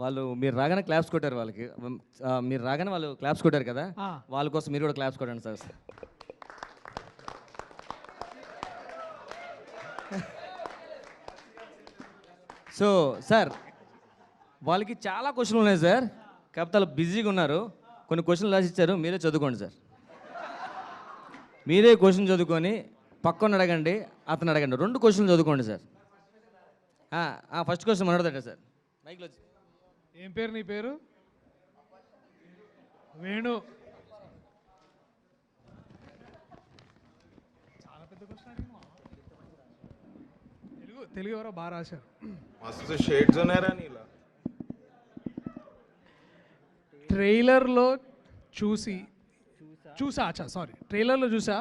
వాళ్ళు మీరు రాగానే క్లాప్స్ కొట్టారు వాళ్ళకి. మీరు రాగానే వాళ్ళు క్లాప్స్ కొట్టారు కదా, వాళ్ళ కోసం మీరు కూడా క్లాప్స్ కొట్టండి సార్. సో సార్, వాళ్ళకి చాలా క్వశ్చన్లు ఉన్నాయి సార్, కాకపోతే వాళ్ళు బిజీగా ఉన్నారు. కొన్ని క్వశ్చన్లు రాసి ఇచ్చారు, మీరే చదువుకోండి సార్. మీరే క్వశ్చన్ చదువుకొని పక్కన అడగండి, అతను అడగండి. 2 క్వశ్చన్లు చదువుకోండి సార్. ఫస్ట్ క్వశ్చన్ మనోడదట సార్. మైక్లో ఏం పేరు నీ పేరు? వేణు. చాలా పెద్ద క్వశ్చన్ తెలుగు ఎవరో బాగా రాశారు. మస్తు షేడ్స్ ఉన్నారా నీలా. ట్రైలర్లో చూసా ట్రైలర్లో చూసా,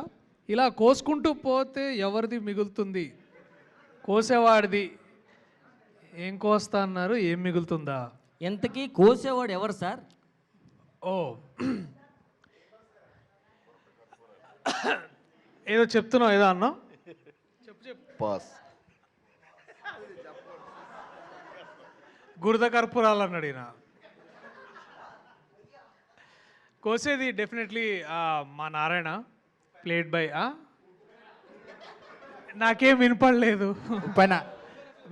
ఇలా కోసుకుంటూ పోతే ఎవరిది మిగులుతుంది? కోసేవాడిది. ఏం కోస్తా అన్నారు, ఏం మిగులుతుందా? ఎంతకీ కోసేవాడు ఎవరు సార్? ఓ ఏదో చెప్తున్నావు, ఏదో అన్నావు, చెప్పు. పాస్. గుర్ద కర్పూరాలు అన్నాడు ఈయన. కోసేది డెఫినెట్లీ మా నారాయణ, ప్లేడ్ బై నాకేం వినపడలేదు, పైన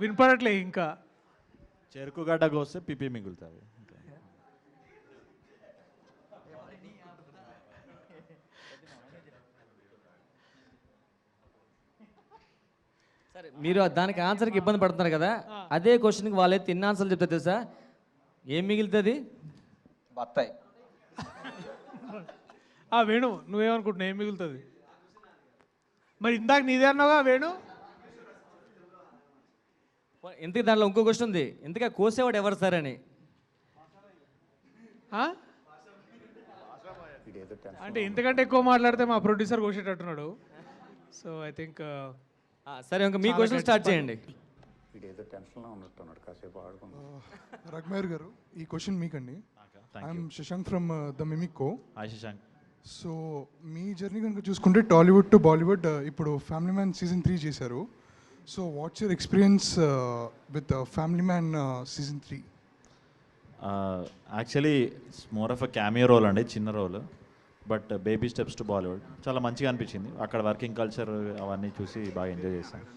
వినపడట్లే ఇంకా. చెరుకు గడ్డ కోస్తే పిపి మిగులుతుంది. సరే, మీరు దానికి ఆన్సర్కి ఇబ్బంది పడుతున్నారు కదా, అదే క్వశ్చన్కి వాళ్ళే తిన్న ఆన్సర్లు చెప్తారు తెలుసా? ఏం మిగులుతుంది? బత్తాయి. వేణు, నువ్వేమనుకుంటున్నావు, ఏం మిగులుతుంది? మరి ఇందాక నీదే అన్నావుగా వేణు. ఇంతకీ దాంట్లో ఇంకో క్వశ్చన్ ఉంది, ఇంతగా కోసేవాడు ఎవరు సార్ అని. అంటే ఇంతకంటే ఎక్కువ మాట్లాడితే మా ప్రొడ్యూసర్ కోసేటట్టున్నాడు. సో ఐ థింక్ సరే, ఇంకా మీ క్వశ్చన్ స్టార్ట్ చేయండి. రఘుమేర్ గారు, ఈ క్వశ్చన్ మీకండి. I'm Shashank from the Mimiko. Hi Shashank. So మీ జర్నీ కనుక చూసుకుంటే టాలీవుడ్ టు బాలీవుడ్, ఇప్పుడు ఫ్యామిలీ మ్యాన్ సీజన్ 3 చేశారు. So what's your experience with family man season 3? Actually it's more of a cameo role అండి, చిన్న రోల్. But baby steps to Bollywood చాలా మంచిగా అనిపించింది. అక్కడ వర్కింగ్ కల్చర్ అవన్నీ చూసి బాగా ఎంజాయ్ చేశాను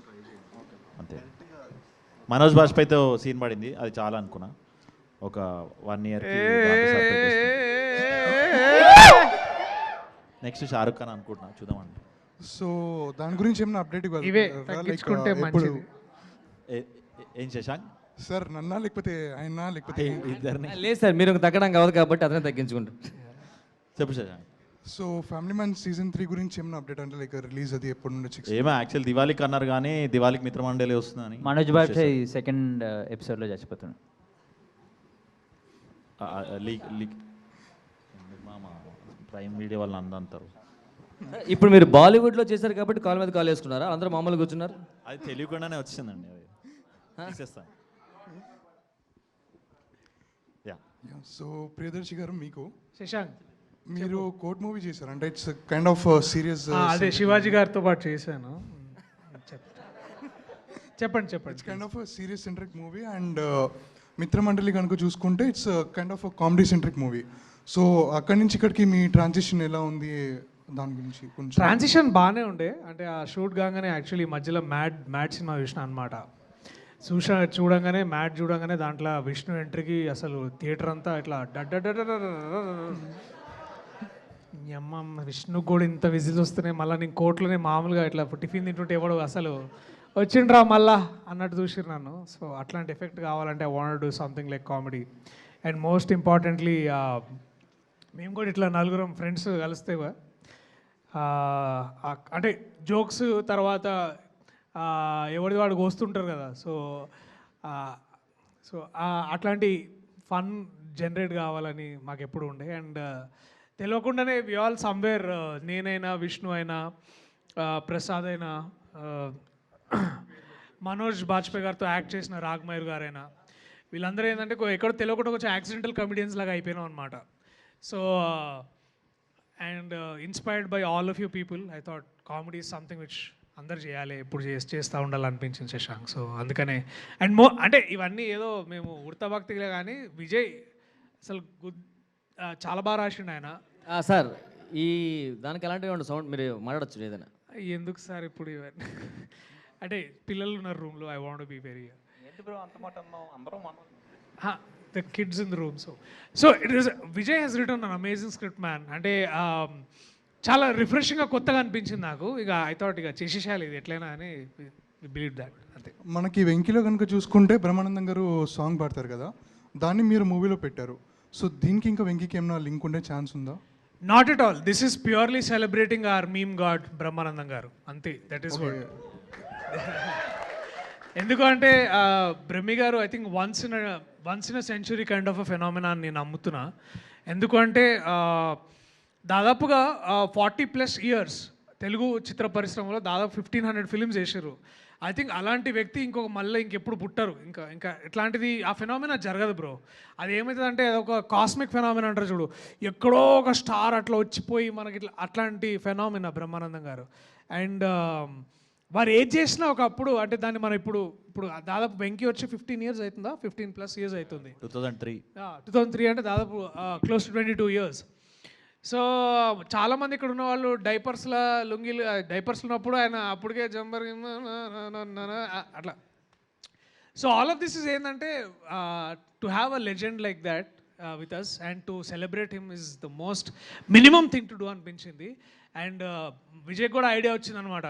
అంతే. మనోజ్ బాజ్పేయితో సీన్ పడింది, అది చాలా అనుకున్నా. ఒక 1 year నెక్స్ట్ షారుఖ్ ఖాన్ అనుకుంటున్నా, చూద్దామండి. సో దాని గురించి ఏమైనా అప్డేట్ ఇవే తగ్గించుకుంటే మంచిది. ఏం శశాంక్ సార్, నన్నా లేకపోతే ఆయన లేకపోతే ఇద్దరిని? లేదు సార్, మీరు తగ్గడం కావదు కాబట్టి అతనే తగ్గించుకుంటారు. చెప్పు Shashank. So family man season 3 గురించి ఏమైనా అప్డేట్ అంటే లైక్ రిలీజ్ అది ఎప్పుడు నుండి? ఏమో యాక్చువల్ దివాళీకి అన్నారు కానీ దివాళీకి మిత్రమండలి వస్తుందని. మనోజ్ బాజ్పేయి సెకండ్ ఎపిసోడ్లో చచ్చిపోతున్నాడు. ప్రైమ్ వీడియో వాళ్ళు అందంటారు. ఇప్పుడు మీరు బాలీవుడ్లో చేశారు కాబట్టి కాల్ మీద కాల్ వేసుకున్నారా? అందరూ మామూలుగా కూర్చున్నారు. అది తెలియకుండానే వచ్చిందండి, అది తీసేస్తాను. సో ప్రియదర్శి గారు, మీకు శశాంక్, మీరు కోర్ట్ మూవీ చేశారు అంటే ఇట్స్ కైండ్ ఆఫ్ సీరియస్. అదే శివాజీ గారితో పాటు చేశాను. చెప్పండి. It's kind of serious centric movie and Mitramandali కనుక చూసుకుంటే it's kind of comedy centric movie. So అక్కడి నుంచి ఇక్కడికి మీ ట్రాన్సిషన్ ఎలా ఉంది, దాని గురించి కొంచెం. ట్రాన్సిషన్ బాగానే ఉండే, అంటే ఆ షూట్ కాగానే యాక్చువల్లీ మధ్యలో మ్యాడ్ సినిమా చూసిన అనమాట. చూడంగానే దాంట్లో విష్ణు ఎంట్రీకి అసలు థియేటర్ అంతా ఇట్లా అమ్మ, విష్ణు కూడా ఇంత విజిల్స్ వస్తున్నాయి. మళ్ళీ నేను కోర్టులోనే మామూలుగా ఇట్లా టిఫిన్ తింటుంటే ఎవడు అసలు వచ్చిండ్రా మళ్ళా అన్నట్టు చూసిరు నన్ను. సో అట్లాంటి ఎఫెక్ట్ కావాలంటే I want do something like comedy. And most importantly మేము కూడా ఇట్లా నలుగురం ఫ్రెండ్స్ కలిస్తే అంటే జోక్స్ తర్వాత ఎవరిది వాడు వస్తుంటారు కదా. సో అట్లాంటి ఫన్ జనరేట్ కావాలని మాకు ఎప్పుడు ఉండే. అండ్ తెలియకుండానే వి ఆల్ సమ్వేర్, నేనైనా విష్ణు అయినా ప్రసాద్ అయినా మనోజ్ బాజ్పేయి గారితో యాక్ట్ చేసిన రాఘమయూర్ గారైనా వీళ్ళందరూ ఏంటంటే ఎక్కడో తెలియకుండా కొంచెం యాక్సిడెంటల్ కమెడియన్స్ లాగా అయిపోయినాం అనమాట. So and inspired by all of you people, I thought comedy is something which అందరు చేయాలి, ఎప్పుడు చేస్తూ ఉండాలనిపించింది శశాంక్. సో అందుకనే అండ్ అంటే ఇవన్నీ ఏదో మేము ఉడతభక్తిలే కానీ విజయ్ అసలు చాలా బాగా రాసిండు ఆయన. సార్ ఈ దానికి ఎలాంటివి ఉండే సౌండ్ మీరు మాట్లాడచ్చు ఏదైనా. ఎందుకు సార్ ఇప్పుడు ఇవన్నీ అంటే పిల్లలు ఉన్నారు రూమ్లో, I want be very the kids in the room. So it is Vijay he's return an amazing script man. అంటే చాలా రిఫ్రెషింగ్గా కొత్తగా అనిపించింది నాకు. ఇక ఐ థాట్ ఇక చేసేసేయాలి ఇది ఎట్లయినా అని బిలీవ్ దాట్ అంతే. మనకి వెంకిలో కనుక చూసుకుంటే బ్రహ్మానందం గారు సాంగ్ పాడతారు కదా, దాన్ని మీరు మూవీలో పెట్టారు. సో దీనికి ఇంకా వెంకికి ఏమైనా లింక్ ఉండే ఛాన్స్ ఉందా? Not at all, this is purely celebrating our meme God Brahmanandam గారు అంతే. That is what. ఎందుకంటే బ్రహ్మి గారు I think once in a century kind of a phenomena నేను నమ్ముతున్నా. ఎందుకంటే దాదాపుగా 40+ ఇయర్స్ తెలుగు చిత్ర పరిశ్రమలో దాదాపు 1500 ఫిలిమ్స్ వేసారు. ఐ థింక్ అలాంటి వ్యక్తి మళ్ళీ ఇంకెప్పుడు పుట్టరు. ఇంకా ఇట్లాంటిది ఆ ఫెనామినా జరగదు బ్రో. అది ఏమవుతుందంటే ఒక కాస్మిక్ ఫెనామినా అంటారు చూడు, ఎక్కడో ఒక స్టార్ అట్లా వచ్చిపోయి మనకి ఇట్లా అట్లాంటి ఫెనామినా బ్రహ్మానందం గారు. అండ్ వారు ఏది చేసినా ఒకప్పుడు అంటే దాన్ని మనం ఇప్పుడు దాదాపు వెంకీ వచ్చి 15 years అవుతుందా, 15+ years అవుతుంది. 2003 అంటే దాదాపు క్లోజ్ టు 22 years. సో చాలామంది ఇక్కడ ఉన్న వాళ్ళు డైపర్స్లో ఉన్నప్పుడు ఆయన అప్పటికే జంబర్ అట్లా. So all of this is ఏంటంటే to have a legend like that with us and to celebrate him is the most minimum thing to do అనిపించింది. అండ్ విజయ్ కూడా ఐడియా వచ్చిందనమాట.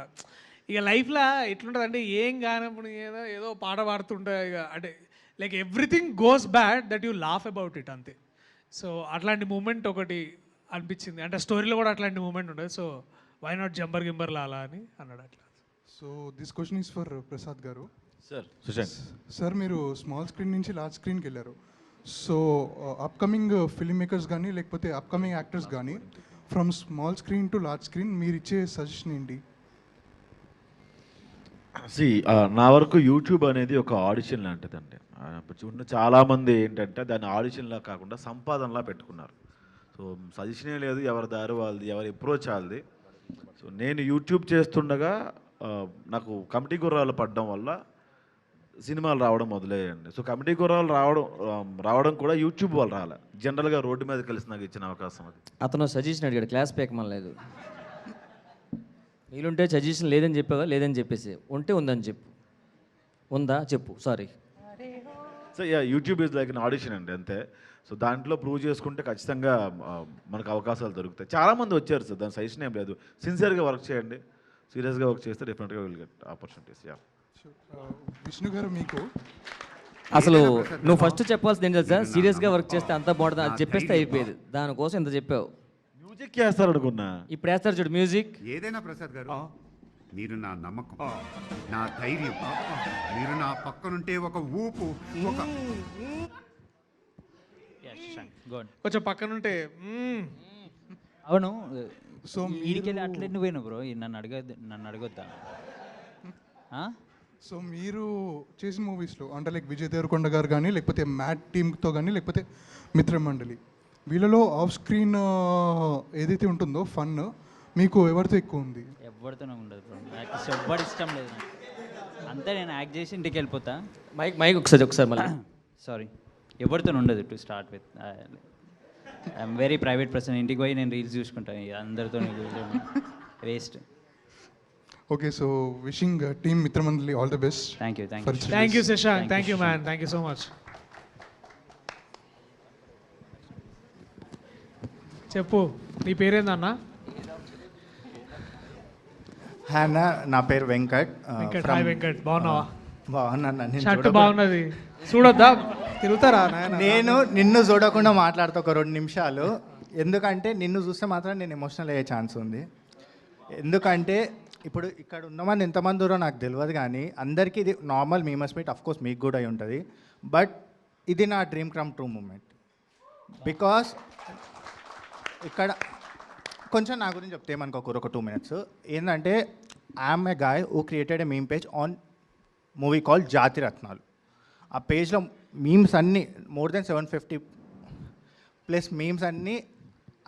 ఇక లైఫ్లో ఎట్లుంటుంది అంటే ఏం కానప్పుడు ఏదో పాట పాడుతుంటే ఇక అంటే like everything goes bad that you laugh about it అంతే. సో అట్లాంటి మూమెంట్ ఒకటి అనిపించింది. అంటే స్టోరీలో కూడా అట్లాంటి మూమెంట్ ఉంటుంది. సో వై నాట్ జంబర్ గింబర్ లాలా అని అన్నాడు అట్లా. So this question is for Prasad గారు. సార్ సుశాంత్ సార్ మీరు స్మాల్ స్క్రీన్ నుంచి లార్జ్ స్క్రీన్కి వెళ్ళారు. సో అప్కమింగ్ ఫిల్మ్ మేకర్స్ కానీ లేకపోతే అప్కమింగ్ యాక్టర్స్ కానీ from small screen to large screen మీరు ఇచ్చే సజెషన్ ఏంటి? నా వరకు యూట్యూబ్ అనేది ఒక ఆడిషన్ లాంటిదండి. చాలామంది ఏంటంటే దాన్ని ఆడిషన్లా కాకుండా సంపాదనలా పెట్టుకున్నారు. సో సజెషనే లేదు, ఎవరి దారి వాళ్ళది, ఎవరి అప్రోచ్ వాళ్ళది. సో నేను యూట్యూబ్ చేస్తుండగా నాకు కమిటీ గుర్రాలు పడడం వల్ల సినిమాలు రావడం మొదలయ్యండి. సో కమిటీ గుర్రాలు రావడం కూడా యూట్యూబ్ వాళ్ళు రాలే, జనరల్గా రోడ్డు మీద కలిసి నాకు ఇచ్చిన అవకాశం అది. అతను సజెషన్ అడిగాడు, క్లాస్ పేకమని లేదు. వీలుంటే సజెషన్ లేదని చెప్పావా, లేదని చెప్పేసి ఉంటే ఉందని చెప్పు. ఉందా చెప్పు, sorry. So YouTube is like an audition అండి అంతే. సో దాంట్లో ప్రూవ్ చేసుకుంటే ఖచ్చితంగా మనకు అవకాశాలు దొరుకుతాయి. చాలామంది వచ్చారు సార్, దాని సజెషన్ ఏం లేదు. సిన్సియర్గా వర్క్ చేయండి, సీరియస్గా వర్క్ చేస్తే డెఫినెట్గా విల్ గెట్ ఆపర్చునిటీస్. విష్ణు గారు మీకు అసలు నువ్వు ఫస్ట్ చెప్పాల్సింది ఏంటి సార్, సీరియస్గా వర్క్ చేస్తే అంతా బాగుంటుంది అది చెప్పేస్తే అయిపోయేది. దానికోసం ఇంత చెప్పావు. మ్యూజిక్ చేస్తారు అనుకున్నా, ఇప్పుడు వేస్తారు చూడు మ్యూజిక్. ఏదైనా ప్రసాద్ గారు, మీరు నా నమ్మకం, నా ధైర్యం, మీరు నా పక్కనుంటే ఒక ఊపు, ఒక కొంచెం పక్కనుంటే అవును. సో వీడికెళ్ళి అట్లే నువ్వు పోయినావు బ్రో, నన్ను అడగొద్దా? సో మీరు చేసిన మూవీస్లో అంటే లైక్ విజయ్ దేవరకొండ గారు కానీ లేకపోతే మ్యాట్ టీమ్తో కానీ లేకపోతే మిత్రమండలి, వీళ్ళలో ఆఫ్ స్క్రీన్ ఏదైతే ఉంటుందో ఫన్ మీకు ఎవరితో ఎక్కువ ఉంది? ఎవరితోనే ఉండదు బ్రో, నాకు ఎవ్వడు ఇష్టం లేదు. అంతే, నేను యాక్ట్ చేసి ఇంటికి వెళ్ళిపోతా. మైక్ ఒకసారి మళ్ళీ. సారీ, ఎవరితో ఉండదు to start with. I'm very private person. ఇంటికి పోయి నేను రీల్స్ చూసుకుంటాను, అందరితో waste. Okay, so wishing team Mitramandali all the best. Thank you Shashank, thank you man, thank you so much. చెప్పు, నీ పేరేందన్నా? అన్న, నా పేరు వెంకట్. హాయ్ వెంకట్, బాగున్నావా? బాగున్నా. షర్ట్ బాగున్నది, చూడొద్దా? తిరుగుతారా? నేను నిన్ను చూడకుండా మాట్లాడుతా ఒక 2 నిమిషాలు. ఎందుకంటే నిన్ను చూస్తే మాత్రం నేను ఎమోషనల్ అయ్యే ఛాన్స్ ఉంది. ఎందుకంటే ఇప్పుడు ఇక్కడ ఉన్నమంది ఎంతమంది దూరం నాకు తెలియదు, కానీ అందరికీ ఇది నార్మల్ మీమస్ మీట్, అఫ్కోర్స్ మీకు కూడా అయి ఉంటుంది. బట్ ఇది నా dream come true moment. Because ఇక్కడ కొంచెం నా గురించి చెప్తే ఏమనుకోకూరు ఒక 2 minutes. ఏంటంటే I'm a guy who created a meme page on movie call Jathi Ratnalu. ఆ పేజ్లో మీమ్స్ అన్నీ మోర్ దెన్ 750+ మీమ్స్ అన్నీ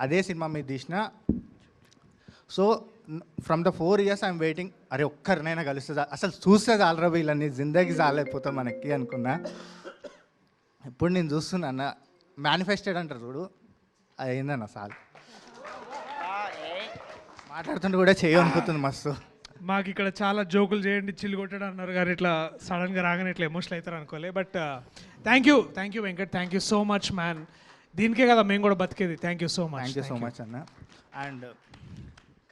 అదే సినిమా మీద తీసిన. So from the 4 years I'm waiting, అరే ఒక్కరినైనా కలుస్తుంది, అసలు చూస్తే చాలరా వీళ్ళని, జిందగీ చాలైపోతాం మనకి అనుకున్నా. ఇప్పుడు నేను చూస్తున్నా అన్న, మేనిఫెస్టెడ్ అంటారు చూడు, అది అయిందన్న చాలు. మాట్లాడుతుంటే కూడా చేయనుకుంటుంది మస్తు. మాకు ఇక్కడ చాలా జోకులు చేయండి, చిల్లు కొట్టడం అన్నారు కానీ ఇట్లా సడన్గా రాగానే ఇట్లా ఎమోషనల్ అవుతారు అనుకోలే. But thank you Venkat, thank you so much man. దీనికే కదా మేము కూడా బతికేది. Thank you so much. Thank you so much అన్న. అండ్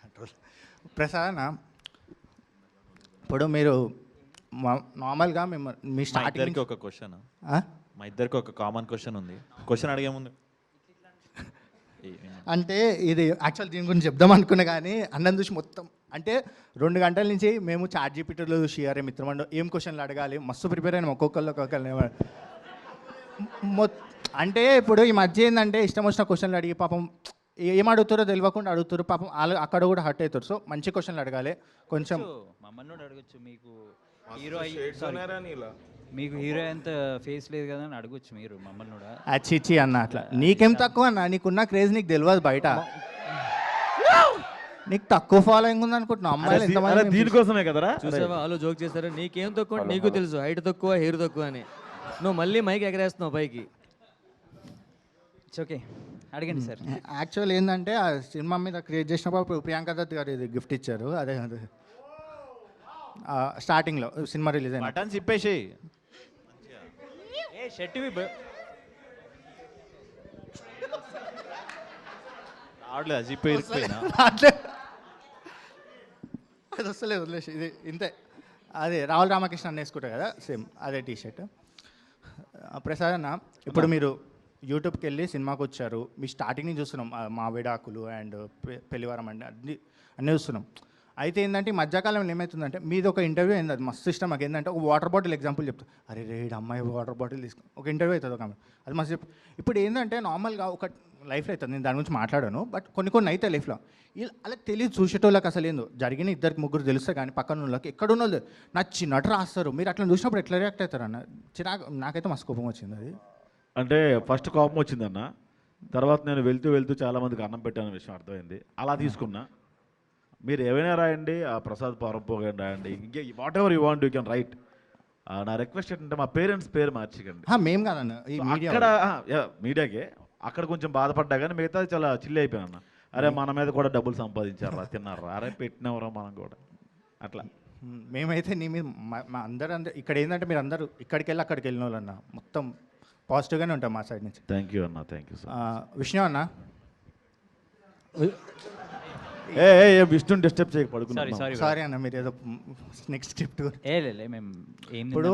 కంట్రోల్ ప్రసాద్ అన్న, ఇప్పుడు మీరు నార్మల్గా మేము మీ మా స్టార్టింగ్ ఇద్దరికి ఒక క్వశ్చన్, మా ఇద్దరికి ఒక కామన్ క్వశ్చన్ ఉంది. క్వశ్చన్ అడిగే ముందు అంటే ఇది యాక్చువల్ దీని గురించి చెప్దాం అనుకున్నా కానీ అన్నం చూసి మొత్తం అంటే 2 గంటల నుంచి మేము చాట్ జీపీటీలో చూసి అరే మిత్రమండ ఏం క్వశ్చన్లు అడగాలి మస్తు ప్రిపేర్ అయినా ఒక్కొక్కరిని అంటే ఇప్పుడు ఈ మధ్య ఏంటంటే ఇష్టం వచ్చిన క్వశ్చన్లు అడిగి పాపం ఏం అడుగుతారో తెలియకుండా అడుగుతారు పాపం, వాళ్ళు అక్కడ కూడా హర్ట్ అవుతారు. సో మంచి క్వశ్చన్లు అడగాలి కొంచెం. మమ్మల్ని కూడా అడగచ్చు, మీకు మస్తు హీరో షేడ్స్ ఉన్నారా నీలా? మీకు హీరో ఎంత ఫేస్ లేదు కదా అని అడగచ్చు మీరు మమ్మల్ని కూడా. అచ్చిచ్చి అన్న అట్లా నీకేం తక్కువ అన్న, నీకున్న క్రేజ్ నీకు తెలియదు బయట. నీకు తక్కువ ఫాలోయింగ్ ఉంది అనుకుంటున్నావు, అమ్మాయిలు ఎంతమంది దీనికోసమే కదరా. చూసావా వాళ్ళు జోక్ చేశారు, నీకేం తక్కువ నీకు తెలుసు, హైట్ తక్కువ హెయిర్ తక్కువ అని. నువ్వు మళ్ళీ మైక్ ఎగరేస్తున్నావు పైకి. ఇట్స్ ఓకే, అడగండి సార్. యాక్చువల్ ఏంటంటే ఆ సినిమా మీద క్రియేట్ చేసినప్పుడు ప్రియాంక దత్ గారు ఇది గిఫ్ట్ ఇచ్చారు. అదే స్టార్టింగ్లో సినిమా రిలీజ్ అయిన బటన్స్ ఇప్పేసి ఏ షర్ట్ రావట్లేదు, జిప్ ఇరికిపోయినా. అది వస్తలేదు, వదిలేసి ఇది ఇంతే. అదే రాహుల్ రామకృష్ణ అన్న వేసుకుంటారు కదా సేమ్ అదే టీ షర్ట్. ప్రసాద్ అన్న, ఇప్పుడు మీరు యూట్యూబ్కి వెళ్ళి సినిమాకి వచ్చారు, మీ స్టార్టింగ్ నుంచి చూస్తున్నాం, మా విడాకులు అండ్ పెళ్లివారం అండి అన్నీ చూస్తున్నాం. అయితే ఏంటంటే ఈ మధ్యకాలంలో ఏమవుతుందంటే మీది ఒక ఇంటర్వ్యూ అయింది, అది మస్తు ఇష్టం మాకు. ఏంటంటే ఒక వాటర్ బాటిల్ ఎగ్జాంపుల్ చెప్తా, అరే రేడు అమ్మాయి వాటర్ బాటిల్ తీసుకుని ఒక ఇంటర్వ్యూ అవుతుంది ఒక అది మస్తు చెప్పు. ఇప్పుడు ఏంటంటే నార్మల్గా ఒక లైఫ్లో అవుతుంది, నేను దాని గురించి మాట్లాడాను, బట్ కొన్ని అయితే లైఫ్లో అలా తెలియదు చూసేటోళ్ళకి అసలు ఏందో జరిగిన 2-3 తెలుస్తారు కానీ పక్కన వాళ్ళకి ఎక్కడున్న వాళ్ళు నచ్చినట్టు రాస్తారు. మీరు అట్లా చూసినప్పుడు ఎట్లా రియాక్ట్ అవుతారు అన్న? నాకైతే మస్తు కోపం వచ్చింది అది. అంటే ఫస్ట్ కోపం వచ్చిందన్న, తర్వాత నేను వెళ్తూ చాలామందికి అన్నం పెట్టాను విషయం అర్థమైంది. అలా తీసుకున్నా. మీరు ఏమైనా రాయండి, ఆ ప్రసాద్ పారంపోగా రాయండి, ఇంకే what ever you want you can write. నా రిక్వెస్ట్ ఏంటంటే మా పేరెంట్స్ పేరు మార్చకండి. మేము కాదన్న ఈ మీడియా అక్కడ మీడియాకే అక్కడ కొంచెం బాధపడ్డా కానీ మిగతా చాలా చిల్లి అయిపోయాను అన్న. అరే మన మీద కూడా డబ్బులు సంపాదించారా, తిన్నారా, అరే పెట్టినవరా మనం కూడా అట్లా. మేమైతే నీ మీద మా అందరూ ఇక్కడ ఏంటంటే మీరు అందరూ ఇక్కడికి వెళ్ళి అక్కడికి వెళ్ళిన వాళ్ళు అన్న, మొత్తం పాజిటివ్గానే ఉంటాం మా సైడ్ నుంచి. థ్యాంక్ యూ అన్న, థ్యాంక్ యూ సార్. విష్ణు అన్న, విష్ణు డిస్టర్బ్ చేయక సారీ పడుకున్నా. సారీ సారీ అన్న, మీరు ఏదో నెక్స్ట్ స్క్రిప్ట్ లే మేము ఏం ఇప్పుడు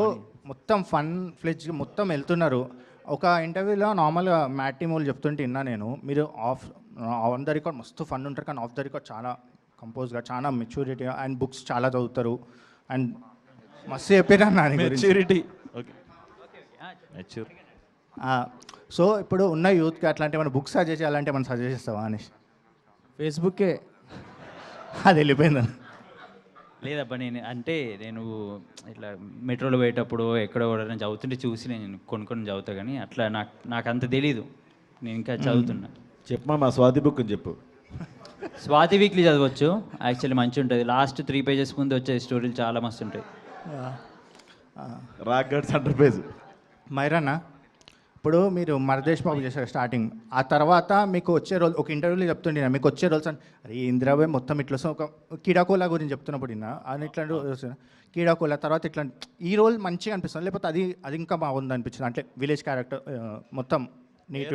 మొత్తం ఫన్ ఫ్లెడ్జ్ మొత్తం వెళ్తున్నారు. ఒక ఇంటర్వ్యూలో నార్మల్గా మ్యాట్ టీమ్ వాళ్ళు చెప్తుంటే విన్నా నేను, మీరు ఆన్ ద రికార్డ్ మస్తు ఫన్ ఉంటారు కానీ ఆఫ్ ద రికార్డ్ చాలా కంపోజ్గా, చాలా మెచ్యూరిటీ అండ్ బుక్స్ చాలా చదువుతారు అండ్ మస్తు చెప్పారు అన్న. Maturity okay mature. సో ఇప్పుడు ఉన్న యూత్కి అట్లాంటి ఏమైనా బుక్స్ సజెస్ట్ చేయాలంటే మనం సజెస్ట్ చేస్తావా అనేసి? ఫేస్బుక్కే అది వెళ్ళిపోయిందన్న. లేదబ్బా, నేను ఇట్లా మెట్రోలో పోయేటప్పుడు ఎక్కడో ఎవరైనా చదువుతుంటే చూసి నేను కొనుక్కొని చదువుతా కానీ అట్లా నాకు అంత తెలీదు, నేను ఇంకా చదువుతున్నా. చెప్పమా మా స్వాతి బుక్ అని చెప్పు. స్వాతి వీక్లీ చదవచ్చు, యాక్చువల్లీ మంచి ఉంటుంది. లాస్ట్ 3 pages ముందు వచ్చే స్టోరీలు చాలా మస్తు ఉంటాయి. రాక్ గడ్ సెంటర్ పేజ్. మైరన్న, ఇప్పుడు మీరు మరదేశ్ బాబు చేశారు స్టార్టింగ్, ఆ తర్వాత మీకు వచ్చే రోల్ ఒక ఇంటర్వ్యూలో చెప్తుండే మీకు వచ్చే రోల్స్ అని, అరే ఇందిరాబాయ్ మొత్తం ఇట్లా వస్తాం, ఒక కీడాకోలా గురించి చెప్తున్నప్పుడు ఇన్నా అని ఇట్లాంటి కీడాకోలా తర్వాత ఇట్లా ఈ రోల్ మంచిగా అనిపిస్తుంది, లేకపోతే అది ఇంకా బాగుంది అనిపించింది అంటే విలేజ్ క్యారెక్టర్ మొత్తం నీట్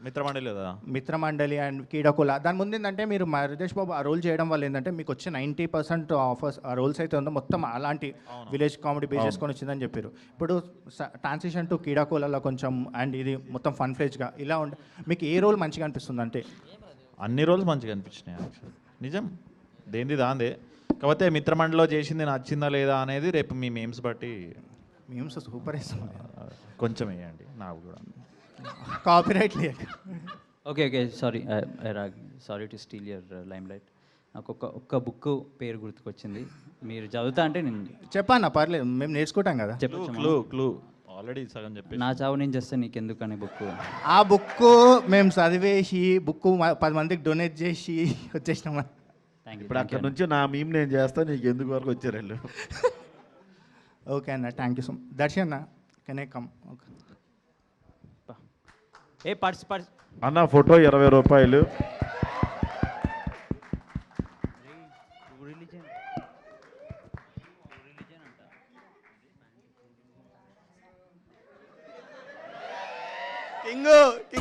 మిత్రమండలి లేదా మిత్రమండలి అండ్ కీడాకోలా. దాని ముందు ఏంటంటే మీరు మరదేశ్ బాబు ఆ రోల్ చేయడం వల్ల ఏంటంటే మీకు వచ్చే 90% ఆఫర్స్ ఆ రోల్స్ అయితే ఉందో మొత్తం అలాంటి విలేజ్ కామెడీ బేస్ చేసుకొని వచ్చిందని చెప్పారు. ఇప్పుడు ట్రాన్సిషన్ టు కీడాకోలలో కొంచెం అండ్ ఇది మొత్తం ఫన్ ఫ్లెజ్గా ఇలా ఉంటే మీకు ఏ రోల్ మంచిగా అనిపిస్తుంది? అంటే అన్ని రోజులు మంచిగా అనిపించినాయి యాక్చువల్, నిజం దేంది దాందే. కాకపోతే మిత్రమండలిలో చేసింది నచ్చిందా లేదా అనేది రేపు మీ మేమ్స్ బట్టి మేము సూపర్ ఇస్తాం, కొంచెం వేయండి నాకు కూడా. కాపీరైట్ లేక. Okay sorry to steal your lime light. నాకు ఒక్క బుక్ పేరు గుర్తుకొచ్చింది, మీరు చదువుతా అంటే నేను చెప్పన్నా పర్లేదు, మేము నేర్చుకుంటాం కదా. క్లూ ఆల్రెడీ సగం చెప్పి. నా చావు నేను చేస్తే నీకెందుకు అనే బుక్. ఆ బుక్ మేము చదివేసి బుక్ 10 మందికి డొనేట్ చేసి వచ్చేసినాం. థ్యాంక్ యూ ఇప్పుడు అక్కడ నుంచి నా మీమ్ నేను చేస్తా, నీకు ఎందుకు వరకు వచ్చారు వెళ్ళు. ఓకే అన్న, thank you so much. Darshan అన్న, కెన్ ఐ కమ్? ఓకే. ఏ పర్స్ పర్స్ అన్న ఫోటో 20 రూపాయలు.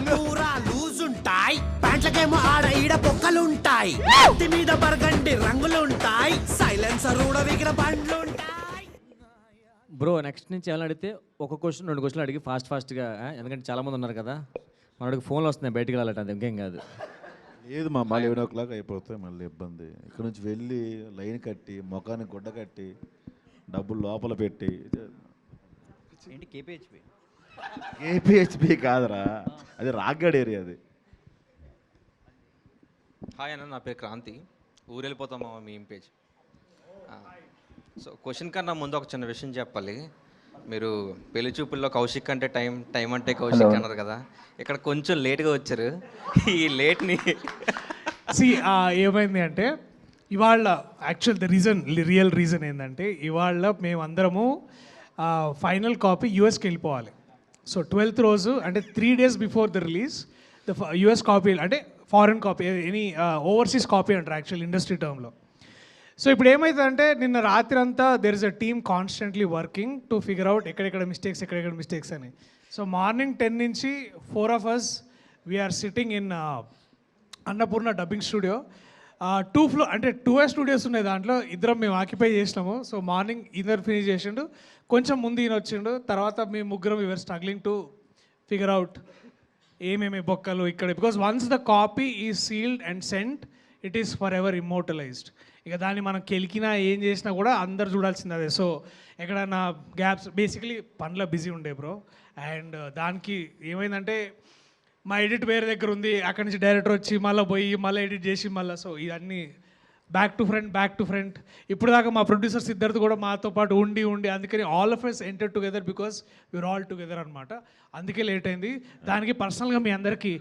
పూరా లూజ్ ఉంటాయి, ప్యాంట్లకేమో ఆడ ఈడ పొక్కలుంటాయి, మీద బర్గండి రంగులుంటాయి, సైలెన్సర్ ఊడవిగిన బండ్లుంటాయి. బ్రో నెక్స్ట్ నుంచి ఏమైనా అడిగితే ఒక క్వశ్చన్ 2 క్వశ్చన్లు అడిగి ఫాస్ట్గా, ఎందుకంటే చాలామంది ఉన్నారు కదా, మనకి ఫోన్లు వస్తున్నాయి బయటికి వెళ్ళాలంటే, అది ఇంకేం కాదు. లేదు మా మళ్ళీ 11 o'clock అయిపోతాయి, మళ్ళీ ఇబ్బంది. ఇక్కడ నుంచి వెళ్ళి లైన్ కట్టి ముఖానికి గుడ్డ కట్టి డబ్బులు లోపల పెట్టి. ఏంటి కేపీహెచ్పి? ఏపీహెచ్పి కాదురా, అది రాగ్గడ్ ఏరియా అది. హాయ్ అన్న, నా పేరు క్రాంతి. ఊరు వెళ్ళిపోతామా మీ పేజ్. సో క్వశ్చన్ కన్నా ముందు ఒక చిన్న విషయం చెప్పాలి. మీరు పెళ్లి చూపుల్లో కౌశిక్ అంటే టైం అంటే కౌశిక్ అన్నారు కదా, ఇక్కడ కొంచెం లేట్గా వచ్చారు. ఈ లేట్ని ఏమైంది అంటే ఇవాళ యాక్చువల్ రియల్ రీజన్ ఏంటంటే ఇవాళ మేమందరము ఫైనల్ కాపీ యూఎస్కి వెళ్ళిపోవాలి. సో 12th రోజు అంటే 3 days before the release the US copy అంటే foreign copy, any overseas copy అంటారు యాక్చువల్ ఇండస్ట్రీ టర్మ్లో. సో ఇప్పుడు ఏమవుతుందంటే నిన్న రాత్రి అంతా there is a team constantly working to figure out ఎక్కడెక్కడ మిస్టేక్స్ అని. సో మార్నింగ్ 10 నుంచి 4 of us we're sitting in Annapurna dubbing studio. 2 floor అంటే 2 స్టూడియోస్ ఉన్నాయి, దాంట్లో ఇద్దరం మేము ఆక్యుపై చేసినాము. సో మార్నింగ్ ఇద్దరు ఫినిష్ చేసిండు, కొంచెం ముందు ఈయన వచ్చిండు, తర్వాత మేము ముగ్గురం we're struggling to figure out ఏమేమి బొక్కలు ఇక్కడ. Because once the copy is sealed and sent, it is forever immortalised. ఇక దాన్ని మనం కెలికినా ఏం చేసినా కూడా అందరు చూడాల్సింది అదే. సో ఎక్కడన్నా గ్యాప్స్, బేసికలీ పనిలో బిజీ ఉండే బ్రో. అండ్ దానికి ఏమైందంటే మా ఎడిట్ వేరే దగ్గర ఉంది, అక్కడి నుంచి డైరెక్టర్ వచ్చి మళ్ళీ పోయి మళ్ళీ ఎడిట్ చేసి మళ్ళీ. సో ఇవన్నీ బ్యాక్ టు ఫ్రంట్. ఇప్పుడు దాకా మా ప్రొడ్యూసర్స్ ఇద్దరిది కూడా మాతో పాటు ఉండి అందుకని all of us enter together because we're all together అనమాట. అందుకే లేట్ అయింది. దానికి పర్సనల్గా మీ అందరికీ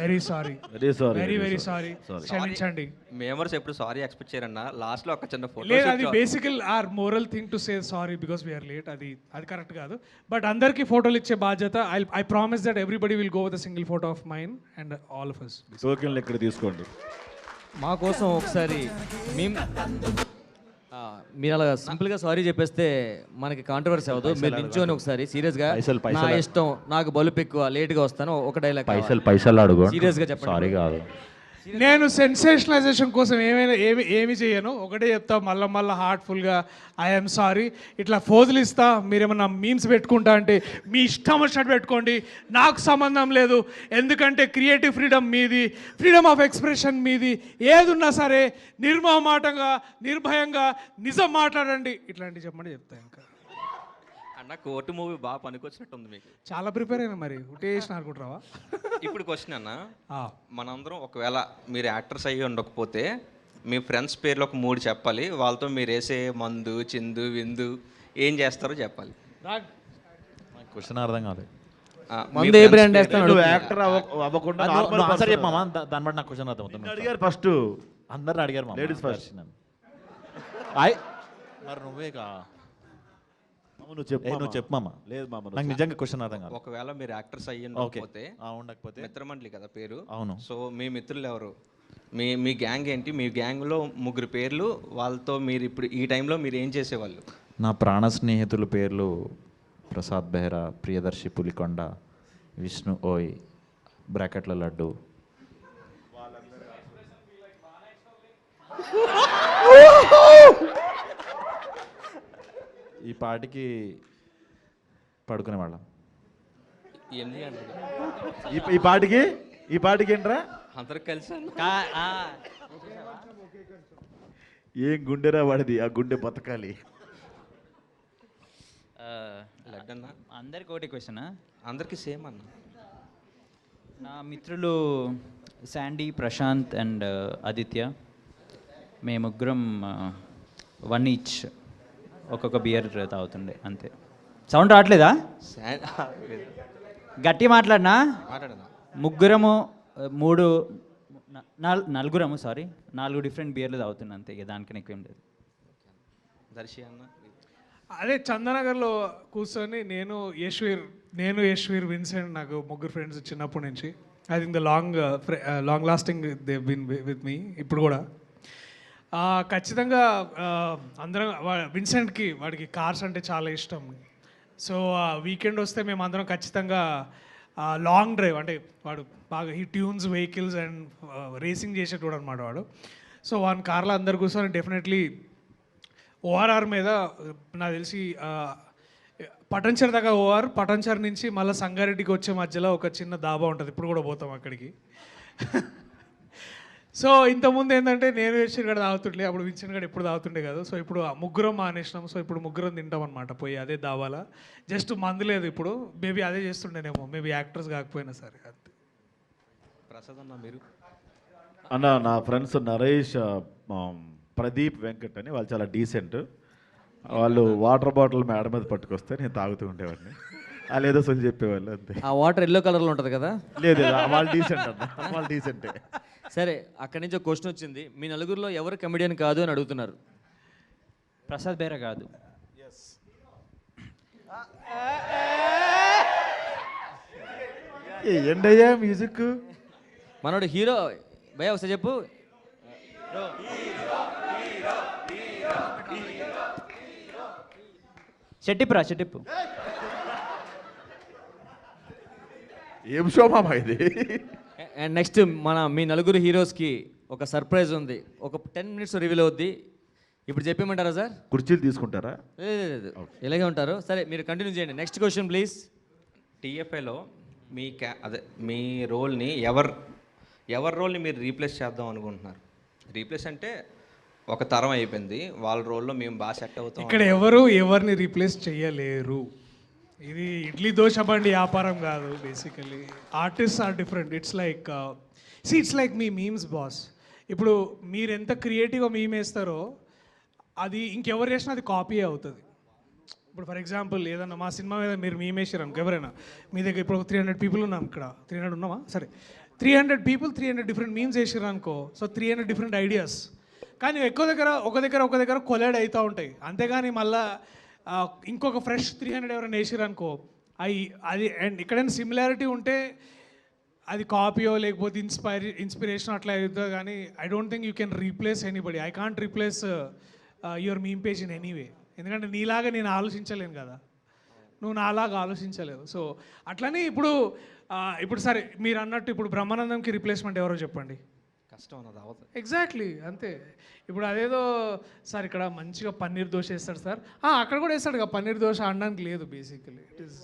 వెరీ సారీ, వెరీ సారీ, క్షమించండి. మెంబర్స్ ఎప్పుడు సారీ ఎక్స్పెక్ట్ చేయరన్నా, లాస్ట్లో ఒక చిన్న ఫోటో. లేదు, అది basically or moral thing to say sorry because we're late. అది కరెక్ట్ కాదు. బట్ అందరికీ ఫోటోలు ఇచ్చే బాధ్యత, I promise that everybody will go with a single photo of mine and all of us. టోకెన్లు ఇక్కడ తీసుకోండి. మా కోసం ఒకసారి మీరు అలా సింపుల్గా సారీ చెప్పేస్తే మనకి కాంట్రవర్సీ అవ్వదు. మీరు నిల్చొని ఒకసారి సీరియస్గా, నా ఇష్టం, నాకు బలుపు ఎక్కువ, లేట్గా వస్తాను, ఒక డైలాగ్ పైసలు అడుగు, సీరియస్గా చెప్పండి. సారీ కాదు, నేను సెన్సేషనలైజేషన్ కోసం ఏమి చేయను, ఒకటే చెప్తా మళ్ళీ హార్ట్ఫుల్గా ఐఎమ్ సారీ. ఇట్లా ఫోజులు ఇస్తా, మీరేమన్నా మీమ్స్ పెట్టుకుంటా అంటే మీ ఇష్టం వచ్చినట్టు పెట్టుకోండి, నాకు సంబంధం లేదు. ఎందుకంటే క్రియేటివ్ ఫ్రీడమ్ మీది, ఫ్రీడమ్ ఆఫ్ ఎక్స్ప్రెషన్ మీది. ఏదున్నా సరే నిర్మోహమాటంగా నిర్భయంగా నిజం మాట్లాడండి, ఇట్లాంటివి చెప్పమని చెప్తా. ఇంకా అన్న కోర్టు మూవీ బాగా పనికొచ్చినట్టుంది మీకు. చాలా ప్రిపేర్ అయినా, మరి ఉటేసిన అనుకుంటావా? ఇప్పుడు క్వశ్చన్ అన్న, మనందరం ఒకవేళ మీరు యాక్టర్స్ అయ్యి ఉండకపోతే మీ ఫ్రెండ్స్ పేర్లు ఒక 3 చెప్పాలి, వాళ్ళతో మీరు వేసే మందు చిందు విందు ఏం చేస్తారో చెప్పాలి. క్వశ్చన్ అర్థం కాదు. మందు ఏ బ్రాండ్ వేస్తాను, యాక్టర్ అవ్వకుండా ఆన్సర్ చెప్పమా, దాన్ని బట్టి నాకు క్వశ్చన్ అర్థం అవుతుంది. అడిగారు ఫస్ట్, అందరిని అడిగారు, లేడీస్ ఫస్ట్. మరి నువ్వే కా, నువ్వు చెప్పు మామ. లేదు మామ, నాకు నిజంగా క్వశ్చన్ అర్థం కాదు. ఒకవేళ మీరు యాక్టర్స్ అయ్యి ఉండకపోతే మిత్రమండలి కదా పేరు. అవును. సో మీ మిత్రులు ఎవరు, మీ గ్యాంగ్ ఏంటి, మీ గ్యాంగ్లో 3 పేర్లు, వాళ్ళతో మీరు ఇప్పుడు ఈ టైంలో మీరు ఏం చేసేవాళ్ళు? నా ప్రాణ స్నేహితుల పేర్లు ప్రసాద్ బెహ్రా, ప్రియదర్శి పులికొండ, విష్ణు ఓయ్, బ్రాకెట్ల లడ్డు. ఈ పాటికి పడుకునే వాళ్ళం. ఈ పాటికి ఏంట్రా అందరు కలిసి ఏం గుండెరా వాడిది, ఆ గుండె బతకాలి. లడ్డన్న అందరికి ఒకటి క్వశ్చన్, అందరికీ సేమ్ అన్న. నా మిత్రులు శాండీ, ప్రశాంత్ అండ్ ఆదిత్య, మేము ముగ్గురం 1 each ఒక్కొక్క బియర్ తాగుతుండే, అంతే. సౌండ్ రావట్లేదా? గట్టి మాట్లాడినా. ముగ్గురము నలుగురము సారీ 4 డిఫరెంట్ బియర్లు తాగుతున్నా అంతే, ఇక దానికన్నా ఎక్కువ ఏం లేదు. దర్శి అన్న అదే చందనగర్లో కూర్చొని నేను యశ్వీర్ విన్సెంట్ నాకు ముగ్గురు ఫ్రెండ్స్ చిన్నప్పటి నుంచి. I think the long lasting they been with me ఇప్పుడు కూడా. ఖచ్చితంగా అందరం విన్సెంట్కి వాడికి కార్స్ అంటే చాలా ఇష్టం. సో వీకెండ్ వస్తే మేము అందరం ఖచ్చితంగా లాంగ్ డ్రైవ్, అంటే వాడు బాగా he tunes vehicles and racing చేసేటోడు అనమాట వాడు. సో వాని కార్లో అందరు కూర్చొని డెఫినెట్లీ ఓఆర్ఆర్ మీద నాకు తెలిసి పటంచర్ దాకా ఓఆర్, పటంచర్ నుంచి మళ్ళీ సంగారెడ్డికి వచ్చే మధ్యలో ఒక చిన్న దాబా ఉంటుంది, ఇప్పుడు కూడా పోతాం అక్కడికి. సో ఇంతకుముందు ఏంటంటే నేను యశ్వర్ గడ తాగుతుండే, అప్పుడు విన్సెంట్ గడ ఎప్పుడు తాగుతుండే కాదు. సో ఇప్పుడు ముగ్గురం మానేసినాం. సో ఇప్పుడు ముగ్గురం తింటాం అనమాట పోయి అదే దాబాలా. జస్ట్ మందు లేదు ఇప్పుడు, మేబీ అదే చేస్తుండేనేమో, మేబీ యాక్టర్స్ కాకపోయినా సరే. అంతే. ప్రసాద్ అన్న మీరు అన్న నా ఫ్రెండ్స్ నరేష్, ప్రదీప్, వెంకట్ అని వాళ్ళు చాలా డీసెంట్. వాళ్ళు వాటర్ బాటిల్ మేడ మీద పట్టుకొస్తే నేను తాగుతూ ఉండేవాడిని. వాళ్ళు ఏదో సొల్లు చెప్పేవాళ్ళు అంతే. ఆ వాటర్ ఎల్లో కలర్లో ఉంటుంది కదా. లేదు వాళ్ళు డీసెంట్ అన్న, వాళ్ళు డీసెంటే. సరే, అక్కడి నుంచి ఒక క్వశ్చన్ వచ్చింది. మీ నలుగురిలో ఎవరు కమెడియన్ కాదు అని అడుగుతున్నారు. ప్రసాద్ బేరా కాదు. ఏంటయ్యా మ్యూజిక్ మనోడు హీరో భయ ఒకసారి చెప్పు. చెట్టిప్పు ఏం షో మామ ఇది. అండ్ నెక్స్ట్ మీ నలుగురు హీరోస్కి ఒక సర్ప్రైజ్ ఉంది. ఒక 10 minutes రివీల్ అవుద్ది. ఇప్పుడు చెప్పేయమంటారా సార్? కుర్చీలు తీసుకుంటారా? లేదు, ఇలాగే ఉంటారు. సరే, మీరు కంటిన్యూ చేయండి. Next question please. టీఎఫ్ఐలో మీ రోల్ని ఎవరి రోల్ని మీరు రీప్లేస్ చేద్దాం అనుకుంటున్నారు? రీప్లేస్ అంటే ఒక తరం అయిపోయింది, వాళ్ళ రోల్లో మేము బాగా సెట్ అవుతాం. ఇక్కడ ఎవరిని రీప్లేస్ చేయలేరు. ఇది ఇడ్లీ దోశ బండి వ్యాపారం కాదు. Basically artist are different. It's like మీ మీమ్స్ బాస్. ఇప్పుడు మీరు ఎంత క్రియేటివ్గా మీమ్ వేస్తారో అది ఇంకెవరు చేసినా అది కాపీ అవుతుంది. ఇప్పుడు ఫర్ ఎగ్జాంపుల్ ఏదన్నా మా సినిమా మీద మీరు మీమ్ వేసారు అనుకో, ఎవరైనా మీ దగ్గర ఇప్పుడు 300 people ఉన్నాం ఇక్కడ, 300 ఉన్నామా, సరే 300 people 300 డిఫరెంట్ మీమ్స్ వేసారు అనుకో. సో 300 డిఫరెంట్ ఐడియాస్, కానీ ఒక దగ్గర కొలైడ్ అవుతూ ఉంటాయి. అంతేగాని మళ్ళీ ఇంకొక ఫ్రెష్ 300 ఎవరైనా వేసారు అనుకో, అది అండ్ ఎక్కడైనా సిమిలారిటీ ఉంటే అది కాపీయో లేకపోతే ఇన్స్పిరేషన్ అట్లా అవుతుంది. కానీ I don't think you can replace anybody. I can't replace your meme page in anyway. ఎందుకంటే నీలాగా నేను ఆలోచించలేను కదా, నువ్వు నాలాగా ఆలోచించలేవు. సో అట్లనే ఇప్పుడు సరే మీరు అన్నట్టు ఇప్పుడు బ్రహ్మానందంకి రీప్లేస్మెంట్ ఎవరో చెప్పండి. కష్టం అన్నది అవుతుంది. ఎగ్జాక్ట్లీ అంతే. ఇప్పుడు అదేదో సార్ ఇక్కడ మంచిగా పన్నీర్ దోశ వేస్తాడు సార్, అక్కడ కూడా వేస్తాడు కదా పన్నీర్ దోశ, అనడానికి లేదు basically. It is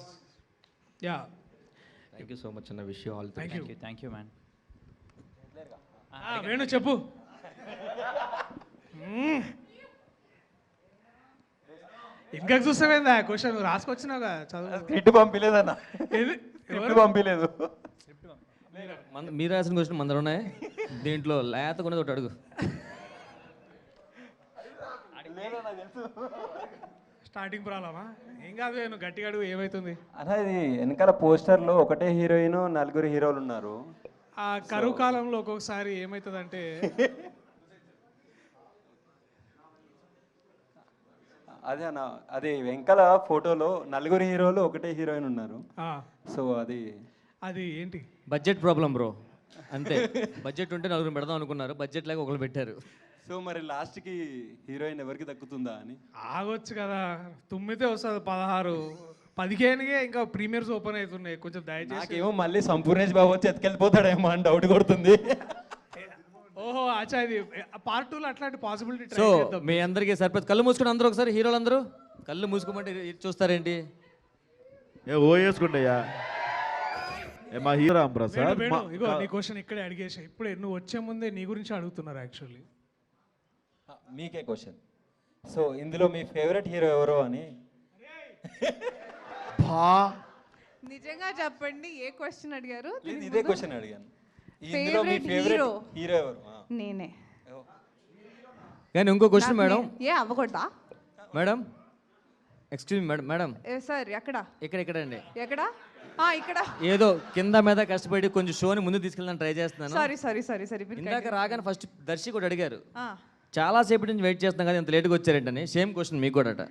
ya. Thank you so much అన్న. Wish you all. Thank you man. Venu చెప్పు. ఇంకా చూస్తావేందా క్వశ్చన్ నువ్వు రాసుకొచ్చినావుగా, చదువు. స్క్రిప్ట్ పంపించలేదన్న, పంపించలేదు. మీరు రాసిన క్వశ్చన్ మందరు ఉన్నాయి, దీంట్లో లేత కొనేది ఒకటి అడుగు. స్టార్టింగ్ ప్రాబ్లమా? ఏం కాదు, నువ్వు గట్టిగా అడుగు, ఏమవుతుంది అన్న. ఇది వెనకాల పోస్టర్లో ఒకటే హీరోయిన్ 4 హీరోలు ఉన్నారు. ఆ కరువు కాలంలో ఒక్కొక్కసారి ఏమవుతుందంటే అదే అన్న, అది వెనకాల ఫోటోలో 4 హీరోలు ఒకటే హీరోయిన్ ఉన్నారు. సో అది ఏంటి బడ్జెట్ ప్రాబ్లం బ్రో, అంతే. బడ్జెట్ ఉంటే 4 పెడదాం అనుకున్నారు, బడ్జెట్ లేక ఒకరు పెట్టారు. సో మరి లాస్ట్కి హీరోయిన్ ఎవరికి దక్కుతుందా అని ఆగొచ్చు కదా, తుమ్మితే వస్తుంది 16-15కే ఇంకా ప్రీమియర్స్ ఓపెన్ అవుతున్నాయి. కొంచెం దయచేసి. నాకేమో మళ్ళీ సంపూర్ణేష్ బాబు వచ్చి ఎత్తుకెళ్ళిపోతాడేమో అని డౌట్ కొడుతుంది. ఓహో అచ్చా, ఇది పార్ట్ 2లో అట్లాంటి పాసిబిలిటీ. సో మీ అందరికీ సర్ప్రైజ్. కళ్ళు మూసుకుని అందరూ ఒకసారి, హీరోలందరూ కళ్ళు మూసుకోమంటే చూస్తారేంటి? ఓ వేసుకుంటాయా మా హీరో రామ్ ప్రసాద్. ఇగో నీ క్వశ్చన్ ఇక్కడే అడిగేసా. ఇప్పుడు నువ్వు వచ్చే ముందే నీ గురించి అడుగుతున్నారు యాక్చువల్లీ. మీకే క్వశ్చన్. సో ఇందులో మీ ఫేవరెట్ హీరో ఎవరో అని. నిజంగా చెప్పండి, ఏ క్వశ్చన్ అడిగారు? ఇదే క్వశ్చన్ అడిగాను. ఇందులో మీ ఫేవరెట్ హీరో ఎవరు? నేనే. కానీ ఇంకో క్వశ్చన్ మేడం. ఏ అవ్వకూడదా madam? Excuse me madam. Sir ఎక్కడ? ఇక్కడ అండి. ఎక్కడ? ఇక్కడ ఏదో కింద మీద కష్టపడి కొంచెం షోని ముందు తీసుకెళ్ళడానికి ట్రై చేస్తున్నాను. సారీ ఇందాక రాగానే ఫస్ట్ దర్శి కూడా అడిగారు, చాలా సేపటి నుంచి వెయిట్ చేస్తున్నాం కదా, ఇంత లేట్గా వచ్చారేంటని. సేమ్ క్వశ్చన్ మీకు కూడా అట.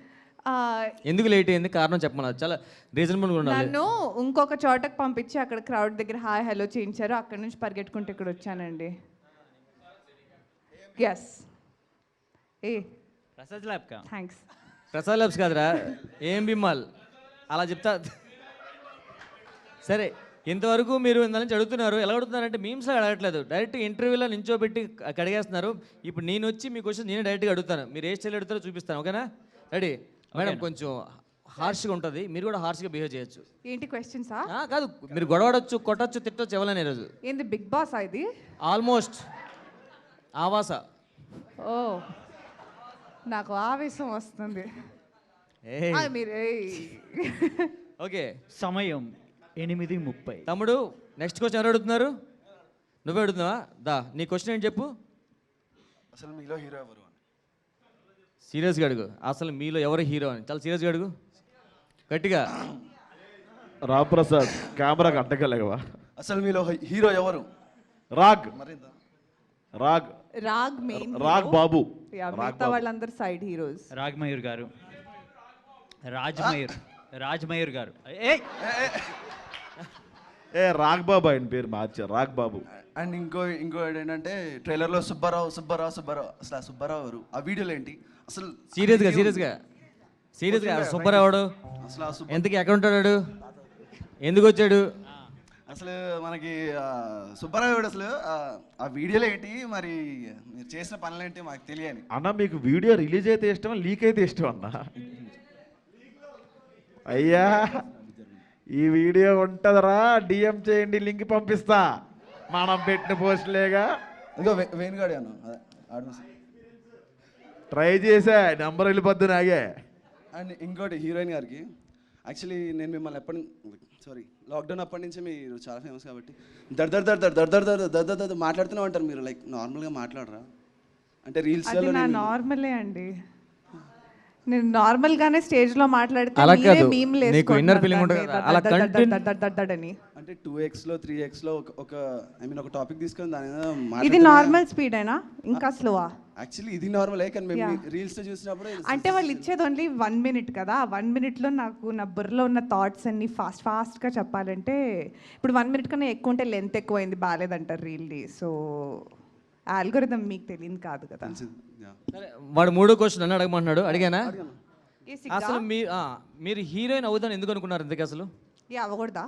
ఎందుకు లేట్ అయింది, కారణం చెప్పమన్నారు. చాలా రీజనబుల్గా ఉండాలి. నన్ను ఇంకొక చోటకు పంపించి అక్కడ క్రౌడ్ దగ్గర హాయ్ హలో చేయించారు. అక్కడ నుంచి పరిగెట్టుకుంటూ ఇక్కడ వచ్చానండి. ఎస్ ప్రసాద్ ల్యాబ్ కా థ్యాంక్స్. ప్రసాద్ ల్యాబ్స్ కాదురా, ఏం బిమ్మాల్ అలా చెప్తా. సరే, ఇంతవరకు మీరు ఇంత నుంచి అడుగుతున్నారు. ఎలా అడుగుతున్నారంటే మీమ్స్లో అడగట్లేదు, డైరెక్ట్ ఇంటర్వ్యూలో నించోబెట్టి కడిగేస్తున్నారు. ఇప్పుడు నేను వచ్చి మీ క్వశ్చన్ నేనే డైరెక్ట్గా అడుగుతాను. మీరు ఏ స్టైల్ అడుగుతారో చూపిస్తాను. ఓకేనా? Ready madam? కొంచెం హార్ష్గా ఉంటుంది, మీరు కూడా హార్ష్గా బిహేవ్ చేయొచ్చు. ఏంటి క్వశ్చన్సా? కాదు, మీరు గొడవడొచ్చు, కొట్టచ్చు, తిట్టొచ్చు, ఎవరైనా ఈరోజు. ఏంది బిగ్ బాస్ ఇది? ఆల్మోస్ట్ ఆవాస. ఓ నాకు ఆవేశం వస్తుంది. మీరు ఓకే, సమయం 8:30. తమ్ముడు నెక్స్ట్ క్వశ్చన్ ఎవరు అడుగుతున్నారు? నువ్వే అడుగుతున్నావా? దా, నీ క్వశ్చన్ ఏంటి చెప్పు. అసలు మీలో హీరో ఎవరు? సీరియస్గా అడుగు. అసలు మీలో ఎవరు హీరో అని చాలా సీరియస్గా అడుగు, గట్టిగా. రాంప్రసాద్ కెమెరాకి అడ్డగలేవా? అసలు మీలో హీరో ఎవరు? రాగ్ మెయిన్ రాగ్ బాబు. మిగతా వాళ్ళందరూ సైడ్ హీరోస్. రాగ్మయూర్ గారు, రాజ్మయూర్ గారు. ఏ రాగ్ బాబు ఆయన పేరు మార్చారు, రాగ్ బాబు. అండ్ ఇంకో ఏంటంటే ట్రైలర్లో సుబ్బారావు అసలు ఆ సుబ్బారావు ఎవరు? ఆ వీడియోలు ఏంటి అసలు? సీరియస్గా సుబ్బరావుడు ఎంతకి ఎక్కడ ఉంటాడు, ఎందుకు వచ్చాడు? అసలు మనకి సుబ్బారావు అసలు ఆ వీడియోలు ఏంటి, మరి మీరు చేసిన పనులు ఏంటి మాకు తెలియని. అన్న మీకు వీడియో రిలీజ్ అయితే ఇష్టం, లీక్ అయితే ఇష్టం అన్న? అయ్యా ఈ వీడియో ఉంటుందరా, డిఎం చేయండి, లింక్ పంపిస్తా. మనం పెట్టిన పోస్టులేగా. ఇదిగో వేణుగాడు అన్న ట్రై చేసా, నెంబర్ వెళ్ళిపోద్దు నాగే. అండ్ ఇంకోటి హీరోయిన్ గారికి, యాక్చువల్లీ నేను మిమ్మల్ని లాక్డౌన్ అప్పటి నుంచి మీరు చాలా ఫేమస్ కాబట్టి దర్ మాట్లాడుతూనే ఉంటారు మీరు. లైక్ నార్మల్గా మాట్లాడరా అంటే రీల్స్? నార్మలే అండి, నేను నార్మల్ గానే స్టేజ్ లో మాట్లాడితే అంటే 2x లో 3x లో ఒక ఒక టాపిక్ తీసుకొని దాని ఇది నార్మల్ స్పీడ్ అయినా ఇంకా స్లోవా? యాక్చువల్లీ ఇది నార్మల్, కానీ మేము రీల్స్ లో చూసినప్పుడు అంటే వాళ్ళు ఇచ్చేది ఓన్లీ 1 minute కదా. 1 minute లో నాకు నా బుర్రలో ఉన్న థాట్స్ అన్ని ఫాస్ట్ గా చెప్పాలంటే ఇప్పుడు 1 minute కన్నా ఎక్కువ ఉంటే లెంత్ ఎక్కువైంది, బాగాలేదంటారు రీల్ని. సో ఆల్గోరిథం మీకు తెలియదు కాదు కదా. వాడు 3వ క్వశ్చన్ అని అడగమంటున్నాడు, అడిగానా? అసలు మీరు హీరోయిన్ అవుతాను ఎందుకు అనుకున్నారు ఇంతకు అసలు? అవ్వకూడదా?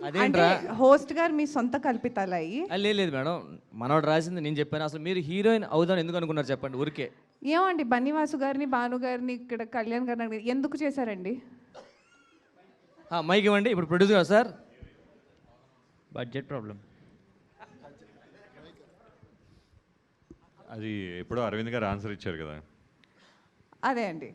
అదేంట్రా హోస్ట్ గారు మీ సొంత కల్పితాలయ్యి? లేదు మేడం, మనోడు రాసింది నేను చెప్పాను. అసలు మీరు హీరోయిన్ అవుతాను ఎందుకు అనుకున్నారు చెప్పండి ఊరికే. ఏమండి బన్నీవాసు గారిని, భాను గారిని, ఇక్కడ కళ్యాణ్ గారిని ఎందుకు చేశారండి? మైక్ ఇవ్వండి. ఇప్పుడు ప్రొడ్యూసర్ సార్, బడ్జెట్ ప్రాబ్లం. అది ఎప్పుడో అరవింద్ గారు ఆన్సర్ ఇచ్చారు కదా. అదే అండి,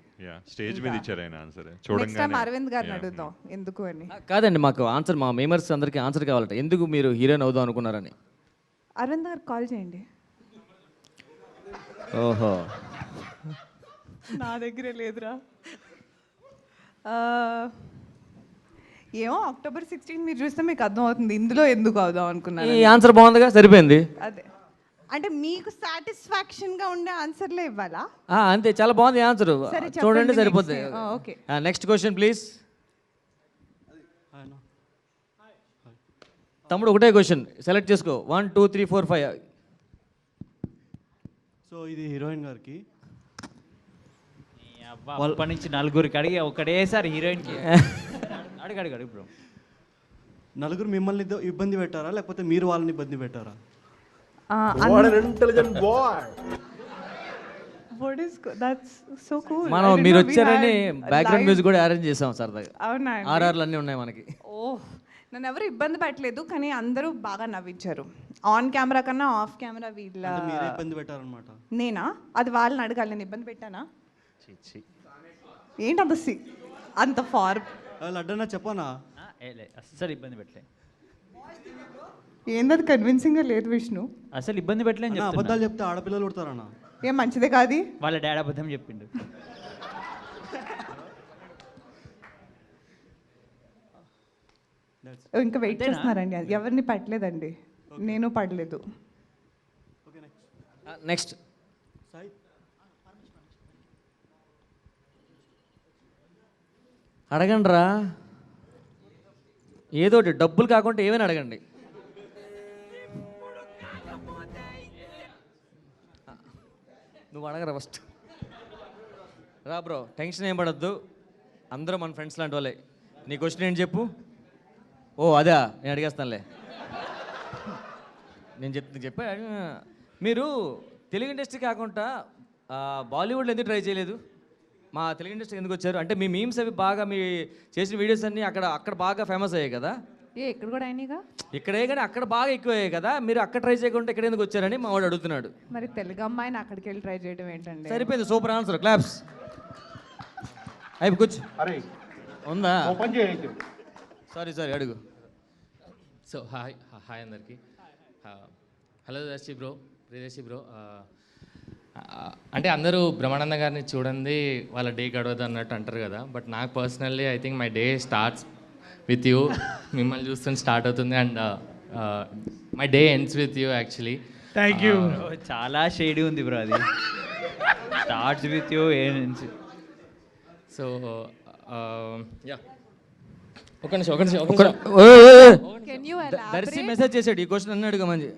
స్టేజ్ మీద ఇచ్చారు ఆయన ఆన్సర్. నెక్స్ట్ టైం అరవింద్ గారిని అడుగుదాం ఎందుకు అని. కాదండి, మాకు ఆన్సర్, మా మెంబర్స్ అందరికీ ఆన్సర్ కావాలట, ఎందుకు మీరు హీరోయిన్ అవుదాం అనుకున్నారని. అరవింద్ గారు కాల్ చేయండి. ఓహో, నా దగ్గరే లేదురా. ఏమో October 16 మీరు చూస్తే మీకు అర్థం అవుతుంది ఇందులో ఎందుకు అవుదాం అనుకున్నాను. ఈ ఆన్సర్ బాగుందిగా, సరిపోయింది. అదే అంటే మీకు సాటిస్ఫాక్షన్ గా ఉండే ఆన్సర్లే ఇవ్వాలా? అంతే, చాలా బాగుంది ఆన్సర్, చూడండి సరిపోతుంది. Okay, next question please. తమ్ముడు ఒకటే క్వశ్చన్ సెలెక్ట్ చేసుకో. 1 2 3 4 5. సో ఇది హీరోయిన్ గారికి. అప్పటి నుంచి నలుగురికి అడిగి ఒకటేసారి హీరోయిన్కి అడిగాడు బ్రో. నలుగురు మిమ్మల్ని ఇబ్బంది పెట్టారా లేకపోతే మీరు వాళ్ళని ఇబ్బంది పెట్టారా? మనం మీరు వచ్చారని బ్యాక్గ్రౌండ్ మ్యూజిక్ కూడా అరేంజ్ చేసాం సరదాగా. అవునా? ఆర్ఆర్లు అన్నీ ఉన్నాయి మనకి. నన్ను ఎవరు ఇబ్బంది పెట్టలేదు, కానీ అందరూ బాగా నవ్వించారు. ఆన్ కెమెరా కన్నా ఆఫ్ కెమెరా వీళ్ళ ఇబ్బంది పెట్టారనమాట. నేనా? అది వాళ్ళని అడగాలి, నేను ఇబ్బంది పెట్టానా? ఏంటి అంత ఫార్ లడ్డన్నా చెప్పనా? అస్సలు ఇబ్బంది పెట్టలే. ఏందది కన్విన్సింగ్గా లేదు విష్ణు. అసలు ఇబ్బంది పెట్టలేదు. అబద్ధాలు చెప్తే ఆడపిల్లలు కొడతారన్నా? ఏం మంచిదే కాదు. వాళ్ళ డాడీ అబద్ధం చెప్పిండు. ఇంకా వెయిట్ చేస్తున్నారండి, ఎవరిని పట్టలేదండి, నేను పడలేదు. నెక్స్ట్ అడగండి రా, ఏదోటి, డబ్బులు కాకుండా ఏమైనా అడగండి. నువ్వు అడగరా ఫస్ట్. రా బ్రో, టెన్షన్ ఏం పడద్దు, అందరూ మన ఫ్రెండ్స్ లాంటి వాళ్ళే. నీ క్వశ్చన్ ఏంటి చెప్పు. ఓ అదా, నేను అడిగేస్తానులే. నేను చెప్పా. మీరు తెలుగు ఇండస్ట్రీ కాకుండా బాలీవుడ్లో ఎందుకు ట్రై చేయలేదు? మా తెలుగు ఇండస్ట్రీ ఎందుకు వచ్చారు? అంటే మీ మీమ్స్ అవి బాగా, మీ చేసిన వీడియోస్ అన్నీ అక్కడ బాగా ఫేమస్ అయ్యాయి కదా. ఇక్కడ కూడా అయినాయిగా. ఇక్కడే కానీ అక్కడ బాగా ఎక్కువ అయ్యాయి కదా, మీరు అక్కడ ట్రై చేయకుండా ఇక్కడ ఎందుకు వచ్చారని మా వాడు అడుగుతున్నాడు. మరి తెలుగు అమ్మాయిని అక్కడికి వెళ్ళి ట్రై చేయడం ఏంటండి? సరిపోయింది, సూపర్ ఆన్సర్, క్లాప్స్. అయి కూర్చో. ఉందా? సారీ అడుగు. సో హాయ్ అందరికి. Hello Darshi bro, Priyadarshi bro. అంటే అందరూ బ్రహ్మానంద గారిని చూడండి వాళ్ళ డే గడవదు అన్నట్టు అంటారు కదా, బట్ నాకు personally I think my day starts with you. మిమ్మల్ని చూస్తుంటే స్టార్ట్ అవుతుంది and my day ends with you actually. Thank you. చాలా షేడీ ఉంది బ్రో అది. Starts with you ends. So yeah, ఒక నిమిషం. Can you elaborate? Darshi message చేశాడు, ఈ క్వశ్చన్ అన్నీ అడుగుమని.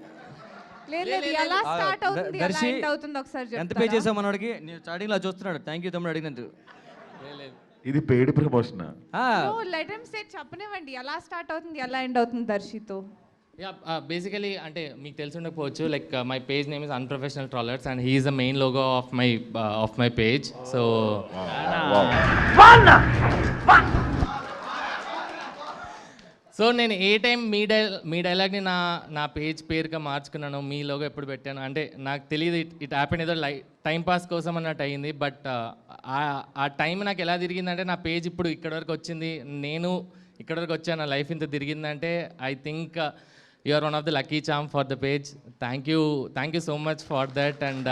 లేదు, ఎలా స్టార్ట్ అవుతుంది, ఎలా దర్శి ఎండ్ అవుతుంది ఒకసారి చెప్తారా? ఎంత పే చేసావు మనోడికి? నేను స్టార్టింగ్లో చూస్తున్నాడు. థ్యాంక్ యూ తమ్ముడు అడిగినందుకు. ఇది paid promotion. No, let him say, చెప్పనివ్వండి, ఎలా స్టార్ట్ అవుతుంది, ఎలా ఎండ్ అవుతుంది దర్శితో. యా, బేసికలీ అంటే మీకు తెలిసి ఉండకపోవచ్చు, like my page name is unprofessional trawlers and he is the main logo of my page. So so నేను ఏ టైం మీ డైలాగ్ని నా పేజ్ పేరుగా మార్చుకున్నాను, మీ లోగో ఎప్పుడు పెట్టాను అంటే నాకు తెలియదు. ఇట్ హ్యాపెన్ ఏదో టైం పాస్ కోసం అన్నట్టు అయ్యింది. బట్ ఆ టైం నాకు ఎలా తిరిగిందంటే, నా పేజ్ ఇప్పుడు ఇక్కడ వరకు వచ్చింది, నేను ఇక్కడ వరకు వచ్చాను, నా లైఫ్ ఇంత తిరిగిందంటే I think you are one of the lucky charm for the page. Thank you so much for that. And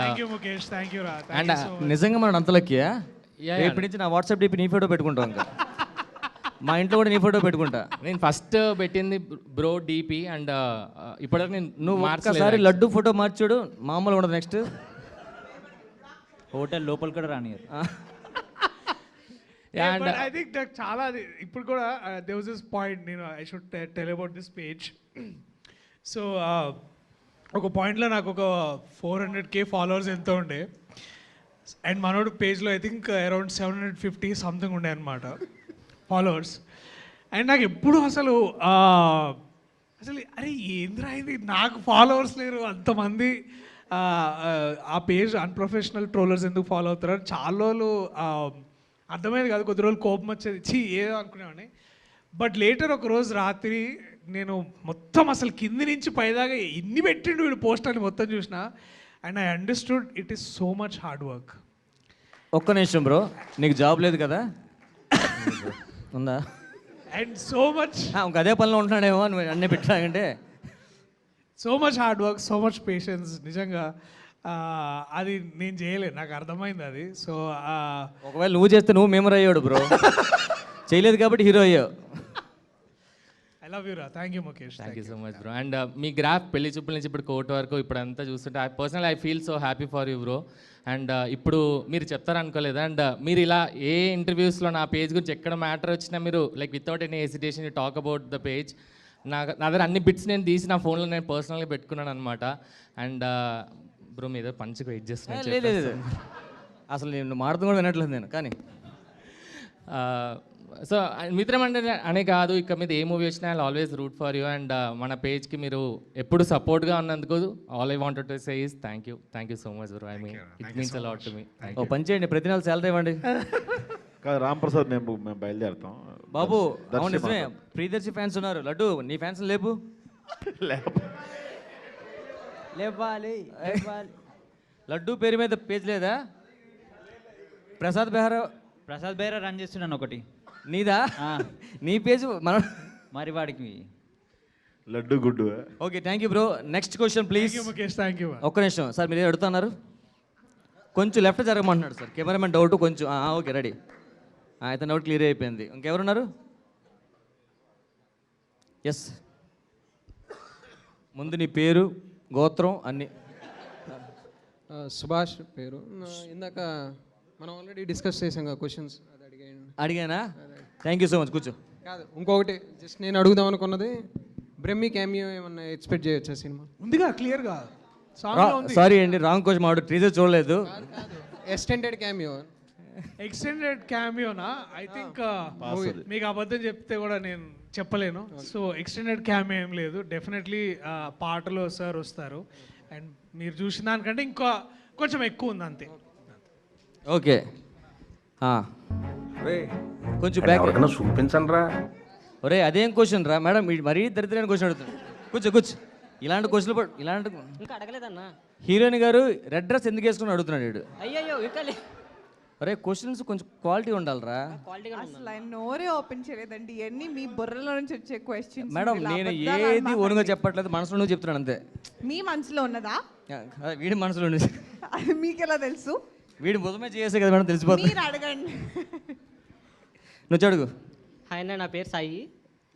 and నిజంగా మనం అంత లక్కీయా? రేపటి నుంచి నా వాట్సాప్ డిపి నీ ఫోటో పెట్టుకుంటాం, ఇంకా మా ఇంట్లో కూడా నీ ఫోటో పెట్టుకుంటా. నేను ఫస్ట్ పెట్టింది బ్రో డిపి అండ్ ఇప్పటివరకు నువ్వు ఒక్కసారి లడ్డు ఫోటో మార్చాడు, మామూలు ఉండదు. నెక్స్ట్ హోటల్ లోపల కూడా రానియరు. ఐ థింక్ నాకు చాలా ఇప్పుడు కూడా దే వాజ్ దిస్ పాయింట్, నేను I should tell about this page. So ఒక పాయింట్లో నాకు ఒక 400K ఫాలోవర్స్ ఎంతో ఉండే, అండ్ మనోడు పేజ్లో ఐ థింక్ అరౌండ్ 750 సంథింగ్ ఉండే అనమాట ఫాలోవర్స్. అండ్ నాకు ఎప్పుడు అసలు అరే ఏంద్రా ఇది, నాకు ఫాలోవర్స్ లేరు, అంతమంది ఆ పేజ్ అన్ప్రొఫెషనల్ ట్రోలర్స్ ఎందుకు ఫాలో అవుతారు చాలా రోజులు అర్థమైంది కాదు. కొద్ది రోజులు కోపం వచ్చేది, ఏదో అనుకునేవాడిని. బట్ లేటర్ ఒక రోజు రాత్రి నేను మొత్తం అసలు కింది నుంచి పైదాకా ఎన్ని పెట్టిండు వీడు పోస్ట్ అని మొత్తం చూసిన, and I understood it is so much hard work. ఒక్క నిమిషం బ్రో, నీకు జాబ్ లేదు కదా? ఉందా? అండ్ సో మచ్ ఇంక అదే పనిలో ఉంటున్నాడేమో అని అన్నీ పెట్టాలంటే. So much hard work, so much patience. నిజంగా అది నేను చేయలేదు, నాకు అర్థమైంది అది. సో ఒకవేళ నువ్వు చేస్తే నువ్వు మెమరీ అయ్యాడు బ్రో, చేయలేదు కాబట్టి హీరో అయ్యావు. ఐ లవ్ యూ రా. Thank you Mukesh. Thank you so much bro. And me graph పెళ్లి చూపుల నుంచి ఇప్పుడు కోర్టు వరకు ఇప్పుడు అంతా చూస్తుంటే personal I feel so happy for you bro. And ఇప్పుడు మీరు చెప్తారనుకోలేదు, అండ్ మీరు ఇలా ఏ ఇంటర్వ్యూస్లో నా పేజ్ గురించి ఎక్కడ మ్యాటర్ వచ్చినా మీరు like without any hesitation you talk about the page. నా దగ్గర అన్ని బిట్స్ నేను తీసి నా ఫోన్లో నేను పర్సనల్గా పెట్టుకున్నాను అనమాట. అండ్ బ్రో మీద పంచుకు వెయిట్ చేస్తున్నాను. లేదు అసలు నేను మాట్లాడుతూ కూడా వినట్లేదు నేను. కానీ సో మిత్రం అంటే అనే కాదు, ఇక్కడ మీద ఏ మూవీ వచ్చినా I always root for you. And మన పేజ్కి మీరు ఎప్పుడు సపోర్ట్గా ఉన్నందుకు all I wanted to say is thank you so much bro. I mean it means a lot to me. ఓ పని చేయండి, ప్రతి నెల శాలరీ ఇవ్వండి. కాదు రాంప్రసాద్, మేము బయలుదేరుతాం బాబు. అవును నిజమే, ప్రియదర్శి ఫ్యాన్స్ ఉన్నారు. లడ్డు నీ ఫ్యాన్స్ లేపు. లేపాలి. లడ్డు పేరు మీద పేజ్ లేదా? ప్రసాద్ బెహరా రన్ చేస్తున్నాను ఒకటి. నీదా? నీ పేజ్ మన మరి వాడికి లడ్డు గుడ్డు. Okay thank you bro. Next question please. Thank you. ఒక్క నిమిషం సార్, మీరు అడుగుతున్నారు, కొంచెం లెఫ్ట్ జరగమంటున్నాడు సార్ కెమెరామెన్. డౌట్ కొంచెం. ఓకే రెడీ, అయితే డౌట్ క్లియర్ అయిపోయింది. ఇంకెవరున్నారు? ఎస్, ముందు నీ పేరు, గోత్రం అన్ని. సుభాష్ పేరు. ఇందాక మనం ఆల్రెడీ డిస్కస్ చేసాం కదా క్వశ్చన్స్, అది అడిగానా? థ్యాంక్ యూ సో మచ్, కూర్చో. కాదు, ఇంకొకటి జస్ట్ నేను అడుగుదాం అనుకున్నది, బ్రహ్మి క్యామియో ఏమన్నా ఎక్స్పెక్ట్ చేయొచ్చా సినిమా? ఉందిగా క్లియర్గా. సారీ అండి, రాంగ్ క్వశ్చన్ మాడు, టీజర్ చూడలేదు. Extended cameo. ఎక్స్టెండెడ్ క్యామియోనా? ఐ థింక్ మీకు అబద్ధం చెప్తే కూడా నేను చెప్పలేను. సో ఎక్స్టెండెడ్ క్యామియో ఏం లేదు. డెఫినెట్లీ పాటలో సార్ వస్తారు, అండ్ మీరు చూసిన దానికంటే ఇంకా కొంచెం ఎక్కువ ఉంది అంతే. ఓకే, కొంచెం బ్యాక్ చూపించండి రా. ఒరే అదేం క్వశ్చన్ రా మేడం, మరీ దరిద్రమైన క్వశ్చన్ అడుగుతాను. కూర్చో. ఇలాంటి క్వశ్చన్లు ఇలాంటి ఇంకా అడగలేదన్నా. హీరోయిన్ గారు రెడ్ డ్రెస్ ఎందుకు వేసుకుని అడుగుతున్నాడు వీడు. అయ్యో ఇంకా అరే క్వశ్చన్స్ కొంచెం క్వాలిటీ ఉండాలిరా. అసలు ఆయన నోరే ఓపెన్ చేయలేదండి, ఇవన్నీ మీ బుర్రలో నుంచి వచ్చే క్వశ్చన్స్. మేడం నేను ఏది ఓనుగా చెప్పట్లేదు, మనసులో చెప్తున్నాను అంతే. మీ మనసులో ఉన్నదా? వీడి మనసులో ఉన్నది. అది మీకు ఎలా తెలుసు? వీడి బుధమే చేసే కదా మేడం, తెలిసిపోతుంది. మీరు అడగండి. నువ్వు అడుగు. హాయ్ అన్న, నా పేరు సాయి,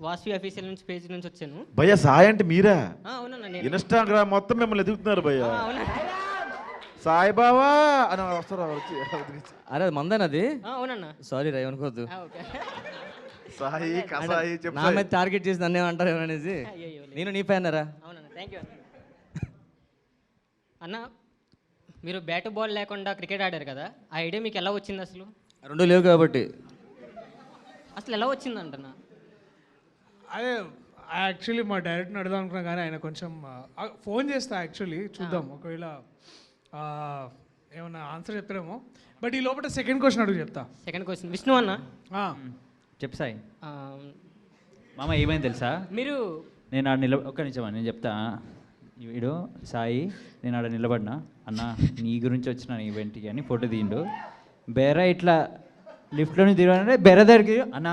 వాస్వి అఫీషియల్ నుంచి పేజ్ నుంచి వచ్చాను. భయ్య సాయి అంటే మీరా? అవునన్నా, నేను ఇన్స్టాగ్రామ్ మొత్తం మిమ్మల్ని ఎదుగుతున్నారు భయ్య. సాయిబాబా అని వస్తారు వచ్చి. అరే అది మందేనది. అవునన్నా. సారీ రా, అనుకోవద్దు. సాయి కసాయి చెప్పు. నా మీద టార్గెట్ చేసి నన్ను ఏమంటారు ఏమనేసి. నేను నీ ఫ్యాన్ రా. అవునన్నా, థ్యాంక్ యూ అన్న. మీరు బ్యాట్ బాల్ లేకుండా క్రికెట్ ఆడారు కదా, ఆ ఐడియా మీకు ఎలా వచ్చింది అసలు? రెండు లేవు కాబట్టి. అసలు ఎలా వచ్చింది అంటన్నా? అదే యాక్చువల్లీ మా డైరెక్టర్ని అడుగుదాం అనుకున్నా కానీ ఆయన కొంచెం ఫోన్ చేస్తా యాక్చువల్లీ, చూద్దాం ఒకవేళ ఏమన్నా ఆన్సర్ చెప్తారేమో. బట్ ఈ లోపల సెకండ్ క్వశ్చన్ అడుగు చెప్తా. సెకండ్ క్వశ్చన్ విష్ణు అన్న. చెప్పు సాయి. మామ ఏమైంది తెలుసా, మీరు నేను ఆడ ఒక్క నిమిషం నేను చెప్తా. వీడు సాయి, నేను ఆడ నిలబడినా, అన్న నీ గురించి వచ్చిన ఈవెంట్కి అని ఫోటో తీయండు. బేరా ఇట్లా లిఫ్ట్లోని దిగానంటే బెర దగ్గరికి, అన్న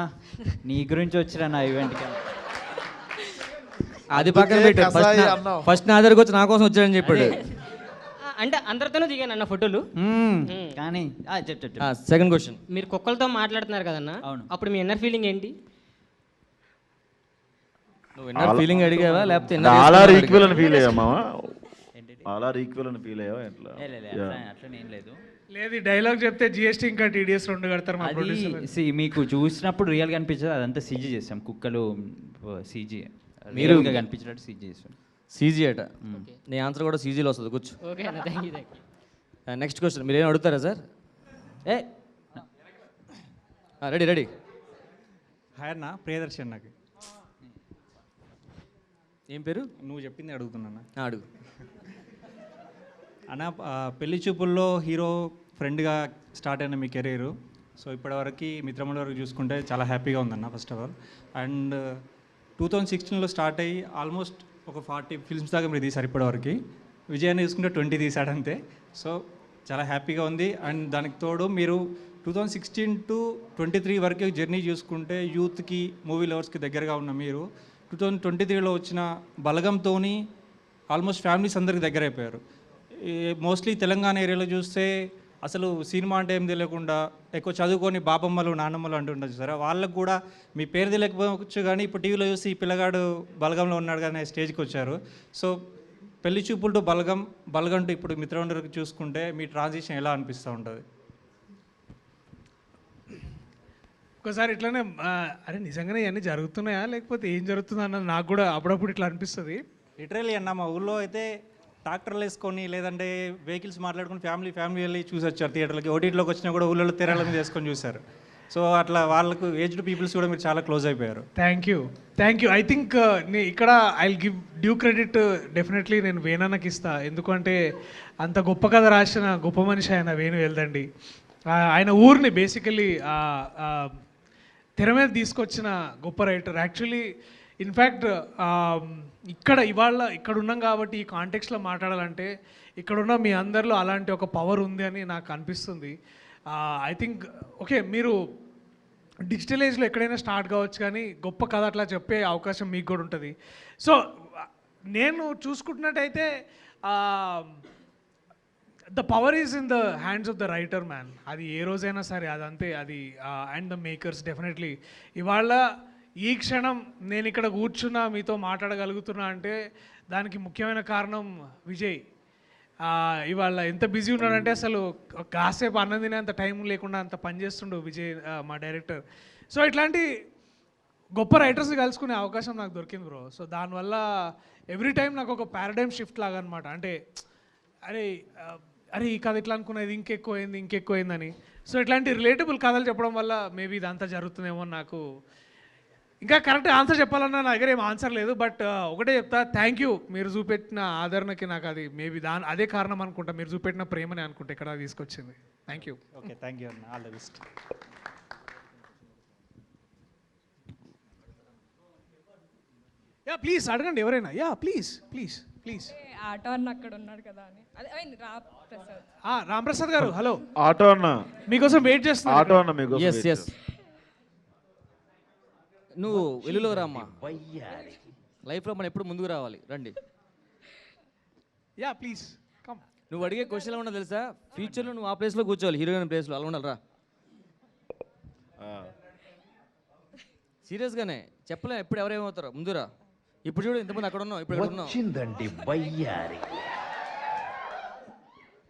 నీ గురించి వచ్చిన నా ఈవెంట్కి. అది పక్కన పెట్టు, ఫస్ట్ నా దగ్గరకు వచ్చి నా కోసం వచ్చాడని చెప్పాడు. అంటే అందరితోనూ దిగాను అన్న ఫోటోలు. కానీ సెకండ్ క్వశ్చన్, మీరు కుక్కలతో మాట్లాడుతున్నారు కదన్నా, అప్పుడు మీ ఇన్నర్ ఫీలింగ్ ఏంటి? నువ్వు ఇన్నర్ ఫీలింగ్ అడిగావా లేకపోతే ఆల్ ఆర్ ఈక్వల్ అని ఫీల్ అయ్యా మామ? ఆల్ ఆర్ ఈక్వల్ అని ఫీల్ అయ్యావా ఎట్లా? అట్లా ఏం లేదు. లేదు, డైలాగ్ చెప్తే జిఎస్టీ ఇంకా టీడీఎస్ రెండు కడతారు మా ప్రొడ్యూసర్. మీకు చూసినప్పుడు రియల్గా అనిపించదు, అదంతా సీజీ చేసాం. కుక్కలు సీజీ మీరు కనిపించినట్టు సీజీ చేసాం. సీజీ అట. నీ ఆన్సర్ కూడా సీజీలో వస్తుంది, కూర్చో. ఓకే అన్న, థ్యాంక్ యూ. నెక్స్ట్ క్వశ్చన్ మీరు ఏం అడుగుతారా సార్? రెడీ. హాయ్ అన్న, ప్రియదర్శి అన్నకి. ఏం పేరు? నువ్వు చెప్పింది అడుగుతున్నా. అడుగు అన్న. పెళ్లి చూపుల్లో హీరో ఫ్రెండ్గా స్టార్ట్ అయిన మీ కెరీరు, సో ఇప్పటివరకు మిత్రముల వరకు చూసుకుంటే చాలా హ్యాపీగా ఉందన్న ఫస్ట్ ఆఫ్ ఆల్. అండ్ 2016లో స్టార్ట్ అయ్యి ఆల్మోస్ట్ ఒక 40 ఫిల్మ్స్ దాకా మీరు తీశారు ఇప్పటివరకు. విజయాన్ని చూసుకుంటే 20 తీశాడంతే. సో చాలా హ్యాపీగా ఉంది. అండ్ దానికి తోడు మీరు 2016 to 23 వరకు జర్నీ చూసుకుంటే యూత్కి, మూవీ లవర్స్కి దగ్గరగా ఉన్న మీరు 2023లో వచ్చిన బలగంతో ఆల్మోస్ట్ ఫ్యామిలీస్ అందరికి దగ్గర అయిపోయారు. మోస్ట్లీ తెలంగాణ ఏరియాలో చూస్తే అసలు సినిమా అంటే ఏం తెలియకుండా ఎక్కువ చదువుకొని బాబమ్మలు, నాన్నమ్మలు అంటుండొచ్చు సార్. వాళ్ళకు కూడా మీ పేరు తెలియకపోవచ్చు, కానీ ఇప్పుడు టీవీలో చూసి ఈ పిల్లగాడు బలగంలో ఉన్నాడు కానీ స్టేజ్కి వచ్చారు. సో పెళ్లి చూపులు టు బలగం టు ఇప్పుడు మిత్రమండలికి చూసుకుంటే మీ ట్రాన్సిషన్ ఎలా అనిపిస్తూ ఉంటుంది? ఒకసారి ఇట్లానే అరే నిజంగానే ఇవన్నీ జరుగుతున్నాయా లేకపోతే ఏం జరుగుతుందా అన్నది నాకు కూడా అప్పుడప్పుడు ఇట్లా అనిపిస్తుంది. లిటరల్లీ అన్న, మా ఊళ్ళో అయితే ట్రాక్టర్లు వేసుకొని లేదంటే వెహికల్స్ మాట్లాడుకుని ఫ్యామిలీ వెళ్ళి చూసి వచ్చారు థియేటర్లకి. ఓటీటీలోకి వచ్చినా కూడా ఊళ్ళో తెరల మీద వేసుకొని చూశారు. సో అట్లా వాళ్ళకు ఏజ్డ్ పీపుల్స్ కూడా మీరు చాలా క్లోజ్ అయిపోయారు. Thank you. ఐ థింక్ ఇక్కడ I give due credit definitely నేను వేణన్నకి ఇస్తా. ఎందుకంటే అంత గొప్ప కథ రాసిన గొప్ప మనిషి ఆయన వేణు వెళ్దండి. ఆయన ఊరిని బేసికలీ తెర మీద తీసుకొచ్చిన గొప్ప రైటర్. యాక్చువల్లీ ఇన్ఫ్యాక్ట్ ఇక్కడ ఉన్నాం కాబట్టి ఈ కాంటెక్స్లో మాట్లాడాలంటే ఇక్కడున్న మీ అందరిలో అలాంటి ఒక పవర్ ఉంది అని నాకు అనిపిస్తుంది. ఐ థింక్ ఓకే, మీరు డిజిటల్ ఏజ్లో ఎక్కడైనా స్టార్ట్ కావచ్చు, కానీ గొప్ప కథ అట్లా చెప్పే అవకాశం మీకు కూడా ఉంటుంది. సో నేను చూసుకుంటున్నట్టయితే the power is in the hands of the writer man. అది ఏ రోజైనా సరే అదంతే. అది అండ్ ద మేకర్స్ డెఫినెట్లీ. ఇవాళ ఈ క్షణం నేను ఇక్కడ కూర్చున్నా మీతో మాట్లాడగలుగుతున్నా అంటే దానికి ముఖ్యమైన కారణం విజయ్. ఇవాళ ఎంత బిజీ ఉన్నాడంటే అసలు కాసేపు అన్నం తినేంత టైం లేకుండా అంత పనిచేస్తుండు విజయ్ మా డైరెక్టర్. సో ఇట్లాంటి గొప్ప రైటర్స్ని కలుసుకునే అవకాశం నాకు దొరికింది బ్రో. సో దానివల్ల ఎవ్రీ టైం నాకు ఒక పారాడైమ్ షిఫ్ట్ లాగా అనమాట. అంటే అరే ఈ కథ ఇట్లా అనుకున్నది ఇంకెక్కువైందని. సో ఇట్లాంటి రిలేటబుల్ కథలు చెప్పడం వల్ల మేబీ ఇదంతా జరుగుతుందేమో. నాకు ఇంకా కరెక్ట్ ఆన్సర్ చెప్పాలన్నా నా దగ్గర ఏం ఆన్సర్ లేదు. బట్ ఒకటే చెప్తా, థ్యాంక్ యూ. మీరు చూపెట్టిన ఆదరణకి నాకు అది మేబీ అదే కారణం అనుకుంటా. మీరు చూపెట్టిన ప్రేమని అనుకుంటా ఇక్కడ తీసుకొచ్చింది. Thank you. Okay, thank you అన్న. All the best. ప్లీజ్ అడగండి ఎవరైనా. ప్లీజ్. ఆటో అన్న అక్కడ ఉన్నాడు కదా అని. అదే రాంప్రసాద్. రాంప్రసాద్ గారు హలో. ఆటో అన్న మీకోసం వెయిట్ చేస్తున్నా. ఆటో అన్న మీకోసం. ఎస్ నువ్వు వెలుగులో రామ్మా. లైఫ్లో మనం ఎప్పుడు ముందుకు రావాలి. రండి. Please come. నువ్వు అడిగే క్వశ్చన్ ఉన్నా తెలుసా, ఫ్యూచర్లో నువ్వు ఆ ప్లేస్లో కూర్చోవాలి, హీరోయిన్ ప్లేస్లో. అలా ఉండాలి. రా సీరియస్గానే చెప్పలేం ఎప్పుడు ఎవరేమవుతారో. ముందురా. ఇప్పుడు చూడు ఇంతమంది అక్కడ ఉన్నావు, ఇప్పుడు ఇక్కడ ఉన్నావు.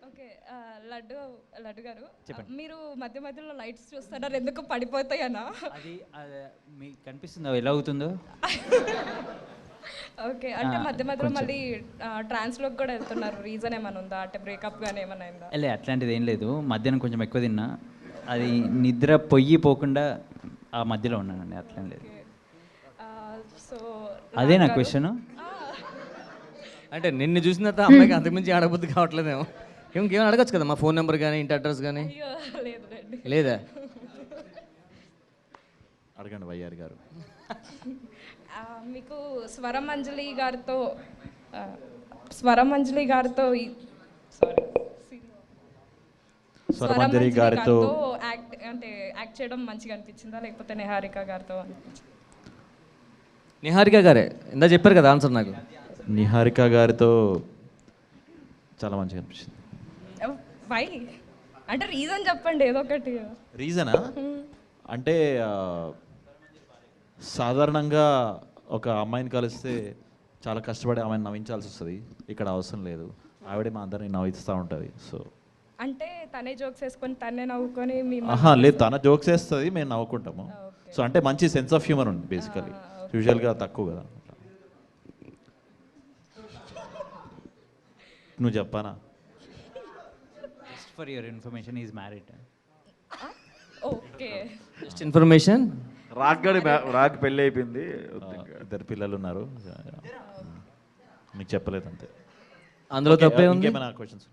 ఓకే, లడ్డు గారు మీరు మధ్య మధ్యలో లైట్స్ చూస్తున్నారు, ఎందుకు పడిపోతాయనా? అది మీకు కనిపిస్తుందా ఎలా అవుతుందో? ఓకే, అంటే మధ్య మధ్యలో మళ్ళీ ట్రాన్స్లోకి కూడా వెళ్తున్నారు. రీజన్ ఏమైనా ఉందా? అంటే బ్రేకప్ కానీ ఏమైనా అయిందా? లే, అట్లాంటిది ఏం లేదు. మధ్యాహ్నం కొంచెం ఎక్కువ తిన్నా, అది నిద్ర పోకుండా ఆ మధ్యలో ఉన్నానండి. అట్లేం లేదు. సో అదే నా క్వశ్చన్. అంటే నిన్ను చూసిన తర్వాత అమ్మాయికి అంతకుమించి ఆడబుద్ధి కావట్లేదేమో. ఇంకేమైనా అడగచ్చు కదా, మా ఫోన్ నెంబర్ కానీ ఇంటి అడ్రస్ కానీ. లేదా అడగండి వయ్యారి గారు. మీకు స్వరమంజలి గారితో స్వరమంజలి గారితో యాక్ట్ చేయడం మంచిగా అనిపించిందా, లేకపోతే నిహారిక గారితో అనిపించిందా? నిహారిక గారే ఇందా చెప్పారు కదా ఆన్సర్. నాకు నిహారిక గారితో చాలా మంచిగా అనిపించింది. వై అంటే రీజన్ చెప్పండి ఏదో ఒకటి. రీజనా అంటే సాధారణంగా ఒక అమ్మాయిని కలిస్తే చాలా కష్టపడి ఆమెను నవ్వించాల్సి వస్తుంది. ఇక్కడ అవసరం లేదు, ఆవిడే మా అందరిని నవ్విస్తూ ఉంటుంది. సో అంటే తనే జోక్స్ వేసుకొని తనే నవ్వుకొని లేదు, తన జోక్స్ వేస్తుంది, మేము నవ్వుకుంటాము. సో అంటే మంచి సెన్స్ ఆఫ్ హ్యూమర్ ఉంది బేసికలీ. యూజువల్గా తక్కువ కదా. నువ్వు చెప్పానా? Just for your information is married. Okay, just information. Rock పెళ్ళి అయిపోయింది, 2 పిల్లలు ఉన్నారు. మీకు చెప్పలేదు అంతే. అందులో తప్పే ఉంది. ఏమైనా క్వశ్చన్స్?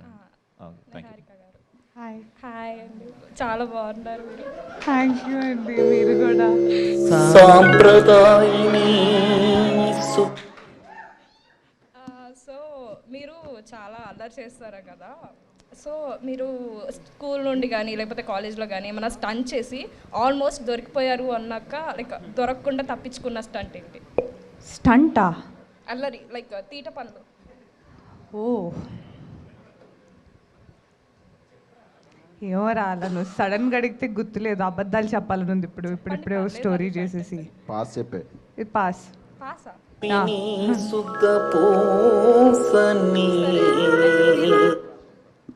Thank you. హాయ్ అండి, చాలా బాగున్నారు మీరు. థ్యాంక్ యూ అండి, మీరు కూడా. సో మీరు చాలా అల్లరి చేస్తారు కదా. సో మీరు స్కూల్ నుండి కానీ లేకపోతే కాలేజ్లో కానీ ఏమైనా స్టంట్ చేసి ఆల్మోస్ట్ దొరికిపోయారు అన్నాక లైక్ దొరకకుండా తప్పించుకున్న స్టంట్ ఏంటి? స్టంటా? అల్లరి లైక్ తీట పనులు. ఓ ఏమో రాలా, నువ్వు సడన్గా అడిగితే గుర్తులేదు. అబద్ధాలు చెప్పాలని ఉంది. ఇప్పుడే స్టోరీ చేసేసి పాస్ చెప్పే. ఇది పాస్. పాసా?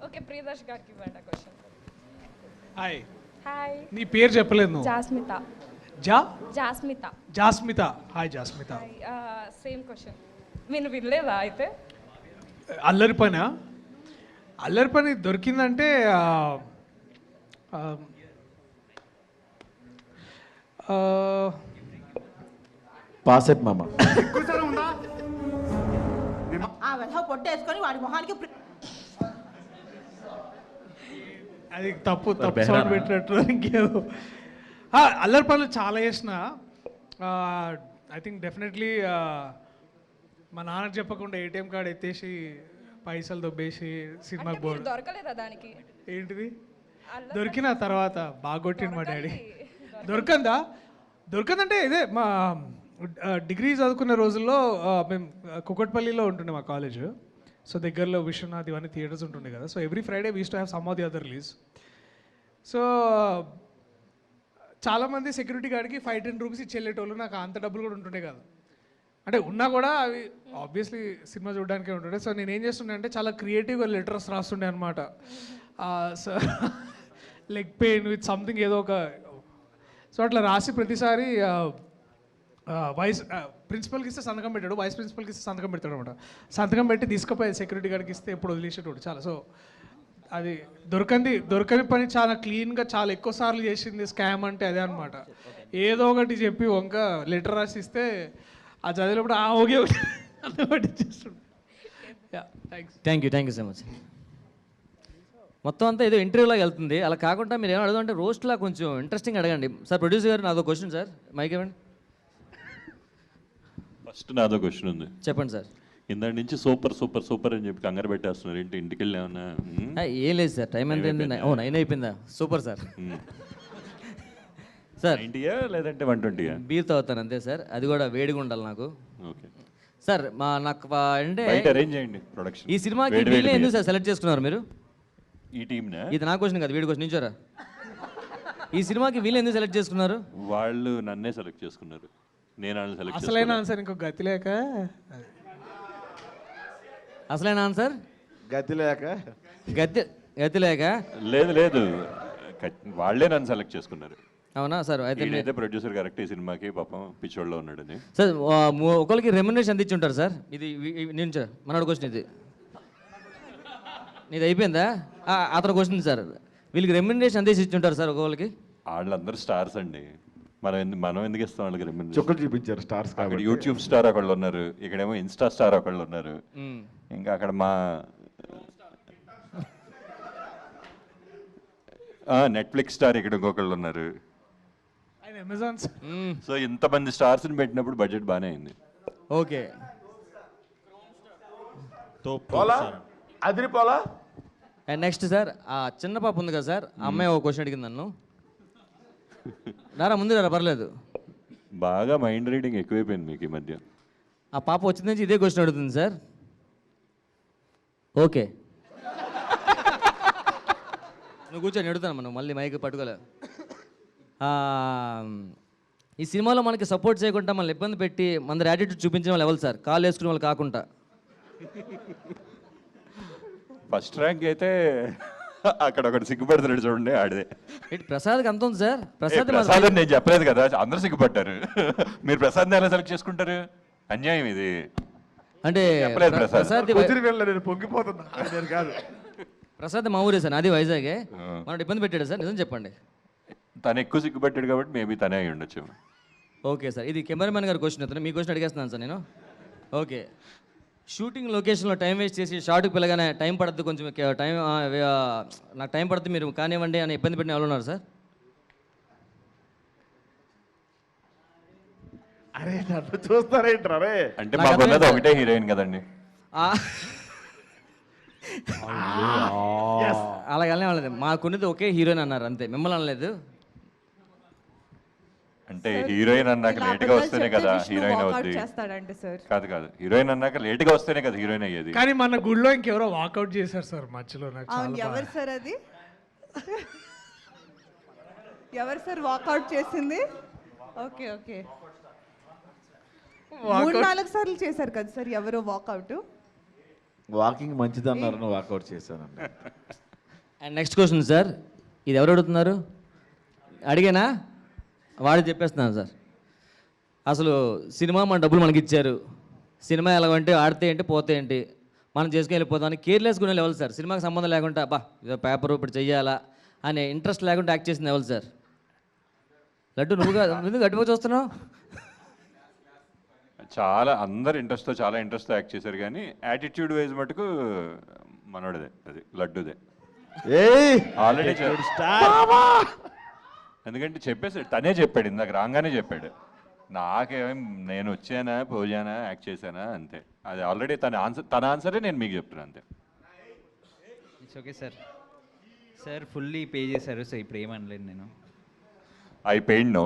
ఓకే, ప్రియదర్శ్ గారికి ఇవ్వండి క్వశ్చన్. హాయ్. హాయ్. నీ పేరు చెప్పలేదు నువ్వు. Jasmitha. Jasmitha. Hi Jasmitha. Same question. మీరు వినలేదా అయితే? అల్లరి పని దొరికిందంటే పాసెప్ మామ. పొట్టేసుకొని వాడి మొహానికి అది తప్పు సౌండ్ పెట్టినట్టు ఇంకేదో. అల్లరి పనులు చాలా చేసిన. ఐ థింక్ డెఫినెట్లీ మా నాన్నకు చెప్పకుండా ఏటీఎం కార్డ్ ఎత్తేసి పైసలు దొబ్బేసి సినిమాకి పోవడం. దొరకలేదా దానికి? ఏంటిది దొరికిన తర్వాత బాగా కొట్టిండు మా డాడీ. దొరకందంటే ఇదే మా డిగ్రీ చదువుకునే రోజుల్లో మేము కుకట్పల్లిలో ఉంటుండే మా కాలేజ్. సో దగ్గరలో విశ్వనాథ్ ఇవన్నీ థియేటర్స్ ఉంటుండే కదా. So every Friday we to have some of the other release. So చాలామంది సెక్యూరిటీ గార్డ్కి 5-10 రూపీస్ ఇచ్చి వెళ్ళేటోళ్ళు. నాకు అంత డబ్బులు కూడా ఉంటుండే కాదు. అంటే ఉన్నా కూడా అవి ఆబ్వియస్లీ సినిమా చూడడానికే ఉంటుండే. సో నేను ఏం చేస్తుండే అంటే చాలా క్రియేటివ్గా లెటర్స్ రాస్తుండే అనమాట. Sir leg pain with something ఏదో ఒక. సో అట్లా రాసి ప్రతిసారి వైస్ ప్రిన్సిపల్కి ఇస్తే సంతకం పెట్టాడు, వైస్ ప్రిన్సిపల్కి ఇస్తే సంతకం పెడతాడు అనమాట. సంతకం పెట్టి తీసుకుపోయి సెక్యూరిటీ గార్డ్కి ఇస్తే ఎప్పుడు వదిలేసేటోడు చాలా. సో అది దొరకని పని చాలా క్లీన్గా చాలా ఎక్కువ సార్లు చేసింది స్కామ్ అంటే అదే అనమాట. ఏదో ఒకటి చెప్పి వంక లెటర్ రాసి ఇస్తే ఆ చదివినప్పుడు ఓకే అదొకటి చేస్తుండే. Thank you so much. మొత్తం అంతా ఏదో ఇంటర్వ్యూలాగా వెళ్తుంది. అలా కాకుండా మీరు ఏమైనా అడగంటే రోస్ట్లా కొంచెం ఇంట్రెస్టింగ్ అడగండి. సార్ ప్రొడ్యూసర్ గారు నాదో క్వశ్చన్ సార్, మైక్ ఇవ్వండి. ఫస్ట్ నాదో క్వశ్చన్ ఉంది, చెప్పండి సార్. ఇందాక నుంచి సూపర్ సూపర్ సూపర్ అని చెప్పి కంగారు పెట్టేస్తున్నారు ఏంటి? ఇంటికి వెళ్ళి ఏమన్నా? ఏం లేదు సార్, టైం ఎంత అయింది? 9 అయిపోయిందా? Super sir. సార్ 90యా లేదంటే 120యా? బీర్ తాగుతాను అంతే సార్, అది కూడా వేడిగా ఉండాలి నాకు. ఓకే సార్ నాకు అంటే అరేంజ్ చేయండి ప్రొడక్షన్. ఈ సినిమాకి వీళ్ళే ఎందుకు సార్ సెలెక్ట్ చేసుకున్నారు మీరు? ఈ టీమ్నా? ఇది నా క్వశ్చన్ కాదు, వీడి క్వశ్చన్ నించోరా. ఈ సినిమాకి వీళ్ళు ఎందుకు సెలెక్ట్ చేసుకున్నారు? వాళ్ళు నన్నే సెలెక్ట్ చేసుకున్నారు, నేను వాళ్ళని సెలెక్ట్ అసలైన ఆన్సర్ ఇంకో గతి లేక. అసలైన ఆన్సర్ గతి లేక. గతి లేక లేదు వాళ్ళే నన్ను సెలెక్ట్ చేసుకున్నారు. అవునా సార్? అయితే ప్రొడ్యూసర్ కరెక్ట్ ఈ సినిమాకి పాపం పిచ్చోళ్ళలో ఉన్నాడని. సార్ ఒకరికి రెమ్యునరేషన్ అందించి ఉంటారు సార్. ఇది నేను మనోడు క్వశ్చన్, ఇది అయిపోయిందా? అతను క్వశ్చన్ సార్, వీళ్ళకి రెమ్యునరేషన్ అందించి ఇచ్చి ఉంటారు సార్ ఒకరికి? వాళ్ళందరూ స్టార్స్ అండి, మనం ఎందుకు ఇస్తాం వాళ్ళకి రెమ్యునరేషన్? చుక్కలు చూపించారు స్టార్స్. అక్కడ యూట్యూబ్ స్టార్ ఒకళ్ళు ఉన్నారు, ఇక్కడేమో ఇన్స్టా స్టార్ ఒకళ్ళు ఉన్నారు, ఇంకా అక్కడ మా నెట్ఫ్లిక్స్ స్టార్ ఇక్కడ ఇంకొకళ్ళు ఉన్నారు. సో ఇంతమంది స్టార్స్ని పెట్టినప్పుడు బడ్జెట్ బాగానే అయింది. ఓకే అదిరిపోలా. అండ్ నెక్స్ట్ సార్, ఆ చిన్న పాప ఉంది కదా సార్, ఆ అమ్మాయి ఒక క్వశ్చన్ అడిగింది నన్ను. రారా ముందు రారా, పర్లేదు. బాగా మైండ్ రీడింగ్ ఎక్కువైపోయింది మీకు ఈ మధ్య. ఆ పాప వచ్చిన నుంచి ఇదే క్వశ్చన్ అడుగుతుంది సార్. ఓకే నువ్వు కూర్చొని అడుగుతాను, మనం మళ్ళీ మైక్ పట్టుకోలే. ఈ సినిమాలో మనకి సపోర్ట్ చేయకుండా మనల్ని ఇబ్బంది పెట్టి మన యాటిట్యూడ్ చూపించే వాళ్ళు ఎవరు సార్? కాల్ వేసుకునే వాళ్ళు కాకుండా. ఫస్ట్ ర్యాంక్ అయితే అక్కడ ఒకటి సిగ్గుపడుతున్నాడు చూడండి, ఆడిదే. ప్రసాద్కి అంత ఉంది సార్. ప్రసాద్ నేను చెప్పలేదు కదా, అందరూ సిగ్గుపడ్డారు. మీరు ప్రసాద్ని ఎలా సెలెక్ట్ చేసుకుంటారు? అన్యాయం ఇది. అంటే పొంగిపోతున్నా కాదు. ప్రసాద్ మా ఊరే సార్, అది వైజాగే. మనం ఇబ్బంది పెట్టాడు సార్, నిజం చెప్పండి. తను ఎక్కువ సిగ్గుపట్టాడు కాబట్టి మేబీ తనే అయి ఉండొచ్చు. ఓకే సార్, ఇది కెమెరామెన్ గారు క్వశ్చన్ అవుతుంది, మీ క్వశ్చన్ అడిగేస్తున్నాను సార్ నేను. ఓకే, షూటింగ్ లొకేషన్లో టైం వేస్ట్ చేసి షార్ట్కి పిల్లగానే టైం పడుతుంది, కొంచెం టైం నాకు టైం పడుతుంది మీరు కానివ్వండి అని ఇబ్బంది పెట్టిన వాళ్ళు ఉన్నారు సార్? అరే నన్ను చూస్తారేంట్రా? అంటే మాకున్నది ఒకటే హీరోయిన్ కదండి. అలాగనే అనలేదు, మాకున్నది ఒకే హీరోయిన్ అన్నారు అంతే, మిమ్మల్ని అనలేదు. అంటే హీరోయిన్ అన్నాక లేట్గా వస్తేనే కదా హీరోయిన్ అవుద్ది. కాదు హీరోయిన్ అన్నాక లేట్గా వస్తేనే కదా హీరోయిన్ అయ్యేది. కానీ మన గుడిలో ఇంకెవరో వాకౌట్ చేశారు సార్ మధ్యలో. ఎవరు సార్ అది? ఎవరు సార్ వాకౌట్ చేసింది? ఓకే 3-4 సార్లు చేశారు కదా సార్ ఎవరో వాకౌట్. వాకింగ్ మంచిదన్నారు, వాకౌట్ చేశానండి. అండ్ నెక్స్ట్ క్వశ్చన్ సార్, ఇది ఎవరు అడుగుతున్నారు? అడిగానా? వాడు చెప్పేస్తున్నాను సార్. అసలు సినిమా మన డబ్బులు మనకి ఇచ్చారు, సినిమా ఎలాగంటే ఆడితే ఏంటి పోతే ఏంటి మనం చేసుకుని వెళ్ళిపోతాం అని కేర్లెస్ గుణ లెవెల్ సార్. సినిమాకి సంబంధం లేకుండా బా ఇదో పేపర్ ఇప్పుడు చెయ్యాలా అనే ఇంట్రెస్ట్ లేకుండా యాక్ట్ చేసిన లెవెల్ సార్. లడ్డు నువ్వుగా ఎందుకు గట్టిగా చూస్తున్నావు? చాలా అందరు చాలా ఇంట్రెస్ట్తో యాక్ట్ చేశారు, కానీ యాటిట్యూడ్ వైజ్ మటుకు మనోడిదే, అది లడ్డుదే. ఆల్రెడీ ఎందుకంటే చెప్పేసాడు, తనే చెప్పాడు, ఇందాక రాగానే చెప్పాడు. నాకేం నేను వచ్చానా పోయానా యాక్ట్ చేశానా అంతే. అది ఆల్రెడీ తన ఆన్సరే నేను మీకు చెప్తున్నాను అంతే. It's okay sir fully pay చేశారు, సో ఇప్పుడు ఏమనలేదు నేను. I paid no.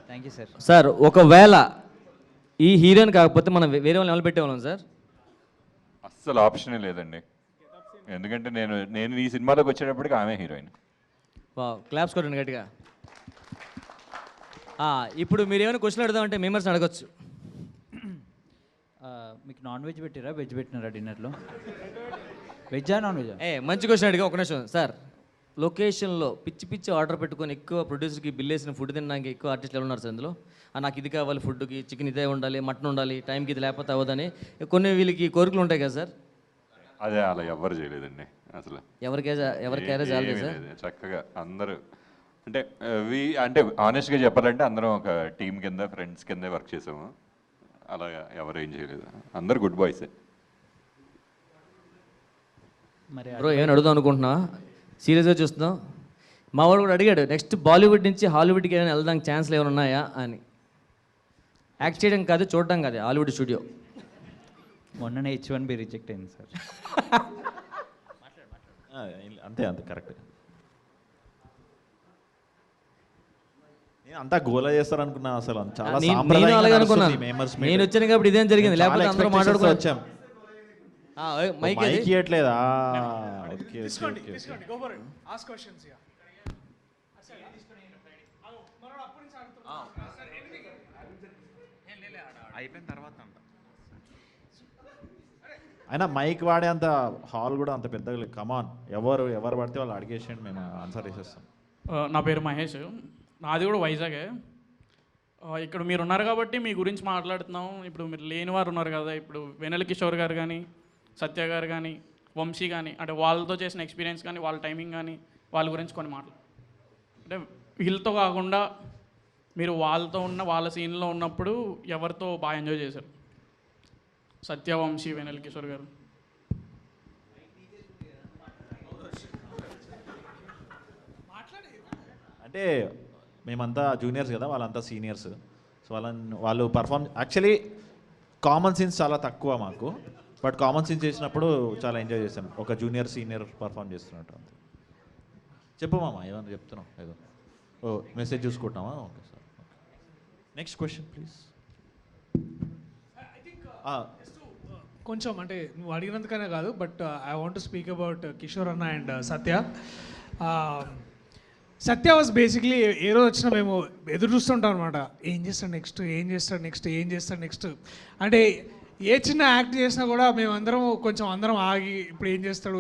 Thank you sir. Sir ఒకవేళ ఈ హీరోయిన్ కాకపోతే మనం వేరే వాళ్ళని ఎవరు పెట్టేవాళ్ళం సార్? అస్సలు ఆప్షనే లేదండి, ఎందుకంటే నేను ఈ సినిమాలోకి వచ్చేటప్పటికి ఆమె హీరోయిన్. క్లాప్స్ కొట్టండి గట్టిగా. ఇప్పుడు మీరు ఏమైనా క్వశ్చన్ అడుగుదామంటే మెంబర్స్ అడగచ్చు. మీకు నాన్ వెజ్ పెట్టిరా వెజ్ పెట్టినారా డిన్నర్లో? వెజ్జా నాన్ వెజ్జా? మంచి క్వశ్చన్ అడిగా. ఒక నిమిషం సార్, లొకేషన్లో పిచ్చి పిచ్చి ఆర్డర్ పెట్టుకొని ఎక్కువ ప్రొడ్యూసర్కి బిల్ వేసిన ఫుడ్ తినడానికి ఎక్కువ ఆర్టిస్టులు ఉన్నారు సార్ ఇందులో. నాకు ఇది కావాలి ఫుడ్కి, చికెన్ ఇదే ఉండాలి, మటన్ ఉండాలి, టైంకి ఇది లేకపోతే అవ్వదని కొన్ని వీళ్ళకి కోరికలు ఉంటాయి కదా సార్. అదే అలా ఎవరు చేయలేదండి అసలు. ఎవరికైనా చాలు సార్. చక్కగా అందరూ అంటే ఆనెస్ట్గా చెప్పాలంటే అందరం ఒక టీం కింద ఫ్రెండ్స్ కింద వర్క్ చేసాము. అలాగా ఎవరు ఏం చేయలేదు, అందరు గుడ్ బాయ్సే. మరి బ్రో ఏమైనా అడుగుదాం అనుకుంటున్నా, సీరియస్గా చూస్తున్నాం. మా వాడు కూడా అడిగాడు నెక్స్ట్ బాలీవుడ్ నుంచి హాలీవుడ్కి ఏమైనా వెళ్దాం ఛాన్స్లు ఏమైనా ఉన్నాయా అని. యాక్ట్ చేయడం కాదు, చూడడం కాదు, హాలీవుడ్ స్టూడియో. మొన్ననే H1B రిజెక్ట్ అయింది సార్. అంతే కరెక్ట్. నేను అంతా గోలా చేస్తారు అనుకున్నా అసలు. చాలా నేను వచ్చాను కాబట్టి ఇదేం జరిగింది, లేకపోతే అందరూ మాట్లాడుకొని వచ్చాం. మైక్ ఇవ్వట్లేదా? అయిపోయిన తర్వాత అయినా మైక్ వాడే అంత హాల్ కూడా అంత పెద్దగా లేదు. కమాన్, ఎవరు పడితే వాళ్ళు అడిగేసేయండి, మేము ఆన్సర్ చేసేస్తాం. నా పేరు మహేష్, నాది కూడా వైజాగే. ఇక్కడ మీరు ఉన్నారు కాబట్టి మీ గురించి మాట్లాడుతున్నాం. ఇప్పుడు మీరు లేని వారు ఉన్నారు కదా, ఇప్పుడు వెన్నెల కిషోర్ గారు కానీ, సత్య గారు కానీ, వంశీ కానీ, అంటే వాళ్ళతో చేసిన ఎక్స్పీరియన్స్ కానీ, వాళ్ళ టైమింగ్ కానీ, వాళ్ళ గురించి కొన్ని మాటలు. అంటే వీళ్ళతో కాకుండా మీరు వాళ్ళతో ఉన్న వాళ్ళ సీన్లో ఉన్నప్పుడు ఎవరితో బాగా ఎంజాయ్ చేశారు? సత్య, వంశీ, వెన్నెల కిషోర్ గారు. అంటే మేమంతా జూనియర్స్ కదా, వాళ్ళంతా సీనియర్స్. సో వాళ్ళు పర్ఫామ్ యాక్చువల్లీ కామన్ సీన్స్ చాలా తక్కువ మాకు, బట్ కామన్ సీన్స్ చేసినప్పుడు చాలా ఎంజాయ్ చేశాను. ఒక జూనియర్ సీనియర్ పర్ఫామ్ చేస్తున్నట్టు అంతే. చెప్పు మామ, ఏమన్నా చెప్తున్నావు? ఏదో మెసేజ్ చూసుకుంటున్నావా? Okay sir. Next question please. కొంచెం అంటే నువ్వు అడిగినందుకనే కాదు, but I want to speak about Kishore అన్న and Satya. Satya was basically ఏ రోజు వచ్చినా మేము ఎదురు చూస్తుంటాం అనమాట. ఏం చేస్తాడు నెక్స్ట్. అంటే ఏ చిన్న యాక్ట్ చేసినా కూడా మేమందరం అందరం ఆగి ఇప్పుడు ఏం చేస్తాడు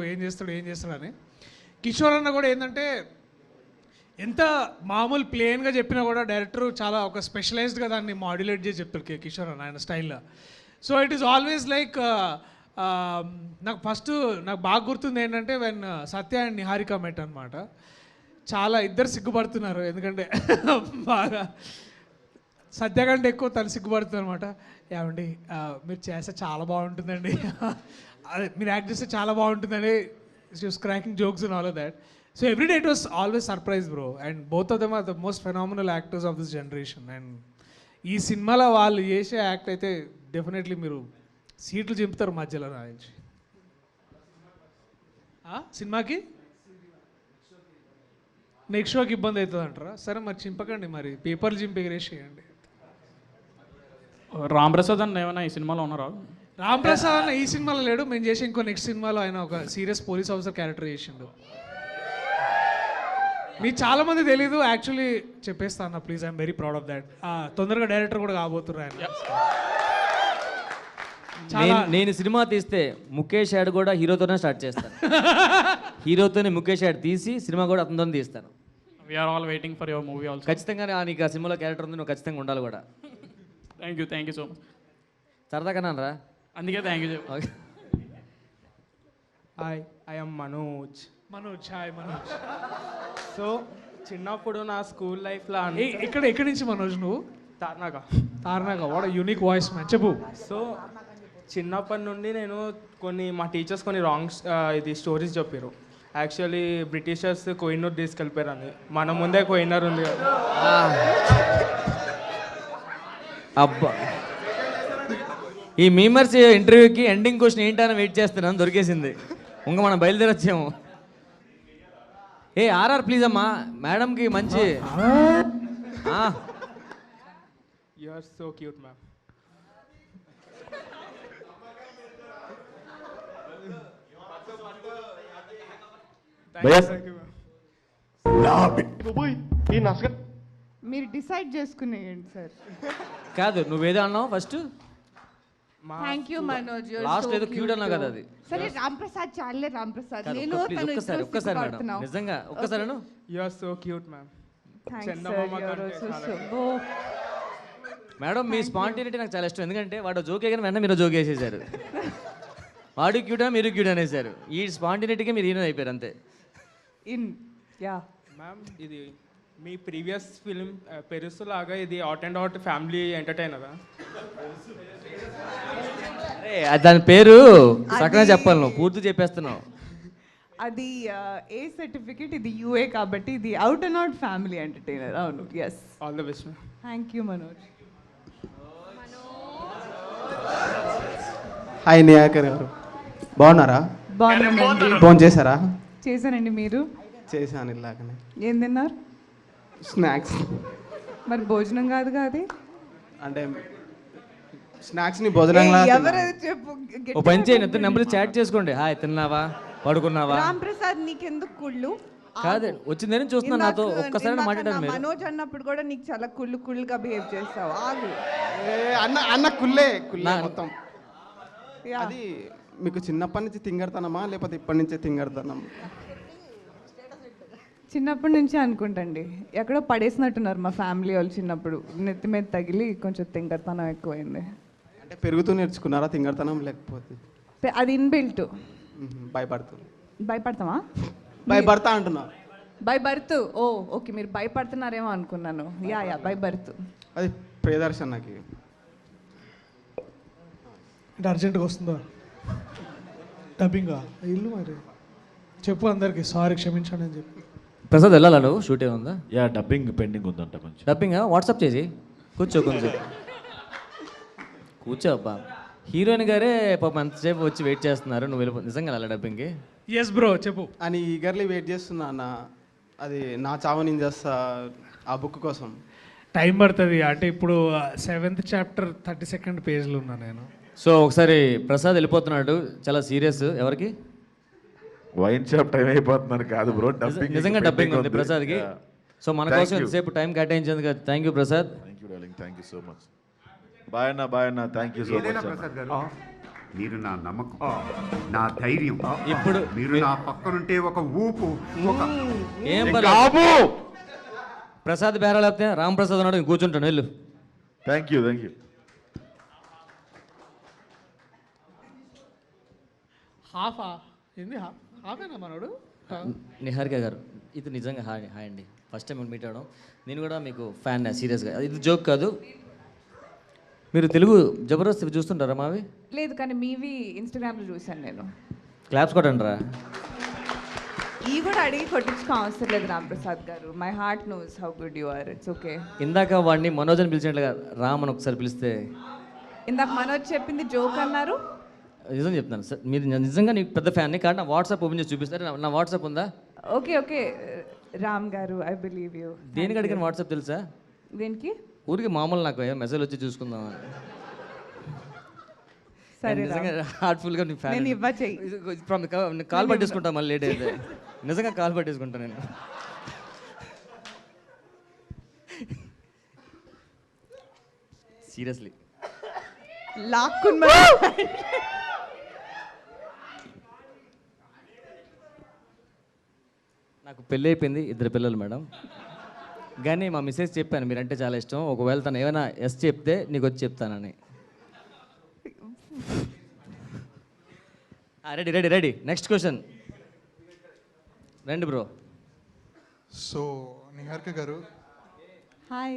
అని. కిషోర్ అన్న కూడా ఏంటంటే ఎంత మామూలు ప్లెయిన్గా చెప్పినా కూడా డైరెక్టర్ చాలా ఒక స్పెషలైజ్డ్గా దాన్ని మాడ్యులేట్ చేసి చెప్తాడు కిషోర్ అన్న ఆయన స్టైల్లో. So it is always like నాకు బాగా గుర్తుంది ఏంటంటే వెన్ సత్య అండ్ నిహారిక మెట్ అనమాట. చాలా ఇద్దరు సిగ్గుపడుతున్నారు, ఎందుకంటే బాగా సత్య కంటే ఎక్కువ తను సిగ్గుపడుతుంది అనమాట. ఏమండి మీరు చేస్తే చాలా బాగుంటుందండి, అదే మీరు యాక్ట్ చేస్తే చాలా బాగుంటుందండి, cracking jokes and all of that. So every day it was always surprise bro. And both of them are the most phenomenal actors of this generation. And ఈ సినిమాలో వాళ్ళు చేసే యాక్ట్ అయితే డెఫినెట్లీ మీరు సీట్లు చింపుతారు మధ్యలో నుంచి. సినిమాకి నెక్స్ట్ షోకి ఇబ్బంది అవుతుంది అంటారా? సరే మరి చింపకండి, మరి పేపర్లు చింపి ఎగరేసేయండి. రామ్ ప్రసాద్ అన్న ఏమైనా ఈ సినిమాలో ఉన్నారా? రామ్ ప్రసాద్ అన్న ఈ సినిమాలో లేడు, మేము చేసే ఇంకో నెక్స్ట్ సినిమాలో ఆయన ఒక సీరియస్ పోలీస్ ఆఫీసర్ క్యారెక్టర్ చేసిండు. మీకు చాలా మంది తెలీదు, యాక్చువల్లీ చెప్పేస్తా అన్న please, I'm very proud of that. తొందరగా డైరెక్టర్ కూడా కాబోతున్నారు ఆయన. నేను సినిమా తీస్తే ముఖేష్ యాడ్ కూడా హీరోతోనే స్టార్ట్ చేస్తాను. హీరోతోనే ముఖేష్ యాడ్ తీసి సినిమా కూడా అతనితోనే తీస్తాను. We are all waiting for your movie also. ఖచ్చితంగా నీకు ఆ సినిమాలో క్యారెక్టర్ ఉంది, నువ్వు ఖచ్చితంగా ఉండాలి కూడా. Thank you so much. సరదాగా రా, అందుకే thank you. Hi, I'm Manoj. Hi Manoj. So చిన్నప్పుడు నా స్కూల్ లైఫ్లో ఎక్కడి నుంచి మనోజ్ నువ్వు? Tarnaka what unique voice man, చెప్పు. సో చిన్నప్పటి నుండి నేను మా టీచర్స్ కొన్ని రాంగ్ స్టోరీస్ చెప్పారు. యాక్చువల్లీ బ్రిటిషర్స్ కోహినూర్ తీసుకెళ్ళిపోయారు అని, మన ముందే కోహినూర్ ఉంది కదా. అబ్బా, ఈ మీమర్స్ ఇంటర్వ్యూకి ఎండింగ్ క్వశ్చన్ ఏంటని వెయిట్ చేస్తున్నాను, దొరికేసింది. ఇంకా మనం బయలుదేరొచ్చాము. ఆర్ఆర్ ప్లీజ్ అమ్మా, మేడంకి మంచి. You are so cute ma'am. మీరు డిసైడ్ చేసుకునేయండి సార్. కాదు నువ్వేదో అన్నావు first. Thank you Manoj. Last ఏదో క్యూట్ అన్నావు కదా అది. సరే రామ్ ప్రసాద్ చాలే రామ్ ప్రసాద్. కాదు, నేను please, తను ఒక్కసారి ఇద్దరు ఒక్కసారి మేడం సిగ్గుపడుతున్నాం. నిజంగా ఒక్కసారి అను. You are so cute ma'am. Thanks sir. Your also so. Madam మీ స్పాంటినిటీ నాకు చాలా ఇష్టం. ఎందుకంటే వాడు జోకే కానీ వెంటనే మీరు జోక్ వేసేసారు. వాడు క్యూటా మీరు క్యూట్ అనేసారు. ఈ స్పాంటినిటీకి మీరు హీరో అయిపోయారు అంతే. మ్యామ్ ఇది మీ ప్రీవియస్ ఫిలిం పెరుసు లాగా ఇది అవుట్ అండ్ అవుట్ ఫ్యామిలీ ఎంటర్టైనరా? దాని పేరు సక్కగా చెప్పాలి, నువ్వు పూర్తి చెప్పేస్తున్నావు. అది ఏ సర్టిఫికేట్, ఇది యూఏ కాబట్టి ఇది out and out family entertainer. అవును. Yes. All the best ma'am. Thank you Manoj. Hi నియాకర్ గారు, బాగున్నారా? బాగున్నానండి. ఫోన్ చేశారా? చేశానండి. మీరు? చేశాను ఇలాగనే. ఏం తిన్నారు? స్నాక్స్. మరి భోజనం కాదుగా అది? అంటే స్నాక్స్ని భోజనంలా ఎవరు చెప్పు. ఓ పని చేయండి, ఇద్దరు నెంబర్ చాట్ చేసుకోండి. హాయ్ తిన్నావా, పడుకున్నావా? రామ్ ప్రసాద్ నీకెందుకు కుళ్ళు? కాదు వచ్చిందని చూస్తున్నా, నాతో ఒక్కసారి మాట్లాడారు మీరు. మనోజ్ అన్నప్పుడు కూడా నీకు చాలా కుళ్ళుగా బిహేవ్ చేస్తావు. ఆగు. అన్న కుల్లే మొత్తం. అది మీకు చిన్నప్పటి నుంచి తింగర్తనమా లేకపోతే ఇప్పటి నుంచే తింగర్తనం? చిన్నప్పటి నుంచి అనుకుంటండి. ఎక్కడో పడేసినట్టున్నారు మా ఫ్యామిలీ వాళ్ళు చిన్నప్పుడు. నెత్తి మీద తగిలి కొంచెం తింగర్తనం ఎక్కువైంది. అంటే పెరుగుతూ నేర్చుకున్నారా తింగర్తనం లేకపోతే? అది ఇన్బిల్ట్. భయపడతామా? భయపడతా అంటున్నా. By birth. ఓ ఓకే, మీరు భయపడుతున్నారేమో అనుకున్నాను. Yeah by birth. అది ప్రియదర్శనకి. అంటే అర్జెంటుగా వస్తుందా డబ్బింగా? ఇల్లు మరి చెప్పు అందరికి సారీ క్షమించండి అని చెప్పి. ప్రసాద్ వెళ్ళాలా నువ్వు? షూట్ ఏముందా? యా డబ్బింగ్ పెండింగ్ ఉందంట కొంచెం. డబ్బింగా వాట్సాప్ చేసి కూర్చో కొంచెం కూర్చో అబ్బా. హీరోయిన్ గారే పాపం ఎంతసేపు వచ్చి వెయిట్ చేస్తున్నారు, నువ్వు వెళ్ళిపో. నిజంగా వెళ్ళా డబ్బింగ్కి? ఎస్ బ్రో చెప్పు అని ఈగర్లీ వెయిట్ చేస్తున్నా అన్న. అది నా చావు నేను చేస్తా ఆ బుక్ కోసం. టైం పడుతుంది. అంటే ఇప్పుడు 7th చాప్టర్ 32nd పేజ్లో ఉన్నా నేను. సో ఒకసారి ప్రసాద్ వెళ్ళిపోతున్నాడు, చాలా సీరియస్. ఎవరికి? వైన్ షాప్ టైం అయిపోతుందని కాదు బ్రో, డబ్బింగ్ నిజంగా డబ్బింగ్ ఉంది ప్రసాద్కి. సో మన కోసం ఎంతసేపు టైం కేటాయించేందుకు thank you Prasad. Thank you darling, thank you so much. Bye అన్న, thank you so much. Prasad garu, మీరు నా నమ్మకం, నా ధైర్యం. ఇప్పుడు మీరు నా పక్కనుంటే ఒక ఊపు, ఒక ఏం పర్లేదు. ప్రసాద్ బేరా లేకపోతే రామ్ ప్రసాద్ ఉన్నాడు, కూర్చుంటాను. వెళ్ళు. Thank you. హాఫా ఏంది? హాఫేనా మనోడు? నిహారిక గారు, ఇది నిజంగా హాయ్ అండి. ఫస్ట్ టైం మీట్ అవ్వడం. నేను కూడా మీకు ఫ్యాన్ సీరియస్గా. ఇది జోక్ కాదు. మీరు తెలుగు జబర్దస్త్ చూస్తుంటారా మావి? లేదు, కానీ మీవి ఇన్స్టాగ్రామ్లో చూశాను నేను. క్లాప్స్ కొట్టండి రా. ఈ కూడా అడిగి కొట్టించుకో అవసరం లేదు రామ్ ప్రసాద్ గారు. My heart knows how good you are. It's okay. ఇందాక వాడిని మనోజ్ అని పిలిచినట్లుగా రామ్ అని ఒకసారి పిలిస్తే. ఇందాక మనోజ్ చెప్పింది జోక్ అన్నారు. నిజం చెప్తాను సార్, మీరు నిజంగా నీకు పెద్ద ఫ్యాన్ని. కానీ నా వాట్సాప్ ఓపెన్ చేసి చూపిస్తారు. నా వాట్సాప్ ఉందా? ఓకే రామ్ గారు, ఐ బిలీవ్ యూ. దేనికి అడిగిన వాట్సాప్ తెలుసా? దేనికి? ఊరికి మామూలు నాకు మెసేజ్ వచ్చి చూసుకుందామని. సరే నిజంగా హార్ట్ఫుల్గా నీ ఫ్యాన్. నేను ఇవ్వ చెయ్యి. కాల్ పట్టేసుకుంటా మళ్ళీ లేట్ అయితే. నిజంగా కాల్ పట్టేసుకుంటా నేను. సీరియస్లీ లాక్కున్నా. నాకు పెళ్ళి అయిపోయింది, 2 పిల్లలు మేడం. కానీ మా మిస్సెస్ చెప్పాను మీరంటే చాలా ఇష్టం, ఒకవేళ తను ఏమైనా ఎస్ చెప్తే నీకు వచ్చి చెప్తానని. రెడీ. నెక్స్ట్ క్వశ్చన్ రండి బ్రో. సో నిహారిక గారు, హాయ్.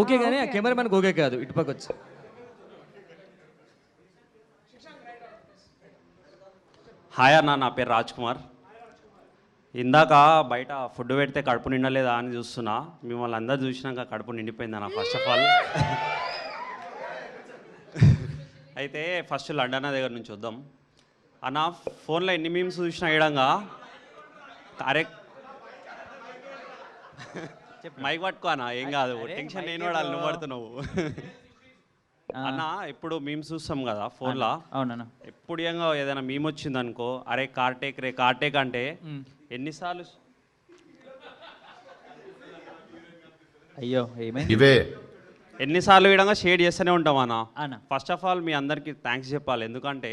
ఓకే కానీ ఆ కెమెరామెన్కి ఓకే కాదు, ఇటుపక్క వచ్చి. హాయ్ అన్న, నా పేరు రాజ్ కుమార్. ఇందాక బయట ఫుడ్ పెడితే కడుపు నిండలేదా అని చూస్తున్నా. మిమ్మల్ని అందరు చూసినాక కడుపు నిండిపోయింది అన్న. ఫస్ట్ ఆఫ్ ఆల్ అయితే ఫస్ట్ లండన్ దగ్గర నుంచి వద్దాం అన్న. ఫోన్లో ఎన్ని మీమ్స్ చూసినా ఇడంగా అరే మైక్ పట్టుకో అన్న, ఏం కాదు, టెన్షన్ నేను వాడాలి, నువ్వు పడుతున్నావు అన్న. ఇప్పుడు మీమ్స్ చూస్తాం కదా ఫోన్లో. అవునన్నా. ఎప్పుడు ఏదైనా మీమ్ వచ్చింది అనుకో, అరే కార్టేక్ అంటే ఎన్నిసార్లు అయ్యో ఏమైంది? ఇవే ఎన్నిసార్లు విధంగా షేర్ చేస్తూనే ఉంటాం అన్న. అన్న. ఫస్ట్ ఆఫ్ ఆల్ మీ అందరికీ థ్యాంక్స్ చెప్పాలి, ఎందుకంటే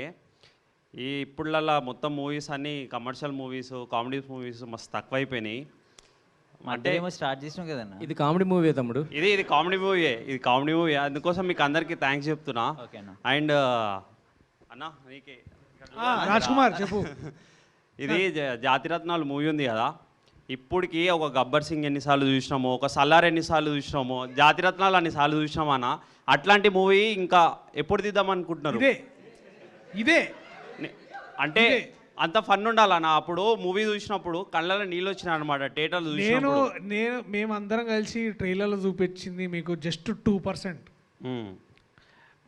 ఈ ఇప్పుడులలో మొత్తం మూవీస్ అన్నీ కమర్షియల్ మూవీస్, కామెడీ మూవీస్ మస్తు తక్కువైపోయినాయి. అంటే ఏమో స్టార్ట్ చేసినాం కదన్న. ఇది కామెడీ మూవీ తమ్ముడు. ఇది కామెడీ మూవీ, అందుకోసం మీకు అందరికీ థ్యాంక్స్ చెప్తున్నా. అండ్ అన్న నీకే రాజ్ కుమార్ చెప్పు. ఇది జాతిరత్నాలు మూవీ ఉంది కదా, ఇప్పటికి ఒక గబ్బర్ సింగ్ ఎన్నిసార్లు చూసినామో, ఒక సల్లార్ ఎన్నిసార్లు చూసినామో, జాతిరత్నాలు అన్నిసార్లు చూసినామన్నా. అట్లాంటి మూవీ ఇంకా ఎప్పుడు తీద్దాం అనుకుంటున్నారు? ఇదే అంటే అంత ఫన్ ఉండాలన్న. అప్పుడు మూవీ చూసినప్పుడు కళ్ళలో నీళ్ళు వచ్చినాయి అనమాట థియేటర్లు చూసినప్పుడు. మేమందరం కలిసి ట్రైలర్లో చూపించింది మీకు జస్ట్ 2%.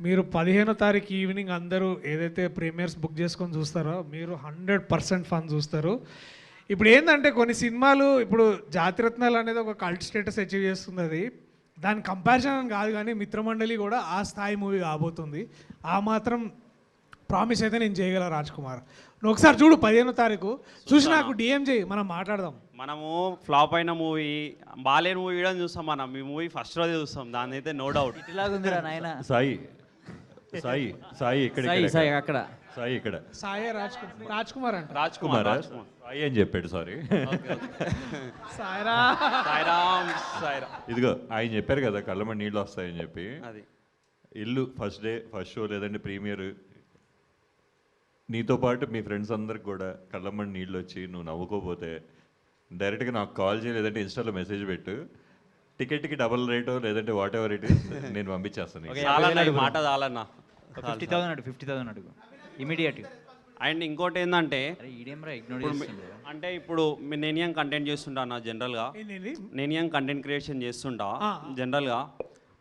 మీరు 15వ తారీఖు ఈవినింగ్ అందరూ ఏదైతే ప్రీమియర్స్ బుక్ చేసుకొని చూస్తారో మీరు 100% ఫన్ చూస్తారు. ఇప్పుడు ఏంటంటే కొన్ని సినిమాలు ఇప్పుడు జాతిరత్నాలు అనేది ఒక కల్ట్ స్టేటస్ అచీవ్ చేస్తుంది. అది దాని కంపారిజన్ కాదు, కానీ మిత్రమండలి కూడా ఆ స్థాయి మూవీ కాబోతుంది. ఆ మాత్రం ప్రామిస్ అయితే నేను చేయగల రాజ్ కుమార్. నువ్వు ఒకసారి చూడు 15వ తారీఖు చూసి నాకు డిఎం చేయి, మనం మాట్లాడదాం. మనము ఫ్లాప్ అయిన మూవీ, బాలేని మూవీ కూడా చూస్తాం మనం. మీ మూవీ ఫస్ట్ రోజే చూస్తాం, దాని అయితే నో డౌట్. ఇట్లాగుందిరా నాయన. సాయి ఇక్కడ అక్కడ సాయి ఇక్కడ సాయి రాజ్ కుమార్ అంట. రాజ్ కుమార్ సాయి అని చెప్పాడు, సారీ. సాయిరామ్. ఇదిగో ఆయన చెప్పారు కదా కళ్ళమని నీళ్ళు వస్తాయని చెప్పి. అది ఇల్లు ఫస్ట్ డే ఫస్ట్ షో లేదంటే ప్రీమియర్, నీతో పాటు మీ ఫ్రెండ్స్ అందరికి కూడా కళ్ళమ్మని నీళ్ళు వచ్చి నువ్వు నవ్వుకోపోతే డైరెక్ట్గా నాకు కాల్ చేయి, లేదంటే ఇన్స్టాలో మెసేజ్ పెట్టు. టికెట్కి డబుల్ రేటో లేదంటే వాట్ ఎవర్ ఇట్ ఇస్ నేను పంపించేస్తాను. మాట చాలన్నా. 50,000 అడుగు ఇమీడియట్. అండ్ ఇంకోటి ఏంటంటే అంటే ఇప్పుడు నేను ఏం కంటెంట్ చేస్తుంటా అన్న జనరల్గా, నేను ఏం కంటెంట్ క్రియేషన్ చేస్తుంటా జనరల్గా.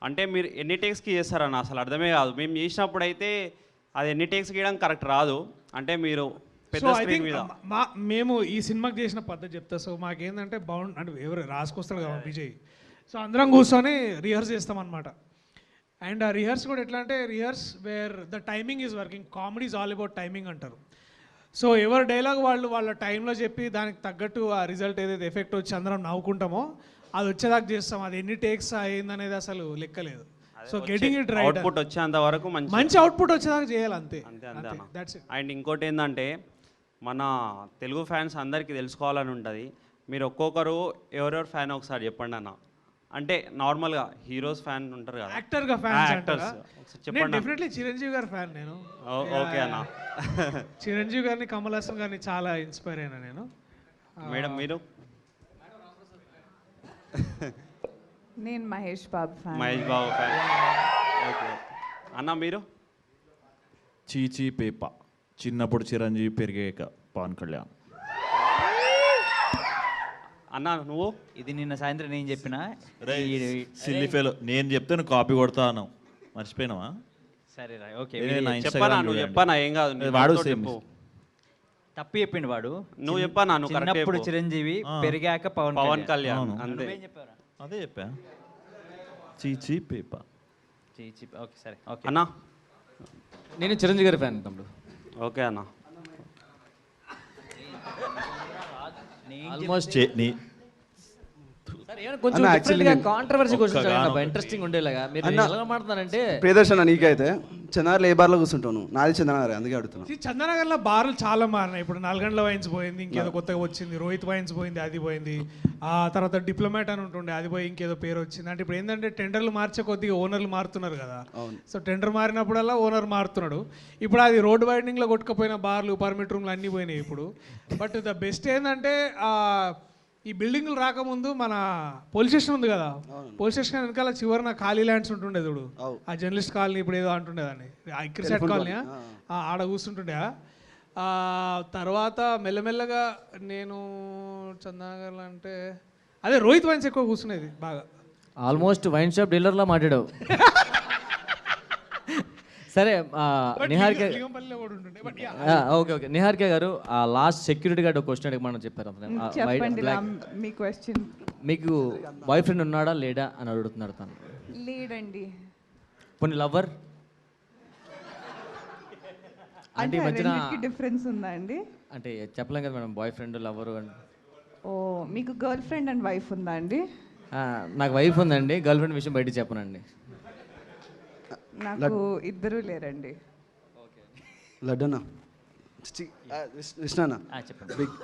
అంటే మీరు ఎన్ని టేక్స్కి చేస్తారన్న అసలు అర్థమే కాదు. మేము చేసినప్పుడు అయితే అది ఎన్ని టేక్స్ గీయడం కరెక్ట్ రాదు. అంటే మీరు పెద్ద స్క్రీన్ మీద మేము ఈ సినిమాకి చేసిన పద్ధతి చెప్తా. సో మాకేంటంటే అంటే ఎవరు రాసుకొస్తారు కదా విజయ్, సో అందరం కూర్చొని రిహర్స్ చేస్తాం అనమాట. అండ్ ఆ రిహర్స్ కూడా ఎట్లా అంటే rehearse wear the timing is working. Comedy is all about timing అంటారు. సో ఎవరి డైలాగ్ వాళ్ళు వాళ్ళ టైంలో చెప్పి దానికి తగ్గట్టు ఆ రిజల్ట్ ఏదైతే ఎఫెక్ట్ వచ్చి అందరం నవ్వుకుంటామో అది వచ్చేదాకా చేస్తాం. అది ఎన్ని టేక్స్ అయిందనేది అసలు లెక్కలేదు. So getting it right, output వచ్చేంత వరకు మంచి అవుట్పుట్ వచ్చేదాకా చేయాలి అంతే. అండ్ ఇంకోటి ఏంటంటే మన తెలుగు ఫ్యాన్స్ అందరికీ తెలుసుకోవాలని ఉంటుంది. మీరు ఒక్కొక్కరు ఎవరెవరు ఫ్యాన్ ఒకసారి చెప్పండి అన్న. అంటే నార్మల్గా హీరోస్ ఫ్యాన్ ఉంటారు కదా, యాక్టర్గా ఫ్యాన్స్, యాక్టర్స్ చెప్పండి. డెఫినెట్లీ చిరంజీవి గారి ఫ్యాన్ నేను. ఓకే అన్న. చిరంజీవి గారిని, కమల్ హాసన్ గారిని చాలా ఇన్స్పైర్ అయినా నేను. మేడం మీరు? నేను Mahesh Babu fan. Mahesh Babu fan. Okay అన్న మీరు? చీచీ పేప, చిన్నప్పుడు చిరంజీవి, పెరిగాక పవన్ కళ్యాణ్. అన్న నువ్వు? ఇది నిన్న సాయంత్రం నేను చెప్పిన సిల్లీ ఫెలో. నేను చెప్తే నువ్వు కాపీ కొడతాను, మర్చిపోయినావా? సరే రా, ఓకే చెప్పనా? నువ్వు చెప్పనా? ఏం కాదు, వాడు చెప్పు. తప్పు చెప్పిండు వాడు. నువ్వు చెప్పనా? నువ్వు చిన్నప్పుడు చిరంజీవి, పెరిగాక పవన్ కళ్యాణ్. అంతే అదే చెప్పా. చీచీ పేప. ఓకే సరే ఓకే అన్న. నేను చిరంజీవి గారి ఫ్యాన్ తమ్ముడు. ఓకే అన్న. ఆల్మోస్ట్ కొంచెం కాంట్రవర్సీ క్వశ్చన్స్ ఇంట్రెస్టింగ్ ఉండేలాగా మీరు ఎలా మాట్లాడుతున్నారంటే ప్రియదర్శన నీకైతే చందనగర్లో ఏ బార్లో కూర్చుంటాను? నాది చందనగర్, అందుకే అడుగుతున్నాను. చందనగర్లో బార్లు చాలా మారినాయి. ఇప్పుడు నల్గొండ వైన్స్ పోయింది, ఇంకేదో కొత్తగా వచ్చింది. రోహిత్ వైన్స్ పోయింది, అది పోయింది. ఆ తర్వాత డిప్లొమాట్ అని ఉంటుండే, అది పోయి ఇంకేదో పేరు వచ్చింది. అంటే ఇప్పుడు ఏంటంటే టెండర్లు మార్చే కొద్దిగా ఓనర్లు మారుతున్నారు కదా. సో టెండర్ మారినప్పుడల్లా ఓనర్ మారుతున్నాడు. ఇప్పుడు అది రోడ్ వైడింగ్లో కొట్టుకుపోయిన బార్లు, పర్మిట్ రూమ్లు అన్నీ పోయినాయి ఇప్పుడు. బట్ ద బెస్ట్ ఏంటంటే ఈ బిల్డింగ్లు రాకముందు మన పోలీస్ స్టేషన్ ఉంది కదా, పోలీస్ స్టేషన్ వెనకాల చివరిన ఖాళీ ల్యాండ్స్ ఉంటుండే చూడు, ఆ జర్నలిస్ట్ కాలనీ ఇప్పుడు ఏదో అంటుండేదాన్ని, క్రిసెట్ కాలనీ, ఆడ కూర్చుంటుండే. తర్వాత మెల్లమెల్లగా నేను చందనగర్లో అంటే అదే రోహిత్ వైన్స్ ఎక్కువ కూర్చునేది బాగా. ఆల్మోస్ట్ వైన్ షాప్ డీలర్లా మాట్లాడావు. సరే నిహారిక, ఓకే ఓకే నిహారిక గారు, లాస్ట్ సెక్యూరిటీ గార్డ్ ఒక క్వశ్చన్ అడిగి మనం చెప్పారు. మీ క్వశ్చన్. మీకు బాయ్ ఫ్రెండ్ ఉన్నాడా లేడా అని అడుగుతున్నాడు తను. లేడండి. కొన్ని లవర్ అంటే మధ్యన డిఫరెన్స్ ఉందా అండి? అంటే చెప్పలేం కదా మేడం, బాయ్ ఫ్రెండ్ లవర్. ఓ, మీకు గర్ల్ ఫ్రెండ్ అండ్ వైఫ్ ఉందా అండి? నాకు వైఫ్ ఉందండి, గర్ల్ ఫ్రెండ్ విషయం బయట చెప్పనండి. నాకు ఇద్దరూ లేరండి. లడ్డూనా విష్ణానా చెప్పండి. బిగ్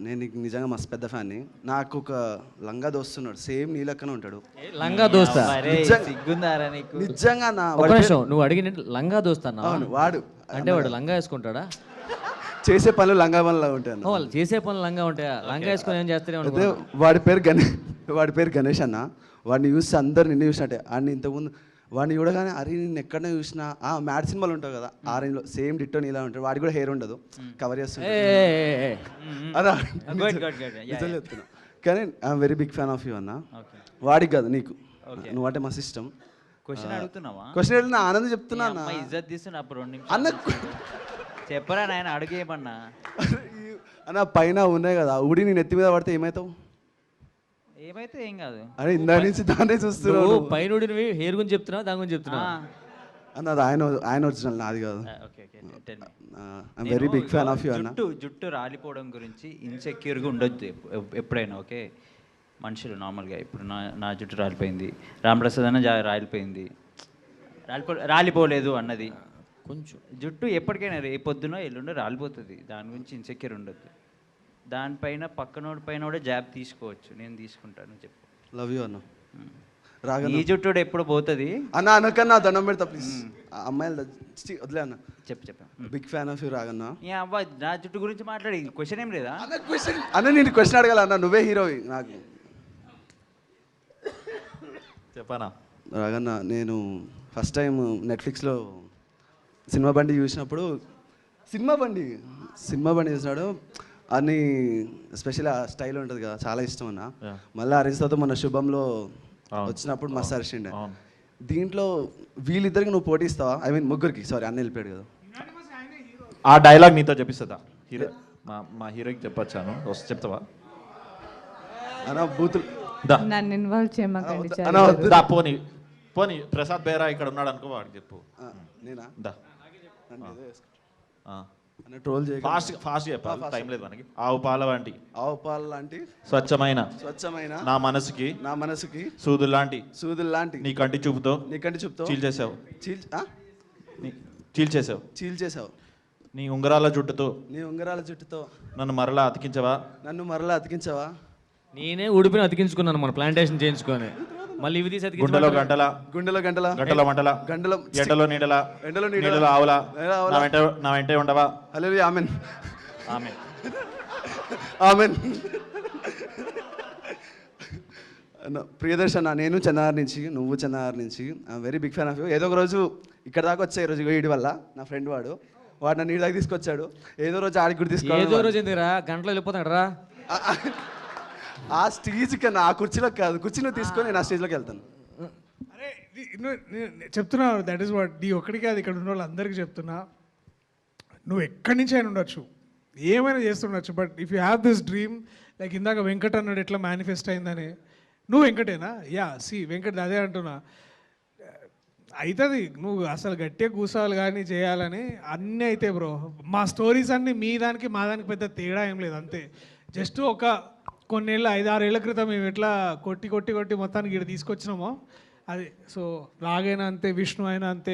నేను నీకు నిజంగా మస్తు పెద్ద ఫ్యాన్ని. నాకు ఒక లంగా దోస్తున్నాడు, సేమ్ నీ లెక్కనే ఉంటాడు. లంగా దోస్తా? నిజంగా నా ఒక నిమిషం, నువ్వు అడిగిన లంగా దోస్తానా? అవును, వాడు అంటే వాడు లంగా వేసుకుంటాడా? చేసే పనులు లంగా పనులు ఉంటాయి. వాళ్ళు చేసే పనులు లంగా ఉంటాయా? లంగా వేసుకొని ఏం చేస్తారే? అదే వాడి పేరు గణేష్ అన్న. వాడిని చూస్తే అందరు నిన్ను చూసినట్టే. వాడిని ఇంతకుముందు వాడిని చూడగానే అరే నేను ఎక్కడనే చూసినా మ్యాడ్ సినిమాలు ఉంటావు కదా, ఆ రేంజ్లో సేమ్ డిట్టో నీలా ఉంటాడు. వాడికి కూడా హెయిర్ ఉండదు, కవర్ చేస్తుంటా. చెప్తున్నా కానీ I'm very big fan of you అన్న. వాడికి కాదు, నీకు. నువ్వంటే మా సిస్టమ్. క్వశ్చన్ అడుగుతున్నావా? క్వశ్చన్ అడిగిన ఆనందం చెప్తున్నా అన్న. ఇజ్జత్ తీస్తున్నా అప్పుడు 2 నిమిషాలు అన్న. చెప్పరా నాయన, అడుగేమన్నా అన్న. పైన ఉన్నాయి కదా, ఊడి నేను ఎత్తి మీద పడితే ఏమవుతావు? ఏమైతే ఏం కాదు. అరే ఇందాక నుంచి దాన్నే చూస్తున్నావు. పైన హెయిర్ గురించి చెప్తున్నావు, దాని గురించి చెప్తున్నావు అన్న. అది ఆయన ఒరిజినల్, నాది కాదు. I'm very big fan of you అన్న. జుట్టు రాలిపోవడం గురించి ఇన్సెక్యూర్గా ఉండొద్దు ఎప్పుడైనా. ఓకే, మనుషులు నార్మల్గా ఇప్పుడు నా జుట్టు రాలిపోయింది, రామప్రసాద్ అన్న రాలిపోయింది, రాలిపోలేదు అన్నది. కొంచెం జుట్టు ఎప్పటికైనా రేపొద్దునో ఎల్లుండో రాలిపోతుంది, దాని గురించి ఇన్సెక్యూర్ ఉండొద్దు. దానిపైన పక్కనోడి పైన కూడా జాబ్ తీసుకోవచ్చు, నేను తీసుకుంటాను. చెప్పు. లవ్ యూ అన్న. ఈ జుట్టు ఎప్పుడు పోతుంది అన్న? అనకన్నా దండం పెడతా ప్లీజ్. అమ్మాయిలు వదిలే అన్న. చెప్పు. Big fan of you రాగన్న. అబ్బా, నా జుట్టు గురించి మాట్లాడి క్వశ్చన్ ఏం లేదా అన్న? నేను క్వశ్చన్ అడగాల అన్న, నువ్వే హీరోవి నాకు. చెప్పనా రాగన్న, నేను ఫస్ట్ టైం నెట్ఫ్లిక్స్లో సినిమా బండి చూసినప్పుడు, సినిమా బండి చూసినాడు అని స్పెషల్ స్టైల్ ఉంటుంది కదా, చాలా ఇష్టం అన్న. మళ్ళీ అరిజిత్తో మన శుభంలో వచ్చినప్పుడు మస్తు అరిచిండే. దీంట్లో వీళ్ళిద్దరికి నువ్వు పోటీ ఇస్తావా? ఐ మీన్ ముగ్గురికి, సారీ అన్న వెళ్ళిపోయాడు కదా. ఆ డైలాగ్ నీతో చెప్పిస్తుందా? హీరో మా హీరోకి చెప్పొచ్చాను, చెప్తావా? అన్న బూతులు నన్ను ఇన్వాల్వ్ చేయమాకండి. పోనీ ప్రసాద్ బేరా ఇక్కడ ఉన్నాడు అనుకో, వాడికి చెప్పు. నేనా? ట్రోల్ చేయ ఫాస్ట్ చెప్పాలి, టైం లేదు మనకి. ఆవు పాల లాంటి స్వచ్ఛమైన నా మనసుకి సూదులు లాంటి నీ కంటి చూపుతో చీల్చేసావు నీ ఉంగరాల జుట్టుతో నన్ను మరలా అతికించవా? నేనే ఉడిపిని అతికించుకున్నాను, మన ప్లాంటేషన్ చేయించుకొని. మళ్ళీ ఇవి తీసి గుండెలో గంటల మంటల ఎండలో నీడల ఆవుల నా వెంటే ఉండవా? హల్లెలూయా, ఆమేన్. ప్రియదర్శన, నేను చంద్రనగర్ నుంచి, నువ్వు చంద్రనగర్ నుంచి. I'm very big fan of you. ఏదో ఒక రోజు ఇక్కడ దాకా వచ్చా, ఈరోజు వీడి వల్ల. నా ఫ్రెండ్ వాడు నా నీడి దాకా తీసుకొచ్చాడు. ఏదో రోజు ఆడికి కూడా తీసుకొచ్చాడు. ఏదో రోజు ఎందుకురా, గంటలో వెళ్ళిపోతాడు రా. ఆ స్టేజ్ కన్నా ఆ కుర్చీలో కాదు, కుర్చీలో తీసుకొని నేను ఆ స్టేజ్లోకి వెళ్తాను. అరే చెప్తున్నా, దట్ ఈస్ వాట్. నీ ఒక్కడికి అది ఇక్కడ ఉన్న వాళ్ళందరికీ చెప్తున్నా, నువ్వు ఎక్కడి నుంచి అయినా ఉండొచ్చు, ఏమైనా చేస్తుండొచ్చు, but if you have this dream, like ఇందాక వెంకట్ అన్నాడు ఎట్లా మేనిఫెస్ట్ అయిందని, నువ్వు వెంకటేనా? వెంకట్ అదే అంటున్నా. అవుతుంది, నువ్వు అసలు గట్టిగా కూర్చోవాలి కానీ చేయాలని అన్నీ అయితే బ్రో. మా స్టోరీస్ అన్నీ మీ దానికి మా దానికి పెద్ద తేడా ఏం లేదు, అంతే. జస్ట్ ఒక కొన్నేళ్ళు 5-6 ఏళ్ల క్రితం మేము ఎట్లా కొట్టి మొత్తానికి ఇక్కడ తీసుకొచ్చినామో అది. సో రాగైనా అంతే, విష్ణు అయినా అంతే,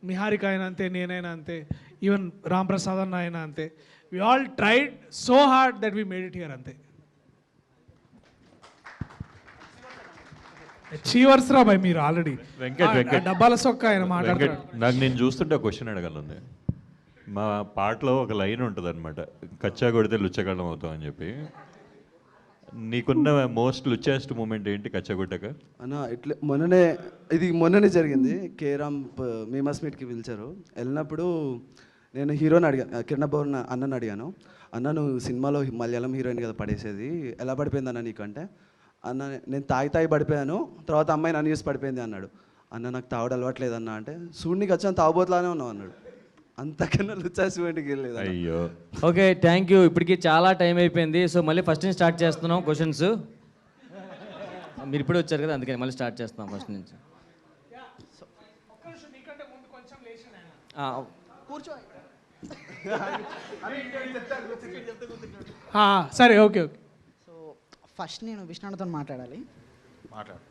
నిహారిక అయినా అంతే, నేనైనా అంతే, ఈవెన్ రామ్ ప్రసాద్ అన్న అయినా అంతే. We all tried so hard that we made it here, అంతే. అచీవర్స్ రా భయ్ మీరు ఆల్రెడీ. వెంకట్ డబ్బాల సొక్క ఆయన మాట్లాడుతున్నాడు. నాకు నేను చూస్తుంటే క్వశ్చన్ అడగాలండి. మా పాటలో ఒక లైన్ ఉంటుంది అనమాట, కచ్చా కొడితే లుచ్చగళ్ళం అవుతాం అని చెప్పి. నీకున్న మోస్ట్ లుచ్చెస్ట్ మూమెంట్ ఏంటి కచ్చా కొట్టాక? అన్న ఇట్లా మొన్ననే జరిగింది. కేరామ్ మేమస్ మీట్కి పిలిచారు. వెళ్ళినప్పుడు నేను హీరోని అడిగాను, కిరణ్ భవన్ అన్నని అడిగాను, అన్న నువ్వు సినిమాలో మలయాళం హీరోయిన్ కదా పడేసేది, ఎలా పడిపోయింది అన్న నీకు అంటే, అన్న నేను తాగి పడిపోయాను, తర్వాత అమ్మాయి నన్ను చూసి పడిపోయింది అన్నాడు. అన్న నాకు తాగుడు అలవాట్లేదు అన్న అంటే, సూడికి వచ్చాను తాగుబోతులానే ఉన్నావు అన్నాడు. అంతకన్నా లుచ్చాసిమెంట్కి వెళ్ళలేదు. అయ్యో. Okay, thank you. ఇప్పటికి చాలా టైం అయిపోయింది. సో మళ్ళీ ఫస్ట్ నుంచి స్టార్ట్ చేస్తున్నాం క్వశ్చన్స్. మీరు ఇప్పుడే వచ్చారు కదా, అందుకని మళ్ళీ స్టార్ట్ చేస్తున్నాం ఫస్ట్ నుంచి. సరే, ఓకే. సో ఫస్ట్ నేను విష్ణుతో మాట్లాడాలి. మాట్లాడు.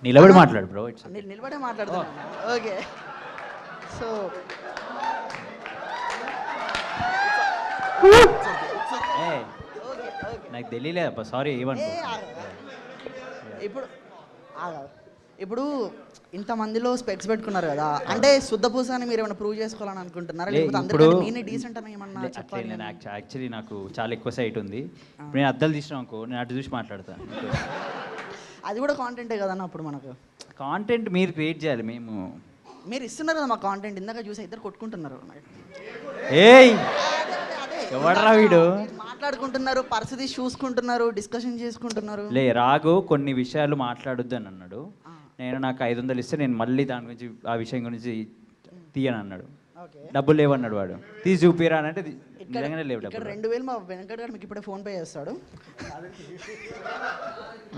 నిలబడి మాట్లాడు బ్రో. నిలబడే మాట్లాడుతున్నాను. ఓకే, సో నాకు తెలియలేదు సారీ ఏమన్నా. ఇప్పుడు ఇప్పుడు ఇంతమందిలో స్పెక్స్ పెట్టుకున్నారు కదా, అంటే శుద్ధ పూస అని మీరు ఏమైనా ప్రూవ్ చేసుకోవాలని అనుకుంటున్నారా, లేకపోతే ఇప్పుడు అందరికీ నేనే డీసెంట్ అని ఏమన్నా చెప్పాలి? నేను యాక్చువల్లీ నాకు చాలా ఎక్కువ సైట్ ఉంది. ఇప్పుడు నేను అద్దాలు తీసినా అనుకో, నేను అటు చూసి మాట్లాడతాను. అది కూడా కాంటెంటే కదన్న. అప్పుడు మనకు కాంటెంట్ మీరు క్రియేట్ చేయాలి. మీరు ఇస్తున్నారు కదా మా కాంటెంట్. ఇందాక చూసి ఇద్దరు కొట్టుకుంటున్నారు. ఏయ్ ఎవడరా వీడు? మాట్లాడుకుంటున్నారు, పరిస్థితి చూసుకుంటున్నారు, డిస్కషన్ చేసుకుంటున్నారు. లే రాగు కొన్ని విషయాలు మాట్లాడొద్దు అని అన్నాడు. నేను నాకు 500 ఇస్తే నేను మళ్ళీ దాని గురించి ఆ విషయం గురించి తీయను అన్నాడు. డబ్బులు లేవన్నాడు వాడు. తీసి చూపిరా అంటే నిజంగానే లేవు ఇక్కడ డబ్బులు. 2000 మా వెంకట్ గారు మీకు ఇప్పుడే ఫోన్ పే చేస్తాడు.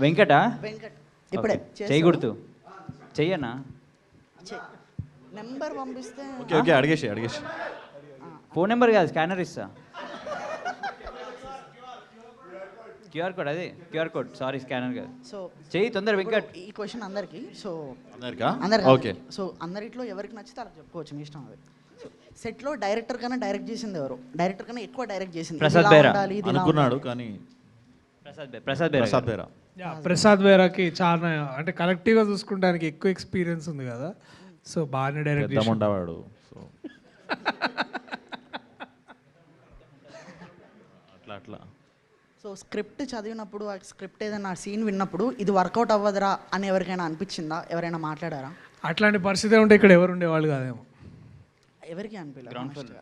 వెంకటా వెంకట్ ఇప్పుడే చెయ్యి గుర్తు చెయ్యనా? నెంబర్ పంపిస్తే ఓకే అడిగేసి ఫోన్ నెంబర్ కాదు, స్కానర్ ఇస్తా. క్యూఆర్ కోడ్ అదే క్యూఆర్ కోడ్, సారీ స్కానర్ కాదు. సో చెయ్యి తొందర వెంకట్. ఈ క్వశ్చన్ అందరికి. సో అందరికా? ఓకే. సో అందరిట్లో ఎవరికి నచ్చితే అలా చెప్పుకోవచ్చు, మీ ఇష్టం. అది సెట్లో డైరెక్టర్ కన్నా డైరెక్ట్ చేసింది ఎవరు? డైరెక్టర్ కన్నా ఎక్కువ డైరెక్ట్ చేసింది ప్రసాద్ బేరా అనుకున్నాడు కానీ ప్రసాద్ బేరాకి చాలా అంటే కలెక్టివ్గా చూసుకుంటానికి ఎక్కువ ఎక్స్పీరియన్స్ ఉంది కదా, సో బాగానే డైరెక్ట్ ఉండేవాడు. సో అట్లా సో స్క్రిప్ట్ చదివినప్పుడు, ఆ స్క్రిప్ట్ ఏదైనా సీన్ విన్నప్పుడు ఇది వర్కౌట్ అవ్వదురా అని ఎవరికైనా అనిపించిందా? ఎవరైనా మాట్లాడారా? అట్లాంటి పరిస్థితి ఉంటే ఇక్కడ ఎవరు ఉండేవాళ్ళు కాదేమో. ఎవరికి అనిపించలేదు.